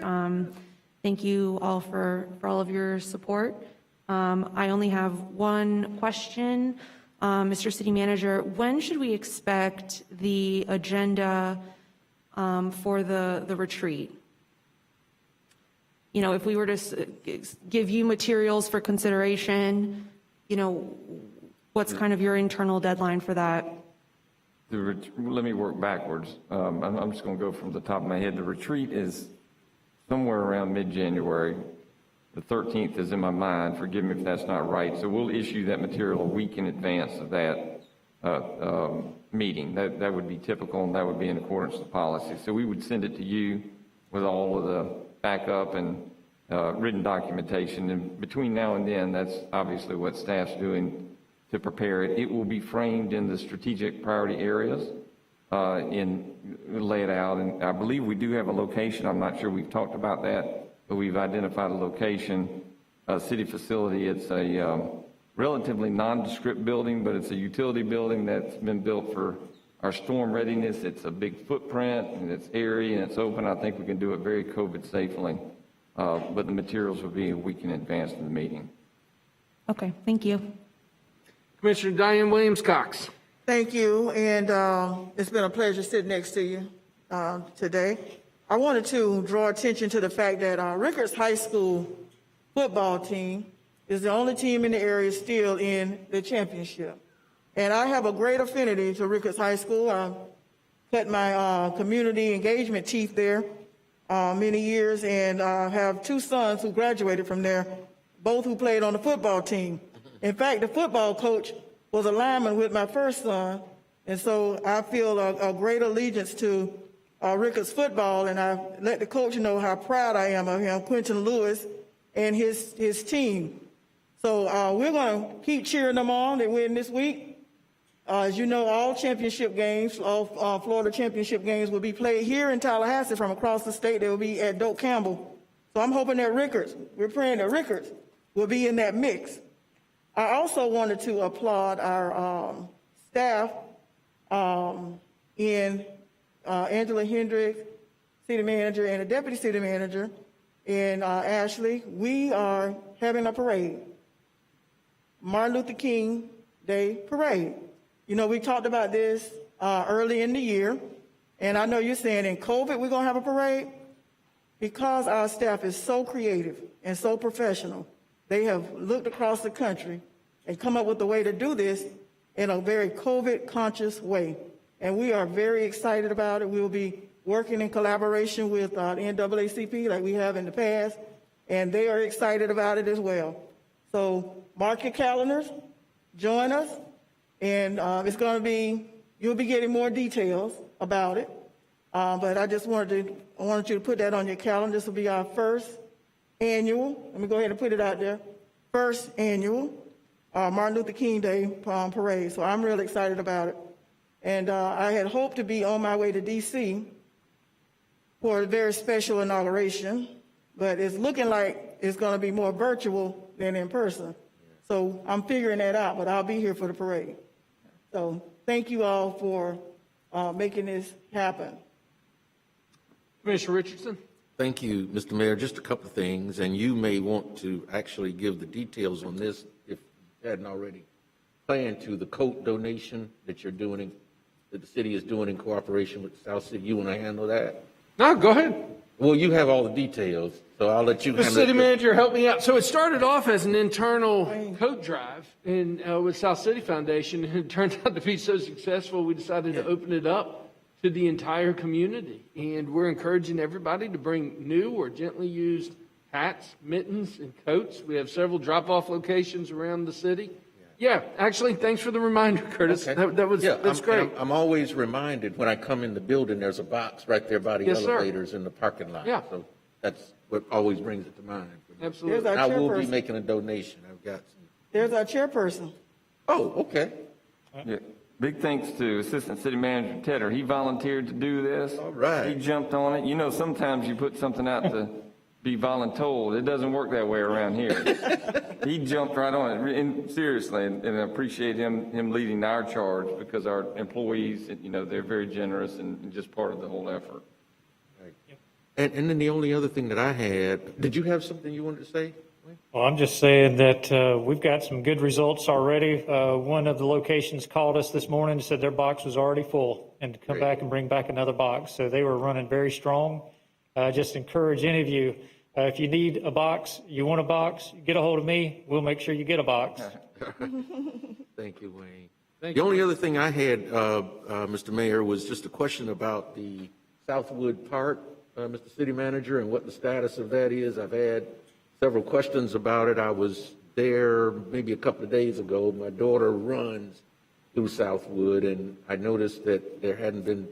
S13: thank you all for all of your support. I only have one question. Mr. City Manager, when should we expect the agenda for the retreat? You know, if we were to give you materials for consideration, you know, what's kind of your internal deadline for that?
S4: Let me work backwards. I'm just going to go from the top of my head. The retreat is somewhere around mid-January. The 13th is in my mind. Forgive me if that's not right. So we'll issue that material a week in advance of that meeting. That would be typical, and that would be in accordance with policy. So we would send it to you with all of the backup and written documentation. And between now and then, that's obviously what staff's doing to prepare it. It will be framed in the strategic priority areas lay it out. And I believe we do have a location. I'm not sure we've talked about that, but we've identified a location, a city facility. It's a relatively nondescript building, but it's a utility building that's been built for our storm readiness. It's a big footprint, and it's airy, and it's open. I think we can do it very COVID safely. But the materials will be a week in advance of the meeting.
S13: Okay, thank you.
S1: Commissioner Diane Williams-Cox.
S10: Thank you, and it's been a pleasure sitting next to you today. I wanted to draw attention to the fact that our Rickards High School football team is the only team in the area still in the championship. And I have a great affinity to Rickards High School. I cut my community engagement teeth there many years, and I have 2 sons who graduated from there, both who played on the football team. In fact, the football coach was a lineman with my first son, and so I feel a great allegiance to Rickards football, and I let the coach know how proud I am of him, Quentin Lewis, and his team. So we're going to keep cheering them on. They win this week. As you know, all championship games, all Florida championship games will be played here in Tallahassee from across the state. They will be at Doak Campbell. So I'm hoping that we're praying that Rickards will be in that mix. I also wanted to applaud our staff in Angela Hendricks, city manager, and the deputy city manager, and Ashley. We are having a parade, Martin Luther King Day parade. You know, we talked about this early in the year, and I know you're saying in COVID we're going to have a parade. Because our staff is so creative and so professional, they have looked across the country and come up with a way to do this in a very COVID-conscious way. And we are very excited about it. We will be working in collaboration with the NAACP like we have in the past, and they are excited about it as well. So mark your calendars, join us, and it's going to be, you'll be getting more details about it. But I just wanted you to put that on your calendar. This will be our first annual, let me go ahead and put it out there, first annual Martin Luther King Day parade. So I'm really excited about it. And I had hoped to be on my way to D.C. for a very special inauguration, but it's looking like it's going to be more virtual than in person. So I'm figuring that out, but I'll be here for the parade. So thank you all for making this happen.
S1: Commissioner Richardson.
S16: Thank you, Mr. Mayor. Just a couple of things, and you may want to actually give the details on this if you hadn't already planned to. The coat donation that you're doing, that the city is doing in cooperation with South City. You want to handle that?
S1: No, go ahead.
S16: Well, you have all the details, so I'll let you
S1: The
S16: handle it.
S1: city manager helped me out. So it started off as an internal coat drive with South City Foundation, and it turned out to be so successful, we decided to open it up to the entire community. And we're encouraging everybody to bring new or gently used hats, mittens, and coats. We have several drop-off locations around the city. Yeah, actually, thanks for the reminder, Curtis.
S16: Okay.
S1: That's great.
S16: I'm always reminded when I come in the building, there's a box right there by the
S1: Yes, sir.
S16: elevators in the parking lot.
S1: Yeah.
S16: So that's what always brings it to mind.
S1: Absolutely.
S10: There's our
S16: I will be
S10: chairperson.
S16: making a donation. I've got some.
S10: There's our chairperson.
S16: Oh, okay.
S4: Yeah. Big thanks to Assistant City Manager Tedder. He volunteered to do this.
S16: All right.
S4: He jumped on it. You know, sometimes you put something out to be voluntold. It doesn't work that way around here. He jumped right on it, and seriously, and I appreciate him leading our charge because our employees, you know, they're very generous and just part of the whole effort.
S16: And then the only other thing that I had, did you have something you wanted to say?
S9: Well, I'm just saying that we've got some good results already. One of the locations called us this morning and said their box was already full and to come
S16: Great.
S9: back and bring back another box. So they were running very strong. Just encourage any of you, if you need a box, you want a box, get a hold of me. We'll make sure you get a box.
S16: Thank you, Wayne.
S1: Thank
S16: The
S1: you.
S16: only other thing I had, Mr. Mayor, was just a question about the Southwood Park, Mr. City Manager, and what the status of that is. I've had several questions about it. I was there maybe a couple of days ago. My daughter runs through Southwood, and I noticed that there hadn't been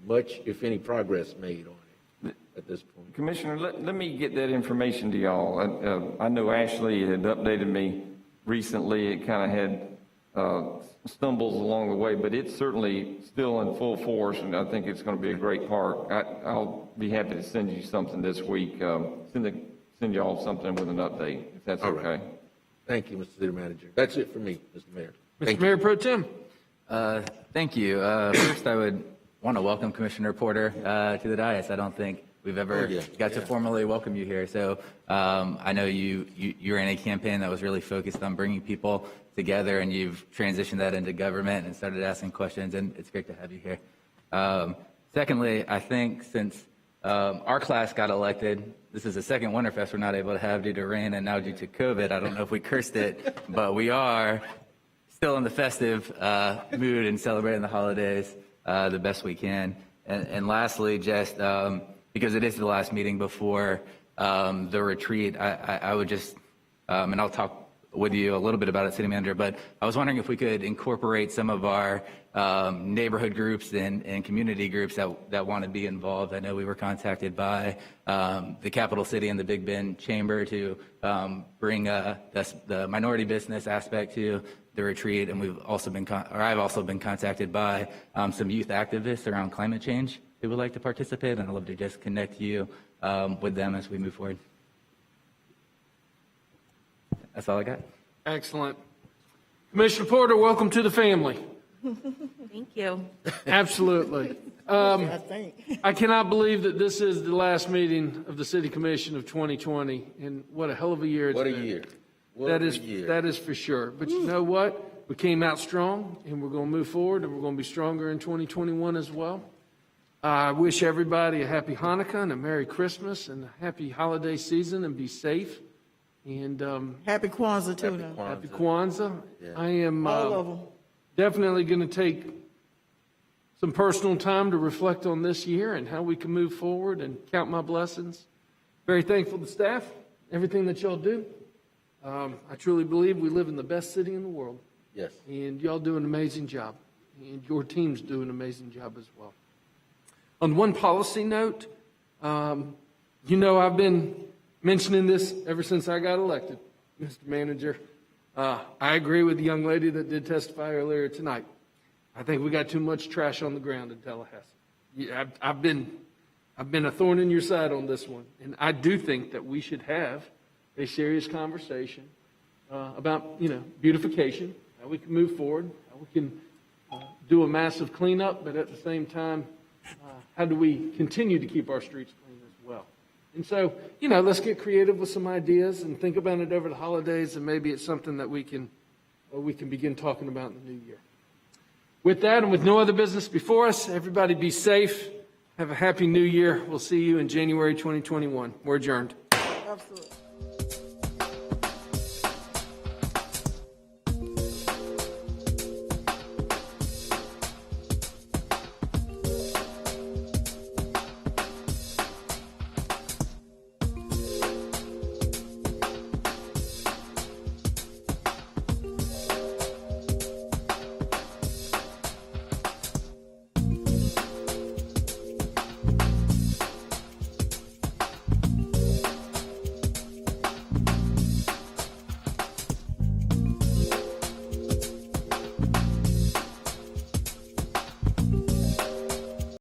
S16: much, if any, progress made on it at this point.
S4: Commissioner, let me get that information to y'all. I know Ashley had updated me recently. It kind of had stumbles along the way, but it's certainly still in full force, and I think it's going to be a great park. I'll be happy to send you something this week, send you all something with an update, if that's
S16: All right.
S4: okay.
S16: Thank you, Mr. City Manager. That's it for me, Mr. Mayor. Thank
S1: Mr. Mayor Pro Tem.
S12: Thank you. First, I would want to welcome Commissioner Porter to the dais. I don't think we've ever got to formally welcome you here. So I know you ran a campaign that was really focused on bringing people together, and you've transitioned that into government and started asking questions, and it's great to have you here. Secondly, I think since our class got elected, this is the second Winterfest we're not able to have due to rain and now due to COVID. I don't know if we cursed it, but we are still in the festive mood and celebrating the holidays the best we can. And lastly, just because it is the last meeting before the retreat, I would just, and I'll talk with you a little bit about it, City Manager, but I was wondering if we could incorporate some of our neighborhood groups and community groups that want to be involved. I know we were contacted by the Capital City and the Big Bend Chamber to bring the minority business aspect to the retreat, and I've also been contacted by some youth activists around climate change who would like to participate, and I'd love to just connect you with them as we move forward. That's all I got.
S1: Excellent. Commissioner Porter, welcome to the family.
S13: Thank you.
S1: Absolutely.
S10: I think.
S1: I cannot believe that this is the last meeting of the City Commission of 2020, and what a hell of a year it's been.
S16: What a year.
S1: That is for sure. But you know what? We came out strong, and we're going to move forward, and we're going to be stronger in 2021 as well. I wish everybody a happy Hanukkah and a Merry Christmas and a happy holiday season, and be safe. And
S10: Happy Kwanzaa, too. now.
S1: happy Kwanzaa.
S16: Yeah.
S1: I am
S10: All of them.
S1: definitely going to take some personal time to reflect on this year and how we can move forward and count my blessings. Very thankful to staff, everything that y'all do. I truly believe we live in the best city in the world.
S16: Yes.
S1: And y'all do an amazing job. And your teams do an amazing job as well. On one policy note, you know I've been mentioning this ever since I got elected, Mr. Manager. I agree with the young lady that did testify earlier tonight. I think we got too much trash on the ground in Tallahassee. Yeah, I've been a thorn in your side on this one, and I do think that we should have a serious conversation about, beautification, how we can move forward, how we can do a massive cleanup, but at the same time, how do we continue to keep our streets clean as well? And so, let's get creative with some ideas and think about it over the holidays, and maybe it's something that we can begin talking about in the new year. With that, and with no other business before us, everybody be safe. Have a happy new year. We'll see you in January 2021. We're adjourned.
S10: Absolutely.